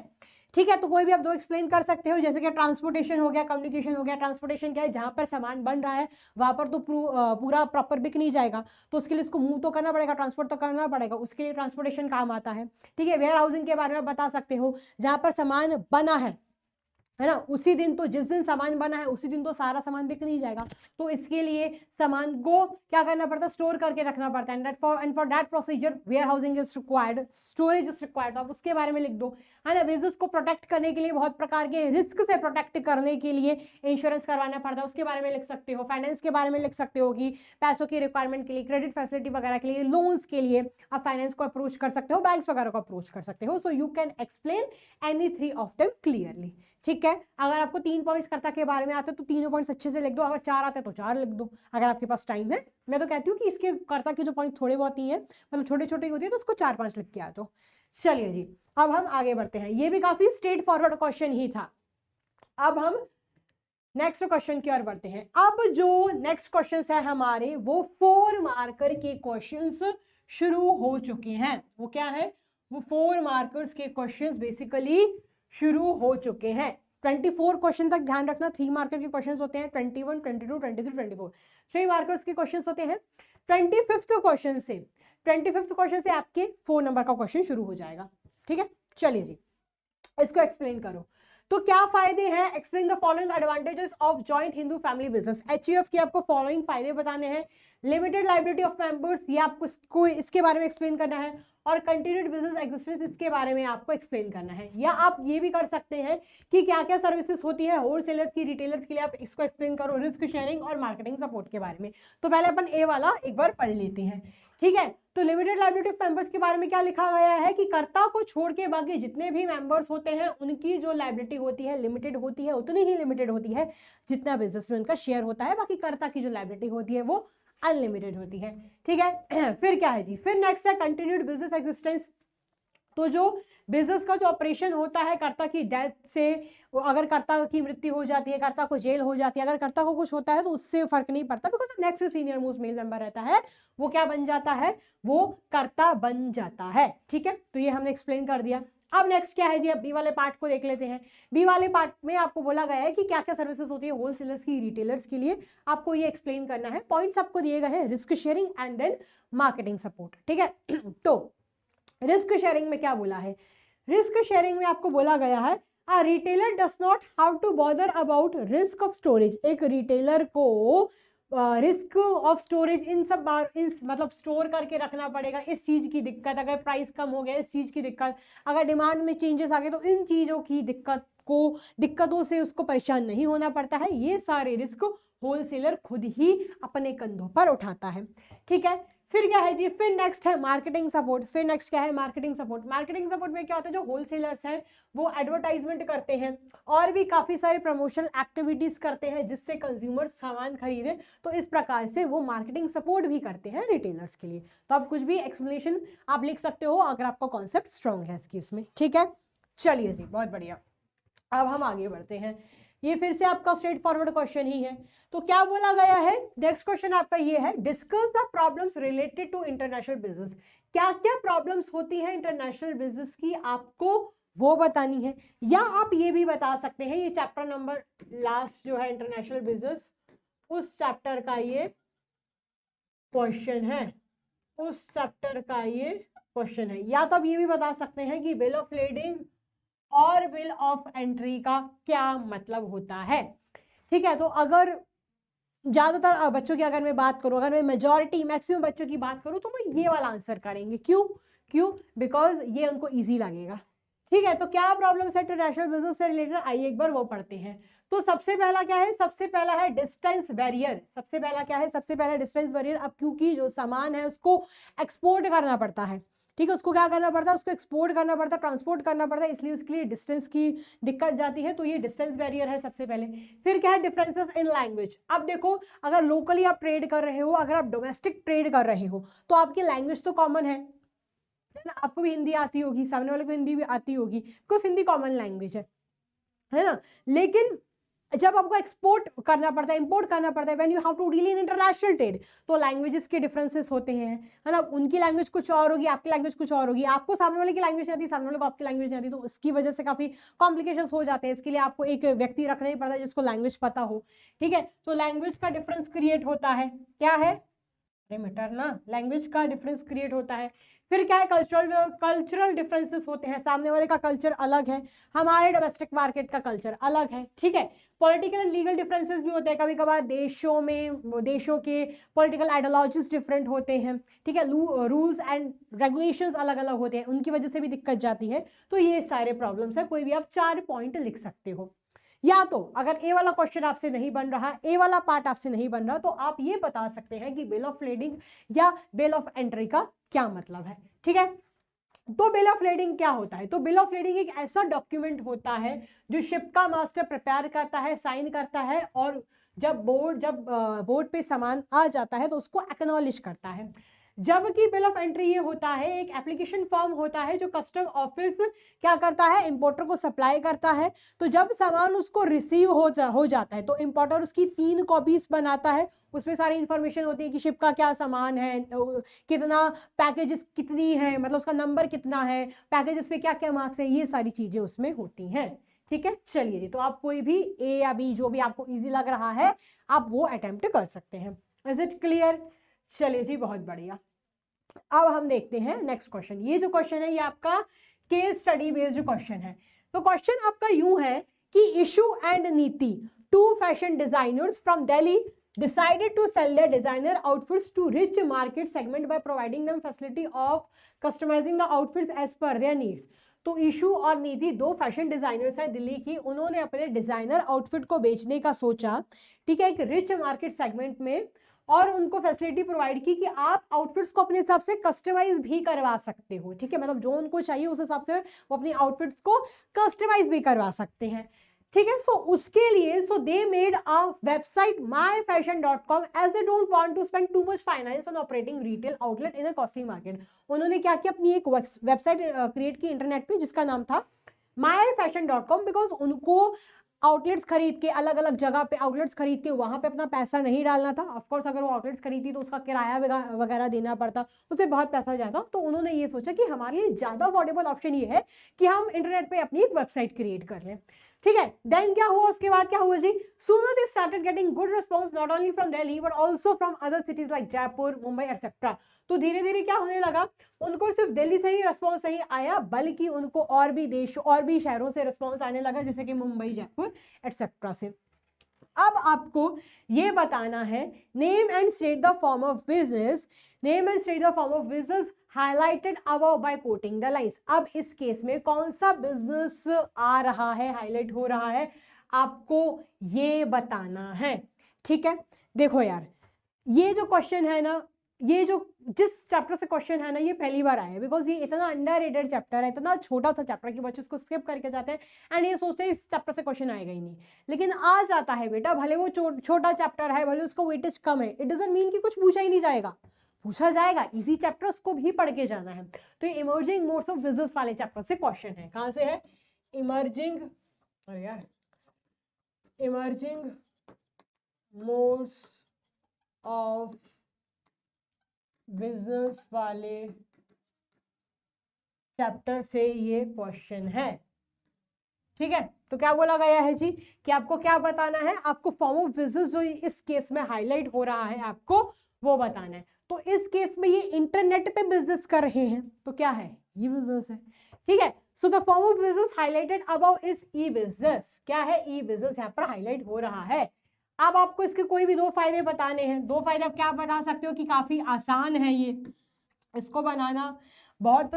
ठीक है, तो कोई भी आप 2 एक्सप्लेन कर सकते हो, जैसे कि ट्रांसपोर्टेशन हो गया, कम्युनिकेशन हो गया। ट्रांसपोर्टेशन क्या है, जहां पर सामान बन रहा है वहां पर तो पूरा प्रॉपर बिक नहीं जाएगा, तो उसके लिए इसको मूव तो करना पड़ेगा, ट्रांसपोर्ट तो करना पड़ेगा, उसके लिए ट्रांसपोर्टेशन काम आता है। ठीक है, वेयर हाउसिंग के बारे में बता सकते हो, जहां पर सामान बना है ना, उसी दिन, तो जिस दिन सामान बना है उसी दिन तो सारा सामान बिक नहीं जाएगा, तो इसके लिए सामान को क्या करना पड़ता है, स्टोर करके रखना पड़ता है। And for that procedure warehousing is required, storage is required. तो आप उसके बारे में लिख दो, है ना। बिजनेस को प्रोटेक्ट करने के लिए, बहुत प्रकार के रिस्क से प्रोटेक्ट करने के लिए इंश्योरेंस करवाना पड़ता है, उसके बारे में लिख सकते हो। फाइनेंस के बारे में लिख सकते हो कि पैसों की रिक्वायरमेंट के लिए, क्रेडिट फैसिलिटी वगैरह के लिए, लोन्स के लिए आप फाइनेंस को अप्रोच कर सकते हो, बैंक्स वगैरह को अप्रोच कर सकते हो। सो you can explain any 3 of them clearly. ठीक है, अगर आपको 3 पॉइंट्स कर्ता के बारे में आते हैं तो तीनों पॉइंट्स अच्छे से लिख दो, अगर 4 आते हैं तो 4 लिख दो, अगर आपके पास टाइम है। मैं तो कहती हूँ कि इसके कर्ता के जो पॉइंट थोड़े बहुत ही है, मतलब छोटे छोटे होती है, तो उसको 4-5 लिख के आ जाओ। चलिए जी, अब हम आगे बढ़ते हैं। ये भी काफी स्ट्रेट फॉरवर्ड क्वेश्चन ही था। अब हम नेक्स्ट क्वेश्चन की ओर बढ़ते हैं। अब जो नेक्स्ट क्वेश्चन है हमारे, वो 4 मार्कर के क्वेश्चंस शुरू हो चुके हैं। वो क्या है, वो 4 मार्कर्स के क्वेश्चंस बेसिकली शुरू हो चुके हैं। 24 क्वेश्चन तक ध्यान रखना, 3 मार्कर के क्वेश्चंस होते हैं, 21, 22, 23, 24 3 मार्कर्स के क्वेश्चंस होते हैं। 25th क्वेश्चन से आपके 4 नंबर का क्वेश्चन शुरू हो जाएगा। ठीक है, चलिए जी, इसको एक्सप्लेन करो। तो क्या फायदे हैं, explain the following advantages of joint Hindu family business. HUF के आपको फॉलोइंग फायदे बताने हैं। लिमिटेड लायबिलिटी ऑफ मेंबर्स, ये आपको इसके बारे में एक्सप्लेन करना है। और कंटिन्यूड बिजनेस एग्जिस्टेंस, इसके बारे में आपको एक्सप्लेन करना है। या आप ये भी कर सकते हैं कि क्या क्या सर्विसेज होती है होलसेलर्स की, रिटेलर्स के लिए, आप इसको एक्सप्लेन करो। रिस्क शेयरिंग और मार्केटिंग सपोर्ट के बारे में। तो पहले अपन ए वाला एक बार पढ़ लेते हैं। ठीक है, तो लिमिटेड लायबिलिटी ऑफ मेंबर्स के बारे में क्या लिखा गया है कि कर्ता को छोड़ के बाकी जितने भी मेंबर्स होते हैं उनकी जो लायबिलिटी होती है लिमिटेड होती है, उतनी ही लिमिटेड होती है जितना बिजनेस में उनका शेयर होता है। बाकी कर्ता की जो लायबिलिटी होती है वो अनलिमिटेड होती है। ठीक है, फिर क्या है जी, फिर नेक्स्ट है कंटिन्यूड बिजनेस एग्जिस्टेंस। तो जो बिजनेस का जो ऑपरेशन होता है कर्ता की डेथ से, अगर कर्ता की मृत्यु हो जाती है, कर्ता को जेल हो जाती है, अगर कर्ता को कुछ होता है तो उससे फर्क नहीं पड़ता, because next senior most male member रहता है, वो क्या बन जाता है, वो कर्ता बन जाता है। ठीक है, तो ये हमने एक्सप्लेन कर दिया। अब नेक्स्ट क्या है जी, अब बी वाले पार्ट को देख लेते हैं। बी वाले पार्ट में आपको बोला गया है कि क्या क्या सर्विसेज होती है होलसेलर्स की, रिटेलर्स के लिए, आपको ये एक्सप्लेन करना है। पॉइंट्स आपको दिए गए हैं, risk sharing and then marketing support. ठीक है, तो रिस्क शेयरिंग में क्या बोला है, रिस्क शेयरिंग में आपको बोला गया है a retailer does not have to bother about risk of storage. एक रिटेलर को रिस्क ऑफ स्टोरेज इन मतलब स्टोर करके रखना पड़ेगा, इस चीज की दिक्कत, अगर प्राइस कम हो गया इस चीज की दिक्कत, अगर डिमांड में चेंजेस आ गए तो इन चीजों की दिक्कतों से उसको परेशान नहीं होना पड़ता है। ये सारे रिस्क होलसेलर खुद ही अपने कंधों पर उठाता है। ठीक है, फिर क्या है जी, फिर नेक्स्ट है मार्केटिंग सपोर्ट। फिर नेक्स्ट क्या है, मार्केटिंग सपोर्ट। मार्केटिंग सपोर्ट में क्या होता है, जो होलसेलर्स हैं वो एडवर्टाइजमेंट करते हैं और भी काफी सारे प्रमोशनल एक्टिविटीज करते हैं जिससे कंज्यूमर सामान खरीदे, तो इस प्रकार से वो मार्केटिंग सपोर्ट भी करते हैं रिटेलर्स के लिए। तो आप कुछ भी एक्सप्लेनेशन आप लिख सकते हो अगर आपका कॉन्सेप्ट स्ट्रॉन्ग है इसकी इसमें। ठीक है, चलिए जी, बहुत बढ़िया। अब हम आगे बढ़ते हैं। ये फिर से आपका स्ट्रेट फॉरवर्ड क्वेश्चन ही है। तो क्या बोला गया है, नेक्स्ट क्वेश्चन आपका ये है, discuss the problems related to international business. क्या क्या प्रॉब्लम्स होती हैं इंटरनेशनल बिजनेस की, आपको वो बतानी है। या आप ये भी बता सकते हैं, ये चैप्टर नंबर लास्ट जो है इंटरनेशनल बिजनेस, उस चैप्टर का ये क्वेश्चन है, उस चैप्टर का ये क्वेश्चन है। या तो आप ये भी बता सकते हैं कि बिल ऑफ लेडिंग और बिल ऑफ एंट्री का क्या मतलब होता है। ठीक है, तो अगर ज्यादातर बच्चों की अगर मैं बात करूं, अगर मैं मेजॉरिटी मैक्सिमम बच्चों की बात करूं तो वो ये वाला आंसर करेंगे। क्यों, बिकॉज ये उनको इजी लगेगा। ठीक है, तो क्या प्रॉब्लम्स है इंटरनेशनल बिजनेस से रिलेटेड, आइए एक बार वो पढ़ते हैं। तो सबसे पहला क्या है, सबसे पहला है डिस्टेंस बैरियर। सबसे पहला क्या है, सबसे पहला डिस्टेंस बैरियर। अब क्योंकि जो सामान है उसको एक्सपोर्ट करना पड़ता है, ठीक है, उसको क्या करना पड़ता है, उसको एक्सपोर्ट करना पड़ता है, ट्रांसपोर्ट करना पड़ता है, इसलिए उसके लिए डिस्टेंस की दिक्कत जाती है, तो ये डिस्टेंस बैरियर है सबसे पहले। फिर क्या है, डिफरेंसेस इन लैंग्वेज। अब देखो, अगर लोकली आप ट्रेड कर रहे हो, अगर आप डोमेस्टिक ट्रेड कर रहे हो, तो आपकी लैंग्वेज तो कॉमन है ना, आपको भी हिंदी आती होगी, सामने वाले को हिंदी भी आती होगी, बिकॉज हिंदी कॉमन लैंग्वेज है ना। लेकिन जब आपको एक्सपोर्ट करना पड़ता है, इंपोर्ट करना पड़ता है, when you have to deal in international trade, तो लैंग्वेजेस के डिफरेंसेस होते हैं, है ना। उनकी लैंग्वेज कुछ और होगी, आपकी लैंग्वेज कुछ और होगी, आपको सामने वाले की लैंग्वेज नहीं आती, सामने वाले को आपकी लैंग्वेज नहीं आती, तो उसकी वजह से काफी कॉम्प्लिकेशंस हो जाते हैं। इसके लिए आपको एक व्यक्ति रखना ही पड़ता है जिसको लैंग्वेज पता हो, ठीक है। तो लैंग्वेज का डिफरेंस क्रिएट होता है, क्या है, अरे मैटर ना, लैंग्वेज का डिफरेंस क्रिएट होता है। फिर क्या है, कल्चरल डिफरेंसेस होते हैं, सामने वाले का कल्चर अलग है, हमारे डोमेस्टिक मार्केट का कल्चर अलग है, ठीक है। पॉलिटिकल एंड लीगल डिफरेंसेस भी होते हैं, कभी कभार देशों में देशों के पॉलिटिकल आइडियोलॉजीज डिफरेंट होते हैं, ठीक है, रूल्स एंड रेगुलेशंस अलग अलग होते हैं, उनकी वजह से भी दिक्कत जाती है। तो ये सारे प्रॉब्लम्स है, कोई भी आप 4 पॉइंट लिख सकते हो। या तो अगर ए वाला क्वेश्चन आपसे नहीं बन रहा, ए वाला पार्ट आपसे नहीं बन रहा, तो आप ये बता सकते हैं कि बिल ऑफ लेडिंग या बिल ऑफ एंट्री का क्या मतलब है, ठीक है। तो बिल ऑफ लेडिंग क्या होता है, तो बिल ऑफ लेडिंग एक ऐसा डॉक्यूमेंट होता है जो शिप का मास्टर प्रिपेयर करता है, साइन करता है, और जब बोर्ड पे सामान आ जाता है तो उसको एक्नॉलेज करता है। जबकि बिल ऑफ एंट्री ये होता है, एक एप्लीकेशन फॉर्म होता है जो कस्टम ऑफिस क्या करता है, इंपोर्टर को सप्लाई करता है। तो जब सामान उसको रिसीव हो जाता है तो इंपोर्टर उसकी 3 कॉपीज बनाता है, उसमें सारी इंफॉर्मेशन होती है कि शिप का क्या सामान है, कितना पैकेजेस कितनी है, मतलब उसका नंबर कितना है, पैकेजेस पे क्या क्या मार्क्स है, ये सारी चीजें उसमें होती हैं, ठीक है। चलिए जी, तो आप कोई भी ए या बी जो भी आपको इजी लग रहा है आप वो अटेम्प्ट कर सकते हैं। Is it clear? चलिए जी, बहुत बढ़िया। अब हम देखते हैं नेक्स्ट क्वेश्चन। ये जो क्वेश्चन है ये आपका केस स्टडी बेस्ड क्वेश्चन है। तो क्वेश्चन आपका यूं है कि इशू एंड नीति, 2 fashion designers from Delhi decided to sell their designer outfits to rich market segment by providing them facility of customizing the outfits as per their needs। तो इशू और नीति 2 फैशन डिजाइनर्स हैं दिल्ली की, उन्होंने अपने डिजाइनर आउटफिट को बेचने का सोचा, ठीक है, एक रिच मार्केट सेगमेंट में, और उनको फैसिलिटी प्रोवाइड की कि आप आउटफिट्स को अपने हिसाब से कस्टमाइज भी करवा सकते हो, ठीक है, मतलब जो उनको चाहिए उस हिसाब से वो अपनी आउटफिट्स को कस्टमाइज भी करवा सकते हैं, ठीक है। सो उसके लिए they made a website myfashion.com as they don't want to spend too much finance on operating retail outlet in a costly market. उन्होंने क्या किया, अपनी एक वेबसाइट क्रिएट की इंटरनेट पे जिसका नाम था myfashion.com, बिकॉज उनको आउटलेट्स खरीद के अलग अलग जगह पे आउटलेट्स खरीद के वहां पे अपना पैसा नहीं डालना था। ऑफ कोर्स अगर वो आउटलेट्स खरीदी तो उसका किराया वगैरह देना पड़ता, उससे बहुत पैसा जाता। तो उन्होंने ये सोचा कि हमारे लिए ज्यादा अफोर्डेबल ऑप्शन ये है कि हम इंटरनेट पे अपनी एक वेबसाइट क्रिएट कर लें, ठीक है। देन क्या हुआ, उसके बाद क्या हुआ जी, sooner they started getting good response not only from Delhi but also from other cities like Jaipur, Mumbai etcetera. तो धीरे धीरे क्या होने लगा, उनको सिर्फ दिल्ली से ही रिस्पांस नहीं आया बल्कि उनको और भी शहरों से रिस्पांस आने लगा, जैसे कि मुंबई, जयपुर एटसेट्रा से। अब आपको ये बताना है, name and state the form of business, name and state the form of business highlighted above by quoting the lines. अब इस केस में कौन सा बिजनेस आ रहा है, हाईलाइट हो रहा है, आपको ये बताना है, ठीक है। देखो यार, ये जो क्वेश्चन है ना, ये जो जिस चैप्टर से क्वेश्चन है ना, ये पहली बार आया है, बिकॉज ये इतना अंडररेटेड चैप्टर है, इतना छोटा सा चैप्टर कि बच्चे इसको स्किप करके जाते हैं एंड ये सोचते हैं इस चैप्टर से क्वेश्चन आएगा ही नहीं, लेकिन आ जाता है बेटा। भले वो छोटा चैप्टर है, भले उसका वेटेज कम है, इट डजंट मीन कि कुछ पूछा ही नहीं जाएगा, पूछा जाएगा। इजी चैप्टर उसको भी पढ़ के जाना है। तो ये इमर्जिंग मोड्स ऑफ बिजनेस वाले चैप्टर से क्वेश्चन है। कहां से है, इमर्जिंग, अरे यार, इमर्जिंग मोड्स ऑफ बिजनेस वाले चैप्टर से ये क्वेश्चन है, ठीक है। तो क्या बोला गया है जी कि आपको क्या बताना है, आपको फॉर्म ऑफ बिजनेस जो इस केस में हाईलाइट हो रहा है आपको वो बताना है। तो इस केस में ये इंटरनेट पे बिजनेस कर रहे हैं, तो क्या है, ये बिजनेस है, ठीक है। So the form of business highlighted above is E business. क्या है, ई बिजनेस यहाँ पर हाईलाइट हो रहा है। अब आपको इसके कोई भी 2 फायदे बताने हैं। 2 फायदे आप क्या बता सकते हो कि काफी आसान है ये, इसको बनाना बहुत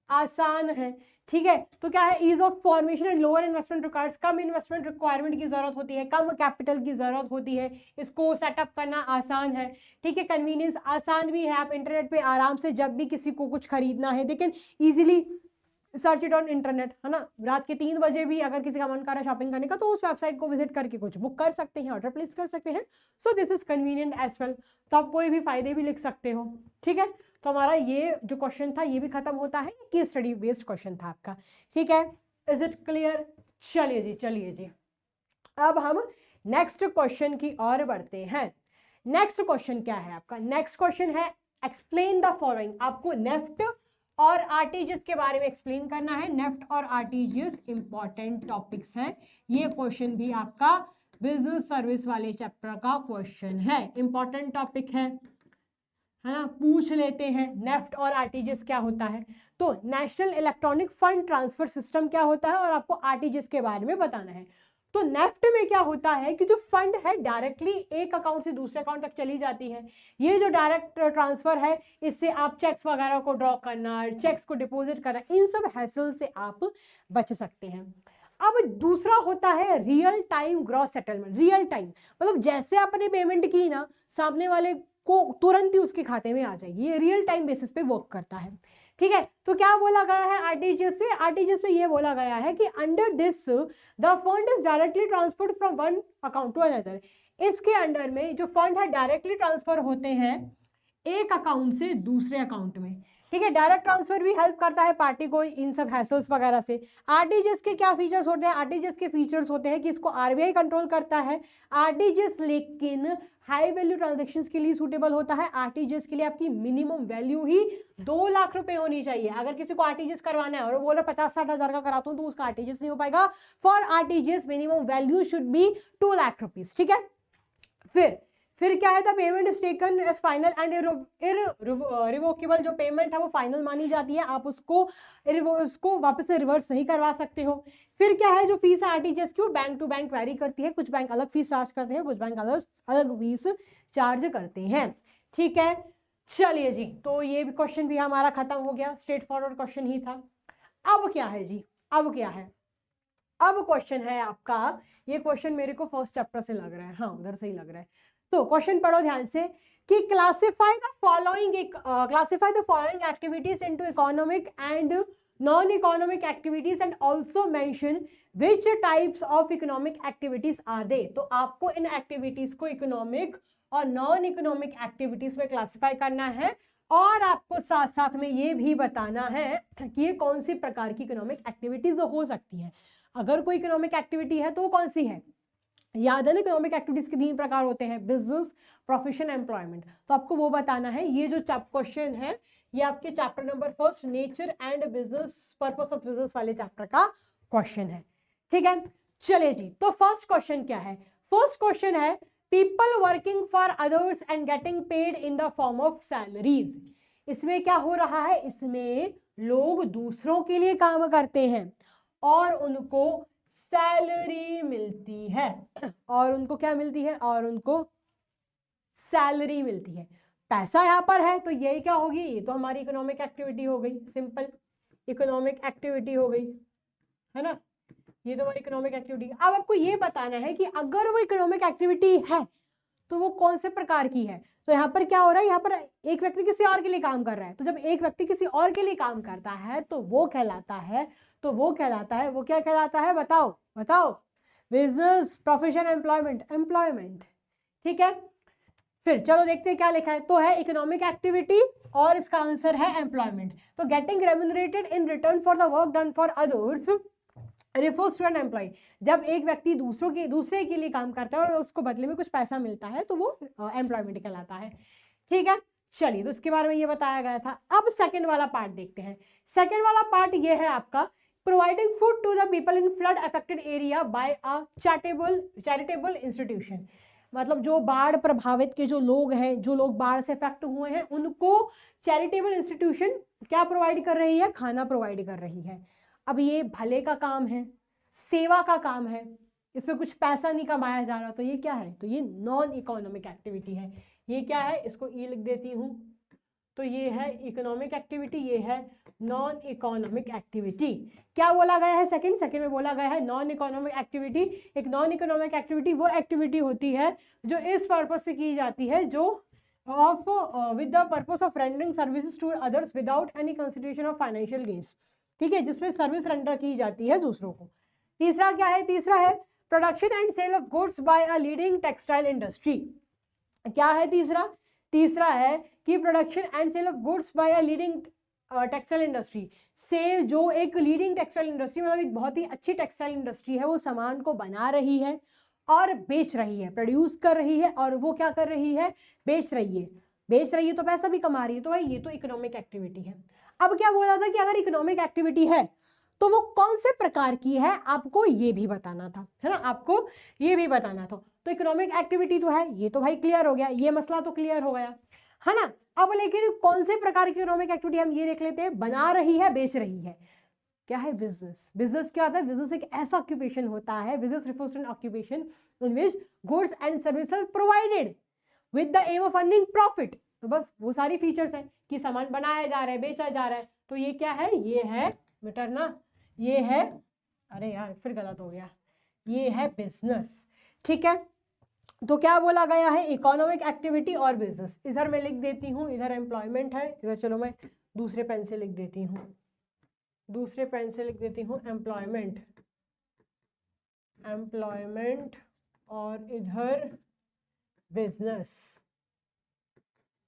आसान है, ठीक है। तो क्या है, ease of formation and lower investment requires, कम इन्वेस्टमेंट रिक्वायरमेंट की जरूरत होती है, कम कैपिटल की जरूरत होती है, इसको सेटअप करना आसान है, ठीक है। कन्वीनियंस आसान भी है, आप इंटरनेट पे आराम से जब भी किसी को कुछ खरीदना है they can easily search it on internet, है ना। रात के 3 बजे भी अगर किसी का मन कर रहा है शॉपिंग करने का तो उस वेबसाइट को विजिट करके कुछ बुक कर सकते हैं, ऑर्डर प्लेस कर सकते हैं। So this is convenient as well. तो आप कोई भी फायदे भी लिख सकते हो, ठीक है। तो हमारा ये जो क्वेश्चन था ये भी खत्म होता है, कि स्टडी बेस्ड क्वेश्चन था आपका, ठीक है। Is it clear? चलिए जी, चलिए जी, अब हम नेक्स्ट क्वेश्चन की ओर बढ़ते हैं। नेक्स्ट क्वेश्चन क्या है आपका? नेक्स्ट क्वेश्चन है एक्सप्लेन द फॉलोइंग। आपको नेफ्ट और आरटीजीएस के बारे में एक्सप्लेन करना है। नेफ्ट और आरटीजीएस इंपॉर्टेंट टॉपिक्स हैं। ये क्वेश्चन भी आपका बिजनेस सर्विस वाले चैप्टर का क्वेश्चन है, इंपॉर्टेंट टॉपिक है ना। पूछ लेते हैं नेफ्ट और आरटीजीएस क्या होता है। तो national electronic fund transfer system क्या होता है और आपको आरटीजीएस के बारे में बताना है। तो नेफ्ट में क्या होता है कि जो फंड है डायरेक्टली एक अकाउंट से दूसरे अकाउंट तक चली जाती है। ये जो डायरेक्ट ट्रांसफर है, इससे आप चेक्स वगैरह को ड्रॉ करना, चेक्स को डिपॉजिट करना, इन सब हैसल से आप बच सकते हैं। अब दूसरा होता है real time gross settlement. Real time मतलब जैसे आपने पेमेंट की ना, सामने वाले को तुरंत ही उसके खाते में आ जाएगी। ये रियल टाइम बेसिस पे वर्क करता है, ठीक है। तो क्या बोला गया है आरटीजीएस में? आरटीजीएस में ये बोला गया है कि under this the fund is directly transferred from one account to another. इसके अंडर में जो फंड है डायरेक्टली ट्रांसफर होते हैं एक अकाउंट से दूसरे अकाउंट में, ठीक है। डायरेक्ट ट्रांसफर भी हेल्प करता है पार्टी को इन सब हैसल्स वगैरह से। आरटीजीएस के क्या फीचर्स होते हैं? आरटीजीएस के फीचर्स होते हैं कि इसको आरबीआई कंट्रोल करता है। आरटीजीएस लेकिन हाई वैल्यू ट्रांजैक्शंस के लिए सूटेबल होता है। आरटीजीएस के लिए आपकी मिनिमम वैल्यू ही 2 लाख रुपए होनी चाहिए। अगर किसी को आरटीजीएस करवाना है और वो बोल रहा 50-60 हजार का कराता हूं तो उसका आरटीजीएस नहीं हो पाएगा। For RTGS minimum value should be 2 lakh rupees, ठीक है। फिर क्या है, the payment is taken as final and revocable. जो पेमेंट है वो फाइनल मानी जाती है, आप उसको वापस से रिवर्स नहीं करवा सकते हो। फिर क्या है, जो फीस है आरटीजीएस की वो बैंक टू बैंक वेरी करती है। कुछ बैंक अलग फीस चार्ज करते हैं, कुछ बैंक अलग फीस चार्ज करते हैं, ठीक है। चलिए जी, तो ये भी क्वेश्चन भी हमारा खत्म हो गया, स्ट्रेट फॉरवर्ड क्वेश्चन ही था। अब क्या है जी, अब क्या है? अब क्वेश्चन है आपका, ये क्वेश्चन मेरे को फर्स्ट चैप्टर से लग रहा है, हाँ उधर से ही लग रहा है। तो क्वेश्चन पढ़ो ध्यान से कि classify the following activities into economic and non economic activities and also mention which types of economic activities are they. तो आपको इन एक्टिविटीज को इकोनॉमिक और नॉन इकोनॉमिक एक्टिविटीज में क्लासिफाई करना है और आपको साथ साथ में ये भी बताना है कि ये कौन सी प्रकार की इकोनॉमिक एक्टिविटीज हो सकती है। अगर कोई इकोनॉमिक एक्टिविटी है तो वो कौन सी है? याद है ना, इकोनॉमिक एक्टिविटीज के 3 प्रकार होते हैं, बिजनेस, प्रोफेशन, एम्प्लॉयमेंट। तो आपको वो बताना है। ये जो क्वेश्चन है ये आपके chapter number 1 nature and business, purpose of business वाले चैप्टर का क्वेश्चन है, ठीक है। चलिए जी, तो फर्स्ट क्वेश्चन क्या है? फर्स्ट क्वेश्चन है people working for others and getting paid in the form of salaries. इसमें क्या हो रहा है? इसमें लोग दूसरों के लिए काम करते हैं और उनको सैलरी मिलती है। और उनको क्या मिलती है? और उनको सैलरी मिलती है। पैसा यहां पर है तो यही क्या होगी? ये तो हमारी इकोनॉमिक एक्टिविटी हो गई, सिंपल इकोनॉमिक एक्टिविटी हो गई, है ना। ये तो हमारी इकोनॉमिक एक्टिविटी। अब आपको ये बताना है कि अगर वो इकोनॉमिक एक्टिविटी है तो वो कौन से प्रकार की है। तो यहाँ पर क्या हो रहा है? यहाँ पर एक व्यक्ति किसी और के लिए काम कर रहा है। तो जब एक व्यक्ति किसी और के लिए काम करता है तो वो कहलाता है, वो क्या कहलाता है? बताओ। बिजनेस, प्रोफेशन, एम्प्लॉयमेंट, ठीक है। फिर चलो देखते हैं क्या लिखा है। तो है इकोनॉमिक एक्टिविटी और इसका आंसर है एम्प्लॉयमेंट। तो getting remunerated in return for the work done for others refers to an employ. जब एक व्यक्ति दूसरे के लिए काम करता है और उसको बदले में कुछ पैसा मिलता है तो वो एम्प्लॉयमेंट कहलाता है, ठीक है। चलिए, तो इसके बारे में ये बताया गया था। अब सेकंड वाला पार्ट देखते हैं। सेकंड वाला पार्ट ये है आपका providing food to the people in flood affected area by a charitable institution. मतलब जो बाढ़ प्रभावित के जो लोग हैं, जो लोग बाढ़ से अफेक्ट हुए हैं, उनको चैरिटेबल इंस्टीट्यूशन क्या प्रोवाइड कर रही है? खाना प्रोवाइड कर रही है। अब ये भले का काम है, सेवा का काम है, इसमें कुछ पैसा नहीं कमाया जा रहा, तो ये क्या है? तो ये नॉन इकोनॉमिक एक्टिविटी है। ये क्या है? इसको ई लिख देती हूं, तो ये है इकोनॉमिक एक्टिविटी, ये है नॉन इकोनॉमिक एक्टिविटी। क्या बोला गया है सेकंड में बोला गया है नॉन इकोनॉमिक एक्टिविटी। एक नॉन इकोनॉमिक एक्टिविटी वो एक्टिविटी होती है जो इस पर्पज से की जाती है, जो of with the purpose of rendering services to others without any consideration of financial gains, ठीक है, जिसमें सर्विस रेंडर की जाती है दूसरों को। तीसरा क्या है, तीसरा है production and sale of goods by a leading textile industry. क्या है तीसरा, तीसरा है कि production and sale of goods by a leading textile industry से, जो एक लीडिंग टेक्सटाइल इंडस्ट्री मतलब एक बहुत ही अच्छी टेक्सटाइल इंडस्ट्री है, वो सामान को बना रही है और बेच रही है, प्रोड्यूस कर रही है और वो क्या कर रही है, बेच रही है। बेच रही है तो पैसा भी कमा रही है, तो भाई ये तो इकोनॉमिक एक्टिविटी है। अब क्या बोला था कि अगर इकोनॉमिक एक्टिविटी है तो वो कौन से प्रकार की है, आपको ये भी बताना था, है ना, आपको ये भी बताना था। तो इकोनॉमिक एक्टिविटी तो है, ये तो भाई क्लियर हो गया, ये मसला तो क्लियर हो गया, है ना। अब लेकिन कौन से प्रकार की इकोनॉमिक एक्टिविटी हम ये देख लेते हैं, बना रही है, बेच रही है। क्या है बिजनेस, बिजनेस क्या होता है, बिजनेस एक ऐसा ऑक्यूपेशन होता है, business refers to an occupation in which goods and services provided with the aim of earning profit. तो बस वो सारी फीचर्स हैं कि सामान बनाया जा रहा है, बेचा जा रहा है, तो ये क्या है, ये है बेटर ना, ये है, अरे यार फिर गलत हो गया, ये है बिजनेस, ठीक है। तो क्या बोला गया है, इकोनॉमिक एक्टिविटी और बिजनेस। इधर मैं लिख देती हूँ, इधर एम्प्लॉयमेंट है, इधर चलो मैं दूसरे पेन से लिख देती हूँ, दूसरे पेन से लिख देती हूँ एम्प्लॉयमेंट, एम्प्लॉयमेंट और इधर बिजनेस,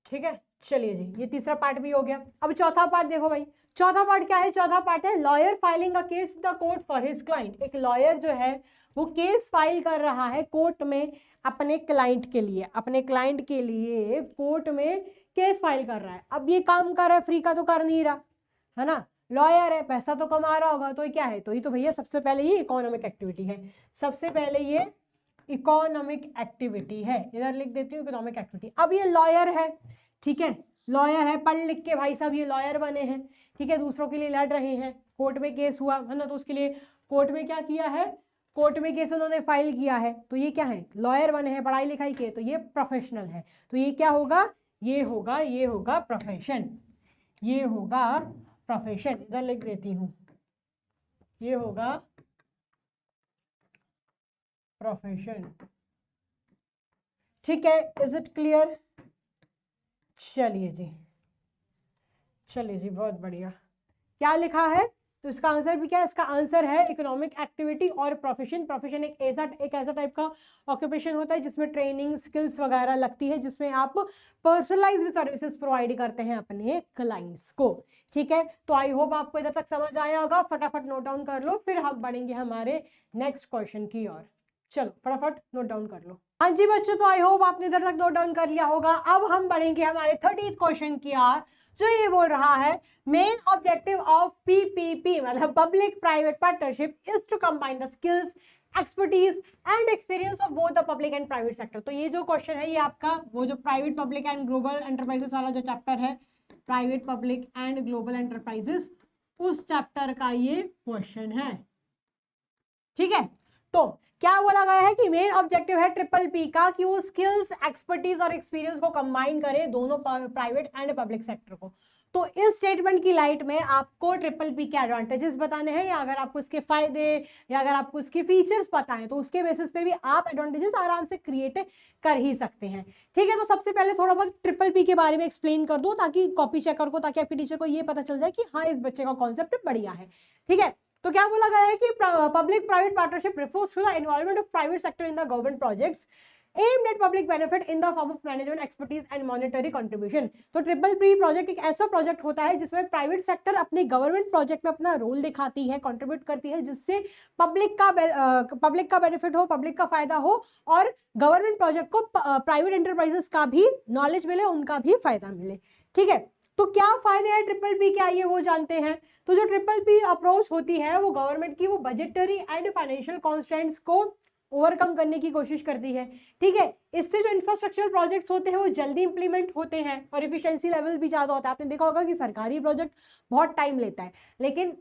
ठीक है। चलिए जी, ये तीसरा पार्ट भी हो गया। अब चौथा पार्ट देखो भाई, चौथा पार्ट क्या है, चौथा पार्ट है lawyer filing a case in the court for his client. एक लॉयर जो है वो केस फाइल कर रहा है कोर्ट में अपने क्लाइंट के लिए, अपने क्लाइंट के लिए कोर्ट में केस फाइल कर रहा है। अब ये काम कर रहा है, फ्री का तो कर नहीं रहा, है ना, लॉयर है, पैसा तो कमा रहा होगा, तो ये क्या है, तो ये तो भैया सबसे पहले ये इकोनॉमिक एक्टिविटी है, सबसे पहले ये इकोनॉमिक एक्टिविटी है, इधर लिख देती हूँ इकोनॉमिक एक्टिविटी। अब ये लॉयर है, ठीक है, लॉयर है, पढ़ लिख के भाई साहब ये लॉयर बने हैं, ठीक है, दूसरों के लिए लड़ रहे हैं, कोर्ट में केस हुआ है ना, तो उसके लिए कोर्ट में क्या किया है, कोर्ट में केस उन्होंने फाइल किया है, तो ये क्या है, लॉयर बने हैं, पढ़ाई लिखाई किए, तो ये प्रोफेशनल है, तो ये क्या होगा, ये होगा, ये होगा प्रोफेशन, ये होगा प्रोफेशन, इधर लिख देती हूँ, ये होगा प्रोफेशन, ठीक है। इज इट क्लियर, चलिए जी, चलिए जी, बहुत बढ़िया। क्या लिखा है, तो इसका आंसर भी क्या है, इसका आंसर है इकोनॉमिक एक्टिविटी और प्रोफेशन। प्रोफेशन एक ऐसा टाइप का ऑक्यूपेशन होता है जिसमें ट्रेनिंग स्किल्स वगैरह लगती है, जिसमें आप पर्सनलाइज्ड सर्विसेज प्रोवाइड करते हैं अपने क्लाइंट्स को, ठीक है। तो आई होप आपको इधर तक समझ आया होगा, फटाफट नोट डाउन कर लो, फिर हम बढ़ेंगे हमारे नेक्स्ट क्वेश्चन की ओर। चलो फटाफट नोट डाउन कर लो। हाँ जी बच्चों, तो आई होप आपने इधर तक नोट डाउन कर लिया होगा। अब हम बढ़ेंगे हमारे 30th क्वेश्चन की ओर, जो ये बोल रहा है मेन ऑब्जेक्टिव ऑफ पीपीपी मतलब public private partnership is to combine the skills, expertise and experience of both the public and private sector. तो ये जो क्वेश्चन है ये आपका वो जो private public and global enterprises वाला जो चैप्टर है, private public and global enterprises, उस चैप्टर का ये क्वेश्चन है, ठीक है। तो क्या बोला गया है कि मेन ऑब्जेक्टिव है ट्रिपल पी का कि वो स्किल्स, एक्सपर्टीज और एक्सपीरियंस को कंबाइन करे, दोनों प्राइवेट एंड पब्लिक सेक्टर को। तो इस स्टेटमेंट की लाइट में आपको ट्रिपल पी के एडवांटेजेस बताने हैं, या अगर आपको इसके फायदे या अगर आपको इसके फीचर्स पता है तो उसके बेसिस पे भी आप एडवांटेजेस आराम से क्रिएट कर ही सकते हैं, ठीक है। तो सबसे पहले थोड़ा बहुत ट्रिपल पी के बारे में एक्सप्लेन कर दो ताकि कॉपी चेकर को, ताकि आपके टीचर को ये पता चल जाए कि हाँ इस बच्चे का कॉन्सेप्ट बढ़िया है, ठीक है। तो क्या बोला गया है कि public private partnership refers to the involvement of private sector in the government projects aimed at public benefit in the form of management expertise and monetary contribution। तो ट्रिपल पी प्रोजेक्ट एक ऐसा प्रोजेक्ट होता है जिसमें प्राइवेट सेक्टर अपने गवर्नमेंट प्रोजेक्ट में अपना रोल दिखाती है, कंट्रीब्यूट करती है, जिससे पब्लिक का बेनिफिट हो, पब्लिक का फायदा हो और गवर्नमेंट प्रोजेक्ट को प्राइवेट एंटरप्राइजेस का भी नॉलेज मिले, उनका भी फायदा मिले, ठीक है। तो क्या फायदे हैं ट्रिपल पी के, आइए वो जानते हैं। तो जो ट्रिपल पी अप्रोच होती है वो गवर्नमेंट की वो बजटरी एंड फाइनेंशियल कॉन्स्ट्रेंट्स को ओवरकम करने की कोशिश करती है, ठीक है। इससे जो इंफ्रास्ट्रक्चरल प्रोजेक्ट्स होते हैं वो जल्दी इंप्लीमेंट होते हैं और इफिशिएंसी लेवल भी ज्यादा होता है। आपने देखा होगा कि सरकारी प्रोजेक्ट बहुत टाइम लेता है, लेकिन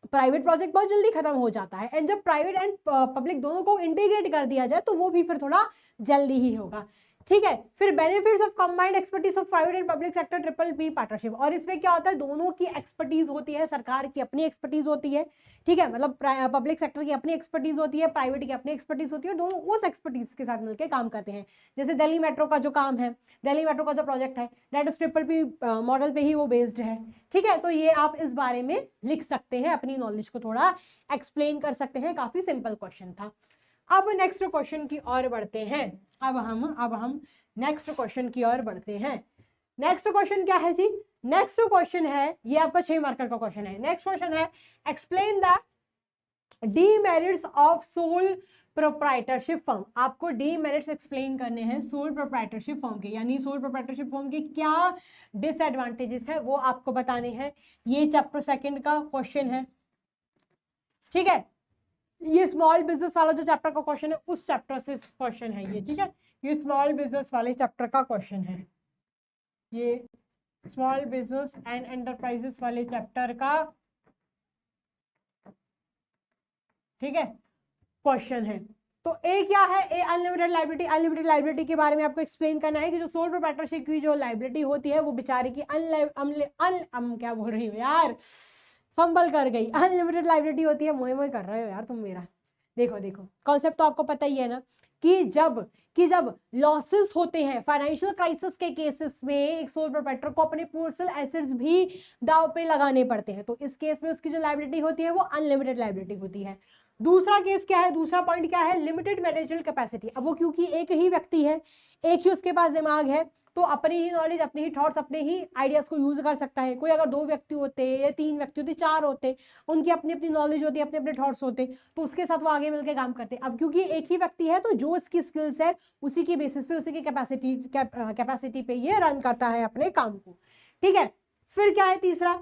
प्राइवेट प्रोजेक्ट बहुत जल्दी खत्म हो जाता है। एंड जब प्राइवेट एंड पब्लिक दोनों को इंटीग्रेट कर दिया जाए तो वो भी फिर थोड़ा जल्दी ही होगा। ठीक है। फिर benefits of combined expertise of private and public sector triple P partnership, और इसमें क्या होता है, दोनों की एक्सपर्टीज होती है, सरकार की अपनी एक्सपर्टीज होती है, ठीक है, मतलब पब्लिक सेक्टर की अपनी एक्सपर्टीज होती है, प्राइवेट की अपनी एक्सपर्टीज होती है, दोनों उस एक्सपर्टीज के साथ मिलकर काम करते हैं। जैसे दिल्ली मेट्रो का जो काम है, दिल्ली मेट्रो का जो प्रोजेक्ट है, that is triple P model पे ही वो बेस्ड है, ठीक है। तो ये आप इस बारे में लिख सकते हैं, अपनी नॉलेज को थोड़ा एक्सप्लेन कर सकते हैं, काफी सिंपल क्वेश्चन था। अब नेक्स्ट क्वेश्चन की ओर बढ़ते हैं, अब हम नेक्स्ट क्वेश्चन की ओर बढ़ते हैं। नेक्स्ट क्वेश्चन क्या है जी, नेक्स्ट क्वेश्चन है, ये आपका 6 मार्कर का क्वेश्चन है। नेक्स्ट क्वेश्चन है, explain the demerits of sole proprietorship firm. आपको डीमेरिट्स एक्सप्लेन करने हैं सोल प्रोप्राइटरशिप फर्म के, यानी सोल प्रोप्राइटरशिप फर्म के क्या डिसएडवांटेजेस है वो आपको बताने हैं। ये चैप्टर 2 का क्वेश्चन है, ठीक है। ये स्मॉल बिजनेस वाला जो चैप्टर का क्वेश्चन है उस चैप्टर से क्वेश्चन है ये, ठीक है। ये स्मॉल बिजनेस वाले चैप्टर का क्वेश्चन है, ये स्मॉल बिजनेस एंड एंटरप्राइजेस वाले चैप्टर का, ठीक है, क्वेश्चन है। तो ए क्या है, ए अनलिमिटेड लायबिलिटी। अनलिमिटेड लायबिलिटी के बारे में आपको एक्सप्लेन करना है कि जो सोल प्रोप्राइटरशिप की जो लायबिलिटी होती है वो बेचारे की क्या बोल रही हो यार, फंबल कर गई, अनलिमिटेड लायबिलिटी होती है। मोए कर रहे हो यार तुम मेरा, देखो कॉन्सेप्ट तो आपको पता ही है ना, कि जब लॉसेस होते हैं फाइनेंशियल क्राइसिस के केसेस में, एक सोल प्रोप्राइटर को अपने पर्सनल एसेट्स भी दांव पे लगाने पड़ते हैं, तो इस केस में उसकी जो लायबिलिटी होती है वो अनलिमिटेड लायबिलिटी होती है। दूसरा केस क्या है, दूसरा पॉइंट क्या है, लिमिटेड मैनेजरियल कैपेसिटी। अब वो क्योंकि एक ही व्यक्ति है, एक ही उसके पास दिमाग है, तो अपनी ही नॉलेज, अपने ही थॉट्स, अपने ही आइडियाज को यूज कर सकता है। कोई अगर 2 व्यक्ति होते या 3 व्यक्ति होते, 4 होते, उनकी अपनी अपनी नॉलेज होती, अपने अपने थॉट्स होते, तो उसके साथ वो आगे मिलकर काम करते। अब क्योंकि एक ही व्यक्ति है, तो जो उसकी स्किल्स है उसी की बेसिस पे, उसी की कैपेसिटी पे ये रन करता है अपने काम को, ठीक है। फिर क्या है तीसरा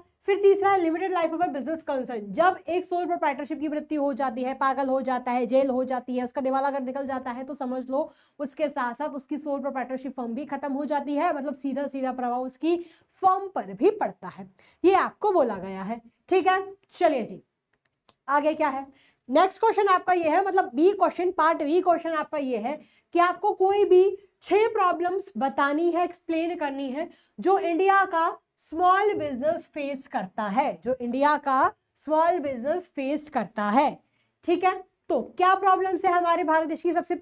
है limited life of a business concern. जब एक सोल प्रोप्राइटरशिप की मृत्यु हो जाती है, पागल हो जाता है, जेल हो जाती है, उसका दिवाला अगर निकल जाता है, तो समझ लो उसके साथ साथ उसकी सोल प्रोप्राइटरशिप फर्म भी खत्म हो जाती है, मतलब सीधा सीधा प्रभाव उसकी फर्म पर भी पड़ता है, ये आपको बोला गया है, ठीक है। चलिए जी, आगे क्या है, नेक्स्ट क्वेश्चन आपका ये है, मतलब B question, part B question आपका ये है कि आपको कोई भी 6 प्रॉब्लम्स बतानी है, एक्सप्लेन करनी है, जो इंडिया का स्मॉल बिजनेस फेस करता है, जो इंडिया का स्मॉल बिजनेस फेस करता है, ठीक है। तो क्या प्रॉब्लम्स है हमारे भारत देश की, सबसे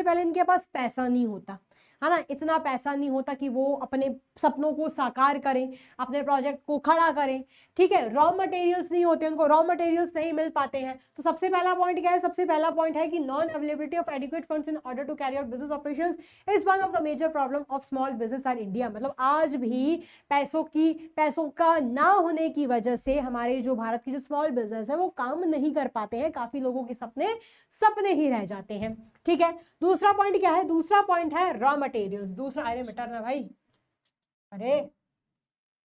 पहले इनके पास पैसा नहीं होता है ना, इतना पैसा नहीं होता कि वो अपने सपनों को साकार करें, अपने प्रोजेक्ट को खड़ा करें, ठीक है। रॉ मटेरियल्स नहीं होते, उनको रॉ मटेरियल्स नहीं मिल पाते हैं। तो सबसे पहला पॉइंट क्या है, सबसे पहला पॉइंट है कि non availability of adequate funds in order to carry out business operations is one of the major problem of small business in India. मतलब आज भी पैसों का ना होने की वजह से हमारे जो भारत की जो स्मॉल बिजनेस है वो काम नहीं कर पाते हैं, काफी लोगों के सपने ही रह जाते हैं, ठीक है। दूसरा पॉइंट क्या है, दूसरा पॉइंट है रॉ मटेरियल्स। दूसरा, अरे बेटा ना भाई, अरे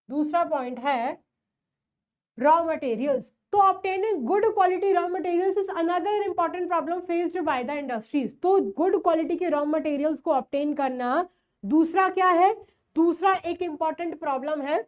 दूसरा पॉइंट है रॉ मटेरियल्स। तो obtaining good quality raw materials is another important problem faced by the industries. तो गुड क्वालिटी के रॉ मटेरियल्स को ऑब्टेन करना दूसरा क्या है, दूसरा एक इंपॉर्टेंट प्रॉब्लम है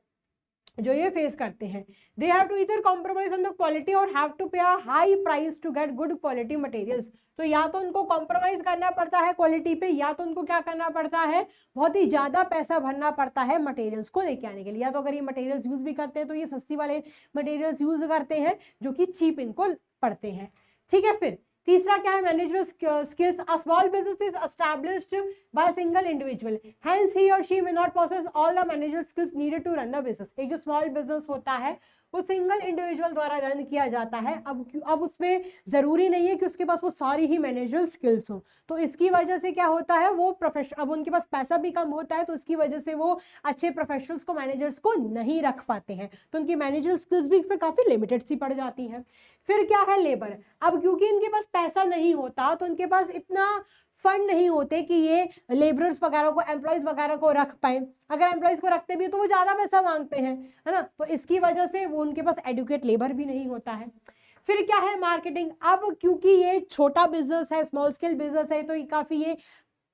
जो ये फेस करते हैं। They have to either compromise on the quality और have to pay a high price to get good quality materials. तो या तो उनको कॉम्प्रोमाइज करना पड़ता है क्वालिटी पे, या तो उनको क्या करना पड़ता है, बहुत ही ज्यादा पैसा भरना पड़ता है मटेरियल्स को लेके आने के लिए। या तो अगर ये मटेरियल्स यूज भी करते हैं तो ये सस्ती वाले मटेरियल्स यूज करते हैं जो कि चीप इनको पड़ते हैं, ठीक है। फिर तीसरा क्या है, management skills. A small business is established by a single individual, hence he or she may not possess all the management skills needed to run the business. एक जो स्मॉल बिजनेस होता है वो सिंगल इंडिविजुअल द्वारा रन किया जाता है। अब उसमें जरूरी नहीं है कि उसके पास वो सारी ही मैनेजरल स्किल्स हो, तो इसकी वजह से क्या होता है, वो अब उनके पास पैसा भी कम होता है, तो इसकी वजह से वो अच्छे प्रोफेशनल्स को, मैनेजर्स को नहीं रख पाते हैं, तो उनकी मैनेजरल स्किल्स भी फिर काफी लिमिटेड सी पड़ जाती हैं। फिर क्या है, लेबर। अब क्योंकि इनके पास पैसा नहीं होता तो इनके पास इतना फंड नहीं होते कि ये लेबरर्स वगैरह को, एम्प्लॉयज वगैरह को रख पाए। अगर एम्प्लॉयज को रखते भी तो वो ज्यादा पैसा मांगते हैं, है ना, तो इसकी वजह से वो उनके पास एडुकेट लेबर भी नहीं होता है। फिर क्या है, मार्केटिंग। अब क्योंकि ये छोटा बिजनेस है, स्मॉल स्केल बिजनेस है, तो ये काफी ये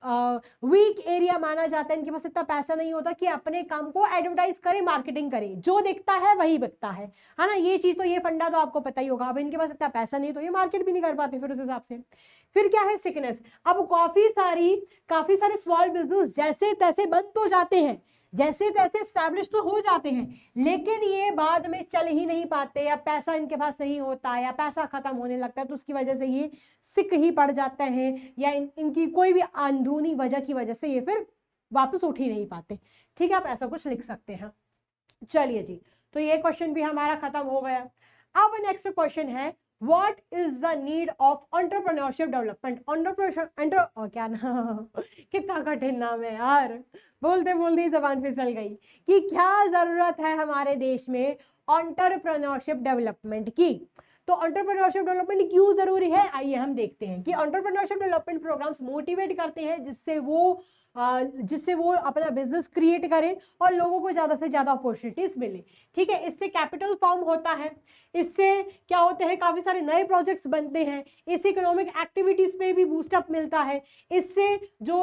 वीक एरिया माना जाता है, इनके पास इतना पैसा नहीं होता कि अपने काम को एडवर्टाइज करे, मार्केटिंग करे, जो दिखता है वही बिकता है ना। ये चीज तो, ये फंडा तो आपको पता ही होगा। अब इनके पास इतना पैसा नहीं तो ये मार्केट भी नहीं कर पाते फिर उस हिसाब से। फिर क्या है, सिकनेस। अब काफी सारे स्मॉल बिजनेस जैसे तैसे बंद तो जाते हैं, जैसे तैसे स्टैब्लिश तो हो जाते हैं, लेकिन ये बाद में चल ही नहीं पाते, या पैसा इनके पास नहीं होता, या पैसा खत्म होने लगता है, तो उसकी वजह से ये सिक ही पड़ जाते हैं, या इनकी कोई भी अंदरूनी वजह की वजह से ये फिर वापस उठ ही नहीं पाते। ठीक है, आप ऐसा कुछ लिख सकते हैं। चलिए जी, तो ये क्वेश्चन भी हमारा खत्म हो गया। अब नेक्स्ट क्वेश्चन है, What is the need of entrepreneurship development? क्या नाम, कितना कठिन नाम है यार, बोलते बोलते ही जबान फिसल गई। कि क्या जरूरत है हमारे देश में एंटरप्रेन्योरशिप डेवलपमेंट की। तो एंटरप्रेन्योरशिप डेवलपमेंट क्यों जरूरी है, आइए हम देखते हैं। कि एंटरप्रेन्योरशिप डेवलपमेंट प्रोग्राम्स मोटिवेट करते हैं जिससे वो अपना बिजनेस क्रिएट करें और लोगों को ज्यादा से ज्यादा अपॉर्चुनिटीज मिले। ठीक है, इससे कैपिटल फॉर्म होता है, इससे क्या होते हैं, काफी सारे नए प्रोजेक्ट्स बनते हैं, इससे इकोनॉमिक एक्टिविटीज पे भी बूस्टअप मिलता है। इससे जो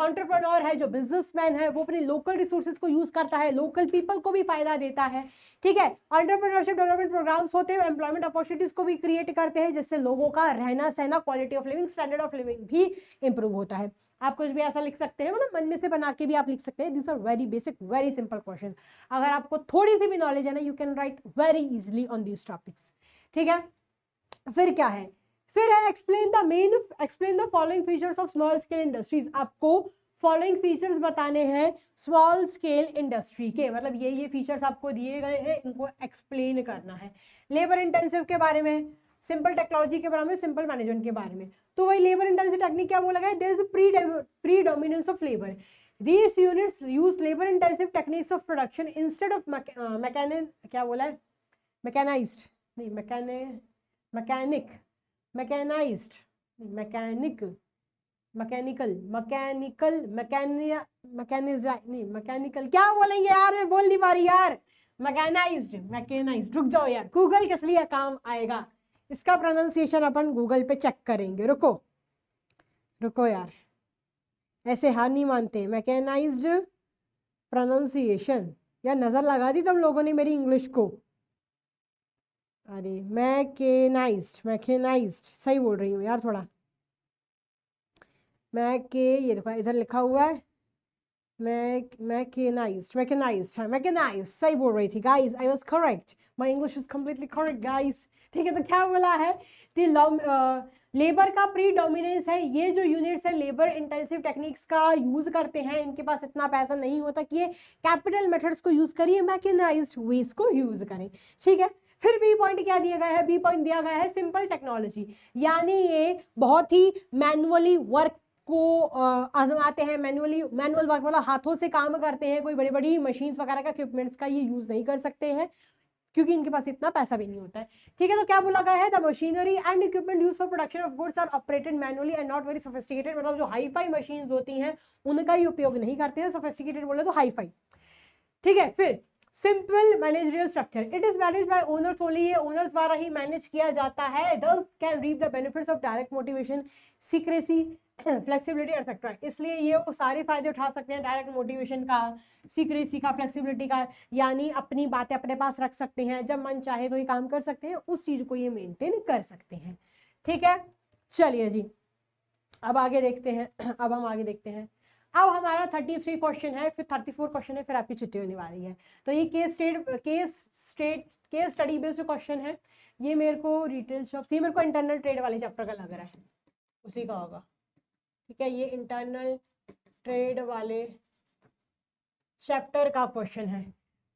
एंटरप्रेन्योर है, जो बिजनेसमैन है, वो अपने लोकल रिसोर्सेज को यूज करता है, लोकल पीपल को भी फायदा देता है। ठीक है, एंटरप्रेन्योरशिप डेवलपमेंट प्रोग्राम्स होते हैं, एम्प्लॉयमेंट अपॉर्चुनिटीज को भी क्रिएट करते हैं, जिससे लोगों का रहना सहना, quality of living, standard of living भी इंप्रूव होता है। आप कुछ भी ऐसा लिख सकते हैं, मतलब मन में से बना के भी आप लिख सकते हैं। This are very basic, very simple question. अगर आपको थोड़ी सी भी नॉलेज है ना, you can write very easily on these topics. ठीक है, फिर क्या है, फिर है explain the following features of small scale industries. आपको फॉलोइंग फीचर्स बताने हैं स्मॉल स्केल इंडस्ट्री के, मतलब ये फीचर्स आपको दिए गए हैं, इनको एक्सप्लेन करना है। लेबर इंटेंसिव के बारे में, सिंपल टेक्नोलॉजी के बारे में, सिंपल मैनेजमेंट के बारे में। तो वही लेबर इंटेंसिव टेक्निक क्या बोला गया, there is predominance of labour, these units use labor intensive techniques of production instead of क्या बोला है, मैकेनाइज्ड नहीं, मैकेनिकल क्या बोलेंगे यार, मैं बोल नहीं पा रही यार, मैकेनाइज्ड। रुक जाओ यार, गूगल किस लिए काम आएगा, इसका प्रोनाउंसिएशन अपन गूगल पे चेक करेंगे। रुको यार, ऐसे हार नहीं मानते। मैकेनाइज्ड प्रोनाउंसिएशन, यार नजर लगा दी तुम लोगों ने मेरी इंग्लिश को। अरे मैकेनाइज्ड सही बोल रही हूँ यार थोड़ा। ये देखो इधर लिखा हुआ है मैकेनाइज्ड, हाँ मैकेनाइज्ड सही बोल रही थी guys, I was correct, my English is completely correct guys. ठीक है, तो क्या बोला है कि लेबर का प्रीडोमिनेंस है, ये जो यूनिट्स है लेबर इंटेंसिव टेक्निक्स का यूज करते हैं, इनके पास इतना पैसा नहीं होता कि ये कैपिटल मेथड्स को यूज करिए, मैकेनाइज्ड वेज को यूज करें। ठीक है, फिर बी पॉइंट क्या दिया गया है, बी पॉइंट दिया गया है सिंपल टेक्नोलॉजी, यानी ये बहुत ही मैनुअली वर्क को आजमाते हैं। मैनुअल वर्क मतलब हाथों से काम करते हैं, कोई बड़ी बड़ी मशीन्स वगैरह का इक्विपमेंट्स का ये यूज नहीं कर सकते हैं, क्योंकि इनके पास इतना पैसा भी नहीं होता है। ठीक है, तो क्या बोला गया है, the machinery and equipment used for production of goods are operated manually and not very sophisticated, मतलब जो हाई फाई मशीन्स होती हैं उनका ही उपयोग नहीं करते हैं, सोफिस्टिकेटेड बोले तो हाई फाई। ठीक है, फिर simple managerial structure, it is managed by owners only, ये ओनर्स द्वारा ही मैनेज किया जाता है। Thus can reap the benefits of direct motivation, secrecy, flexibility etcetera, इसलिए ये वो सारे फायदे उठा सकते हैं डायरेक्ट मोटिवेशन का, सीक्रेसी का, फ्लेक्सिबिलिटी का, यानी अपनी बातें अपने पास रख सकते हैं, जब मन चाहे तो ये काम कर सकते हैं, उस चीज को ये मेंटेन कर सकते हैं। ठीक है, चलिए जी अब आगे देखते हैं। अब हम आगे देखते हैं, अब हमारा 33 क्वेश्चन है, फिर 34 क्वेश्चन है, फिर आपकी छुट्टी होने वाली है। तो ये केस स्टडी बेस्ड क्वेश्चन है। ये मेरे को रिटेल शॉप्स, ये मेरे को इंटरनल ट्रेड वाले चैप्टर का लग रहा है, उसी का होगा। ठीक है, ये इंटरनल ट्रेड वाले चैप्टर का क्वेश्चन है।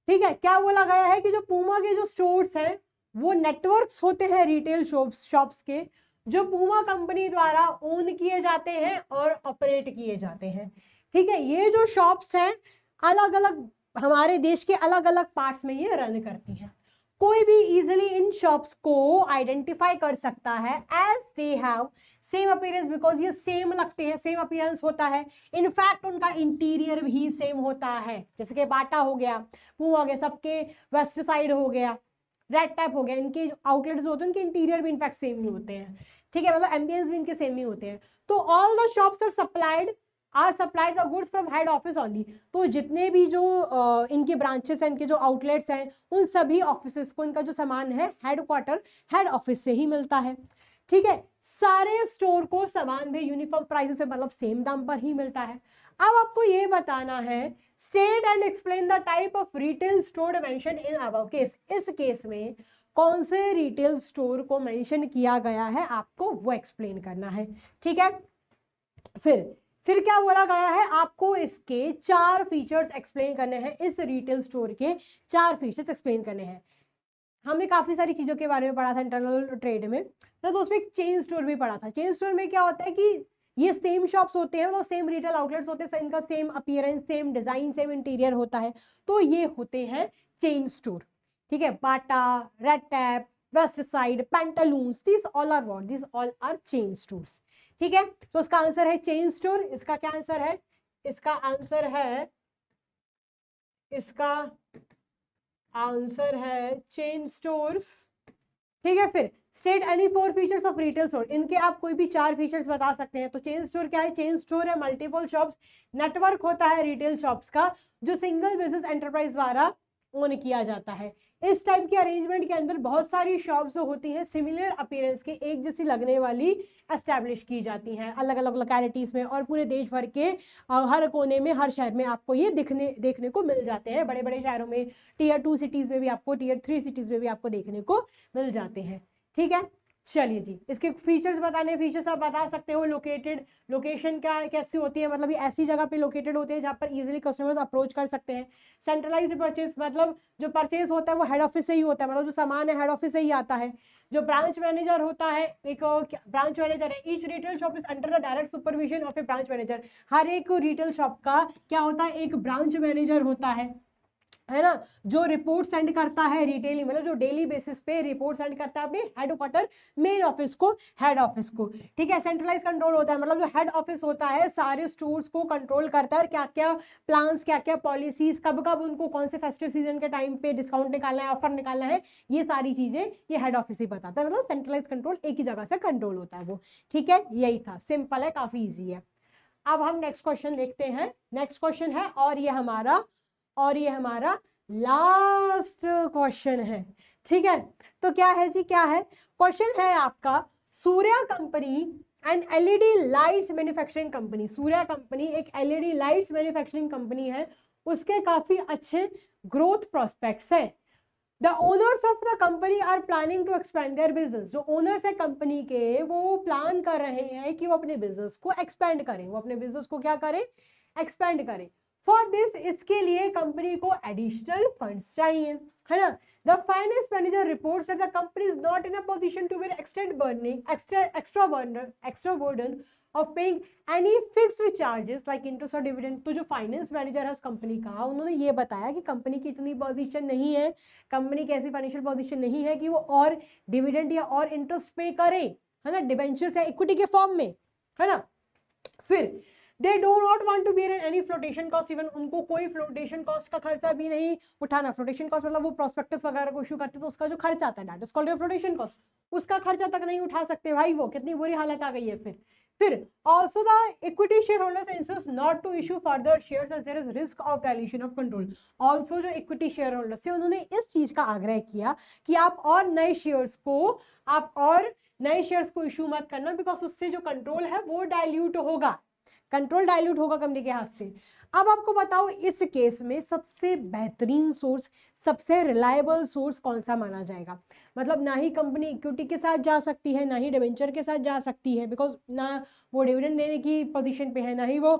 ठीक है, क्या बोला गया है कि जो पूमा के जो स्टोर्स हैं वो नेटवर्क्स होते हैं रिटेल शॉप्स के, जो पूमा कंपनी द्वारा ओन किए जाते हैं और ऑपरेट किए जाते हैं। ठीक है, ये जो शॉप्स हैं अलग अलग हमारे देश के अलग अलग पार्ट्स में ये रन करती हैं। कोई भी इजीली इन शॉप्स को आइडेंटिफाई कर सकता है as they have same appearance, because ये सेम लगते हैं, सेम अपीयरेंस होता है। इनफैक्ट उनका इंटीरियर भी सेम होता है, जैसे कि बाटा हो गया, पूमा हो गया, सबके वेस्ट साइड हो गया, रेड टैप हो गया, इनके आउटलेट्स होते हैं, उनके इंटीरियर भी इनफैक्ट सेम ही होते हैं। ठीक है, मतलब एम्बियंस भी इनके सेम ही होते हैं। तो all the shops are supplied are supplied the goods from head office only. तो जितने भी जो इनके ब्रांचेस हैं, इनके जो आउटलेट्स हैं, उन सभी ऑफिसेस को इनका जो सामान है हेड ऑफिस से ही मिलता है। ठीक है, सारे स्टोर को सामान भी यूनिफॉर्म प्राइसेस से मतलब सेम दाम पर ही मिलता है। अब आपको ये बताना है, state and explain the type of retail store mention in above case. इस केस में कौन से रिटेल स्टोर को मेंशन किया गया है आपको वो एक्सप्लेन करना है। ठीक है, फिर क्या बोला गया है, आपको इसके 4 फीचर्स एक्सप्लेन करने हैं। इस रिटेल स्टोर के 4 फीचर्स एक्सप्लेन करने हैं। हमने काफी सारी चीजों के बारे में पढ़ा था इंटरनल ट्रेड में ना, तो उसमें एक चेन स्टोर भी पढ़ा था। चेन स्टोर में क्या होता है कि ये सेम शॉप्स होते हैं, मतलब सेम रिटेल आउटलेट्स होते हैं, इनका same appearance, same design, same interior होता है, तो ये होते हैं चेन स्टोर। ठीक है, Bata, Red Tape, Westside, Pantaloons, this all are what, this all are chain stores. ठीक है, तो इसका आंसर है चेन स्टोर। इसका क्या आंसर है, इसका आंसर है चेन स्टोर्स। ठीक है, फिर state any 4 features of retail store. इनके आप कोई भी 4 फीचर्स बता सकते हैं। तो चेन स्टोर क्या है, चेन स्टोर है मल्टीपल शॉप्स, नेटवर्क होता है रिटेल शॉप्स का जो सिंगल बिजनेस एंटरप्राइज द्वारा ओन किया जाता है। इस टाइप के अरेंजमेंट के अंदर बहुत सारी शॉप्स जो होती हैं सिमिलर अपीयरेंस के, एक जैसी लगने वाली, एस्टैब्लिश की जाती हैं अलग अलग लोकेलिटीज में, और पूरे देश भर के हर कोने में, हर शहर में आपको ये देखने को मिल जाते हैं। बड़े बड़े शहरों में, टियर 2 सिटीज में भी आपको, टियर 3 सिटीज में भी आपको देखने को मिल जाते हैं। ठीक है, चलिए जी, इसके फीचर्स बताने, फीचर्स आप बता सकते हो। लोकेटेड, लोकेशन क्या कैसी होती है, मतलब ये ऐसी जगह पे लोकेटेड होते हैं जहाँ पर इजीली कस्टमर्स अप्रोच कर सकते हैं। सेंट्रलाइज्ड परचेज, मतलब जो परचेज होता है वो हेड ऑफिस से ही होता है, मतलब जो सामान है हेड ऑफिस से ही आता है। जो ब्रांच मैनेजर होता है, एक ब्रांच मैनेजर है, each retail shop is under the direct supervision of a branch manager. हर एक रिटेल शॉप का क्या होता है, एक ब्रांच मैनेजर होता है ना, जो रिपोर्ट सेंड करता है रिटेलिंग, मतलब जो डेली बेसिस पे रिपोर्ट सेंड करता है अपने हेडक्वार्टर मेन ऑफिस को, हेड ऑफिस को। ठीक है, सेंट्रलाइज कंट्रोल होता है, मतलब जो हेड ऑफिस होता है सारे स्टोर्स को कंट्रोल करता है, और क्या क्या प्लान्स, क्या क्या पॉलिसीज, कब कब उनको कौन से फेस्टिव सीजन के टाइम पे डिस्काउंट निकालना है, ऑफर निकालना है, ये सारी चीजें ये हेड ऑफिस ही बताता है। मतलब सेंट्रलाइज कंट्रोल, एक ही जगह से कंट्रोल होता है वो। ठीक है, यही था, सिंपल है, काफी ईजी है। अब हम नेक्स्ट क्वेश्चन देखते हैं। नेक्स्ट क्वेश्चन है, और ये हमारा लास्ट क्वेश्चन है। ठीक है, तो क्या है जी, क्या है क्वेश्चन है आपका, Surya company and LED lights manufacturing company. Surya company एक एलईडी लाइट्स मैन्युफैक्चरिंग कंपनी है, उसके काफी अच्छे ग्रोथ प्रोस्पेक्ट्स है। The owners of the company are planning to expand their business. जो ओनर्स है कंपनी के, वो प्लान कर रहे हैं कि वो अपने बिजनेस को एक्सपेंड करें, वो अपने बिजनेस को क्या करें, एक्सपेंड करें। फॉर दिस, इसके लिए कंपनी को एडिशनल फंड्स चाहिए, है ना। The finance manager reports that the company is not in a position to bear extra burden of paying any fixed charges like interest और डिविडेंड। तो जो फाइनेंस मैनेजर है उस कंपनी का, उन्होंने ये बताया कि कंपनी की इतनी पोजीशन नहीं है, कंपनी की ऐसी फाइनेंशियल पोजीशन नहीं है कि वो और डिविडेंड या और इंटरेस्ट पे करे, है ना, डिबेंचर्स या इक्विटी के फॉर्म में, है ना। फिर They do not want to bear any flotation cost, even उनको कोई flotation cost का खर्चा भी नहीं उठाना। flotation cost मतलब वो prospectus वगैरह को इशू करते हैं तो उसका जो खर्चा आता है, that is called a flotation cost, उसका खर्चा तक नहीं उठा सकते भाई। वो कितनी बुरी हालत आ गई है। फिर also the equity shareholders insist not to issue further shares as there is risk of dilution of control. Also जो equity shareholders थे उन्होंने इस चीज का आग्रह किया कि आप और नए शेयर्स को इशू मत करना, बिकॉज उससे जो कंट्रोल है वो डाइल्यूट होगा, कंपनी के हाथ से। अब आपको बताओ इस केस में सबसे बेहतरीन सोर्स, सबसे रिलायबल सोर्स कौन सा माना जाएगा। मतलब ना ही कंपनी इक्विटी के साथ जा सकती है, ना ही डिवेंचर के साथ जा सकती है, बिकॉज ना वो डिविडेंड देने की पोजीशन पे है, ना ही वो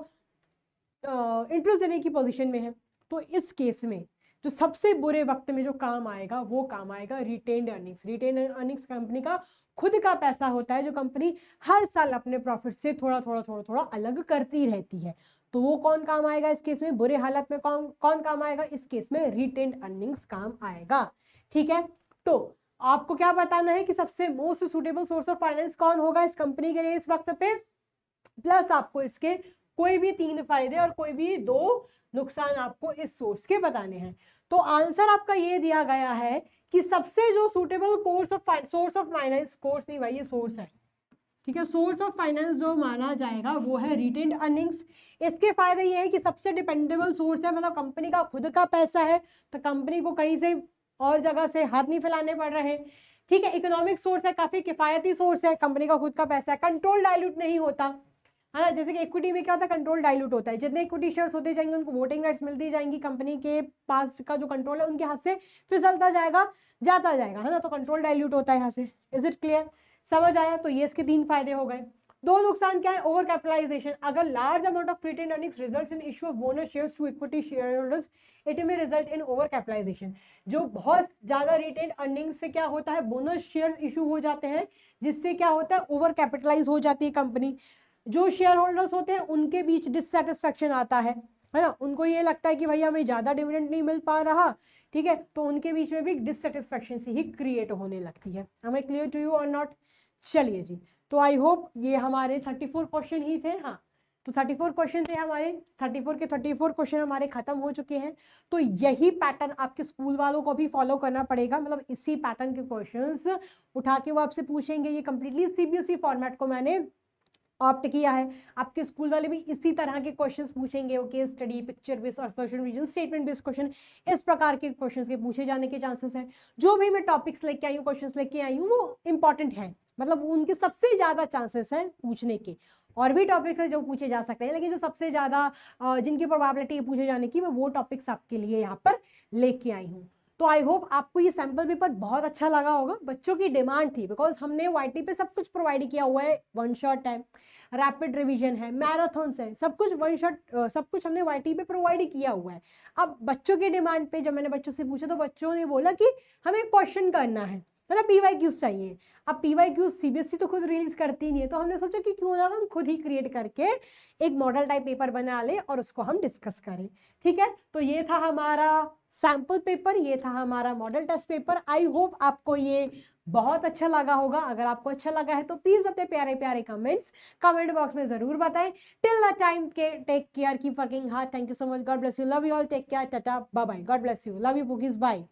इंटरेस्ट देने की पोजीशन में है। तो इस केस में जो सबसे बुरे वक्त में जो काम आएगा वो काम आएगा retained earnings. Retained earnings company का खुद का पैसा होता है जो कंपनी हर साल अपने प्रॉफिट से थोड़ा अलग करती रहती है। तो वो कौन काम आएगा इस केस में, बुरे हालत में कौन काम आएगा इस केस में, रिटेन्ड अर्निंग्स काम आएगा। ठीक है, तो आपको क्या बताना है कि सबसे most suitable source of finance कौन होगा इस कंपनी के लिए इस वक्त पे, प्लस आपको इसके कोई भी 3 फायदे और कोई भी 2 नुकसान आपको इस सोर्स के बताने हैं। तो आंसर आपका ये दिया गया है कि सबसे जो suitable source of finance, course नहीं भाई ये सोर्स है, ठीक है। सोर्स ऑफ फाइनेंस जो माना जाएगा वो है रिटेन्ड अर्निंग्स। इसके फायदे ये है कि सबसे डिपेंडेबल सोर्स है, मतलब कंपनी का खुद का पैसा है, तो कंपनी को कहीं से और जगह से हाथ नहीं फैलाने पड़ रहे। ठीक है। इकोनॉमिक सोर्स है, काफी किफायती सोर्स है, कंपनी का खुद का पैसा है, कंट्रोल डाइल्यूट नहीं होता है ना। जैसे कि इक्विटी में क्या होता है, कंट्रोल डाइल्यूट होता है, जितने इक्विटी शेयर्स होते जाएंगे उनको वोटिंग राइट्स मिलती जाएंगी, कंपनी के पास का जो कंट्रोल है उनके हाथ से फिसलता जाएगा, जाता जाएगा, है ना। तो कंट्रोल डाइल्यूट होता है यहाँ से। Is it clear? समझ आया? तो ये इसके 3 फायदे हो गए। 2 नुकसान क्या है? Overcapitalization. अगर large amount of retained earnings results in issue of bonus shares to equity shareholders, it may result in overcapitalization. जो बहुत ज्यादा रिटेन्ड अर्निंग्स से क्या होता है, बोनस शेयर इशू हो जाते हैं, जिससे क्या होता है, ओवर कैपिटलाइज हो जाती है कंपनी। जो शेयर होल्डर्स होते हैं उनके बीच डिससेटिस्फैक्शन आता है ना। उनको ये लगता है कि भैया हमें ज्यादा डिविडेंड नहीं मिल पा रहा, ठीक है, तो उनके बीच में भी डिससेटिस्फैक्शन सी ही क्रिएट होने लगती है। हमें क्लियर टू यू और नॉट? चलिए जी, तो आई होप ये हमारे 34 क्वेश्चन ही थे। हाँ, तो 34 क्वेश्चन थे हमारे, 34 के 34 क्वेश्चन हमारे खत्म हो चुके हैं। तो यही पैटर्न आपके स्कूल वालों को भी फॉलो करना पड़ेगा, मतलब इसी पैटर्न के क्वेश्चंस उठा के वो आपसे पूछेंगे। ये कंप्लीटली सीबीएसई फॉर्मेट को मैंने ऑप्ट किया है। आपके स्कूल वाले भी इसी तरह के क्वेश्चंस पूछेंगे, okay, study, picture based, assertion, reason, statement based question, इस प्रकार के क्वेश्चंस के पूछे जाने के चांसेस हैं। जो भी मैं टॉपिक्स लेके आई हूँ, क्वेश्चंस लेके आई हूँ, वो इंपॉर्टेंट है, मतलब उनके सबसे ज्यादा चांसेस हैं पूछने के। और भी टॉपिक्स है जो पूछे जा सकते हैं, लेकिन जो सबसे ज्यादा जिनकी प्रोबेबिलिटी है पूछे जाने की, मैं वो टॉपिक्स आपके लिए यहाँ पर लेके आई हूँ। तो आई होप आपको ये सैंपल पेपर बहुत अच्छा लगा होगा। बच्चों की डिमांड थी, बिकॉज हमने वाईटी पे सब कुछ प्रोवाइड किया हुआ है, वन शॉट है, रैपिड रिवीजन है, मैराथन्स है, सब कुछ वन शॉट, सब कुछ हमने वाईटी पे प्रोवाइड किया हुआ है। अब बच्चों की डिमांड पे जब मैंने बच्चों से पूछा तो बच्चों ने बोला कि हमें क्वेश्चन करना है ना, पीवाईक्यूज चाहिए। अब पीवाईक्यूज सीबीएसई तो खुद रिलीज करती नहीं है, तो हमने सोचा कि क्यों ना हम खुद ही क्रिएट करके एक मॉडल टाइप पेपर बना ले और उसको हम डिस्कस करें। ठीक है, तो ये था हमारा सैंपल पेपर, ये था हमारा model test paper. I hope आपको ये बहुत अच्छा लगा होगा। अगर आपको अच्छा लगा है तो प्लीज अपने प्यारे प्यारे कमेंट्स कमेंट बॉक्स में जरूर बताएं। टिल द टाइम के take care, keep working hard, thank you so much, God bless you, love you all, take care, tata, bye bye, God bless you, love you bookies, bye.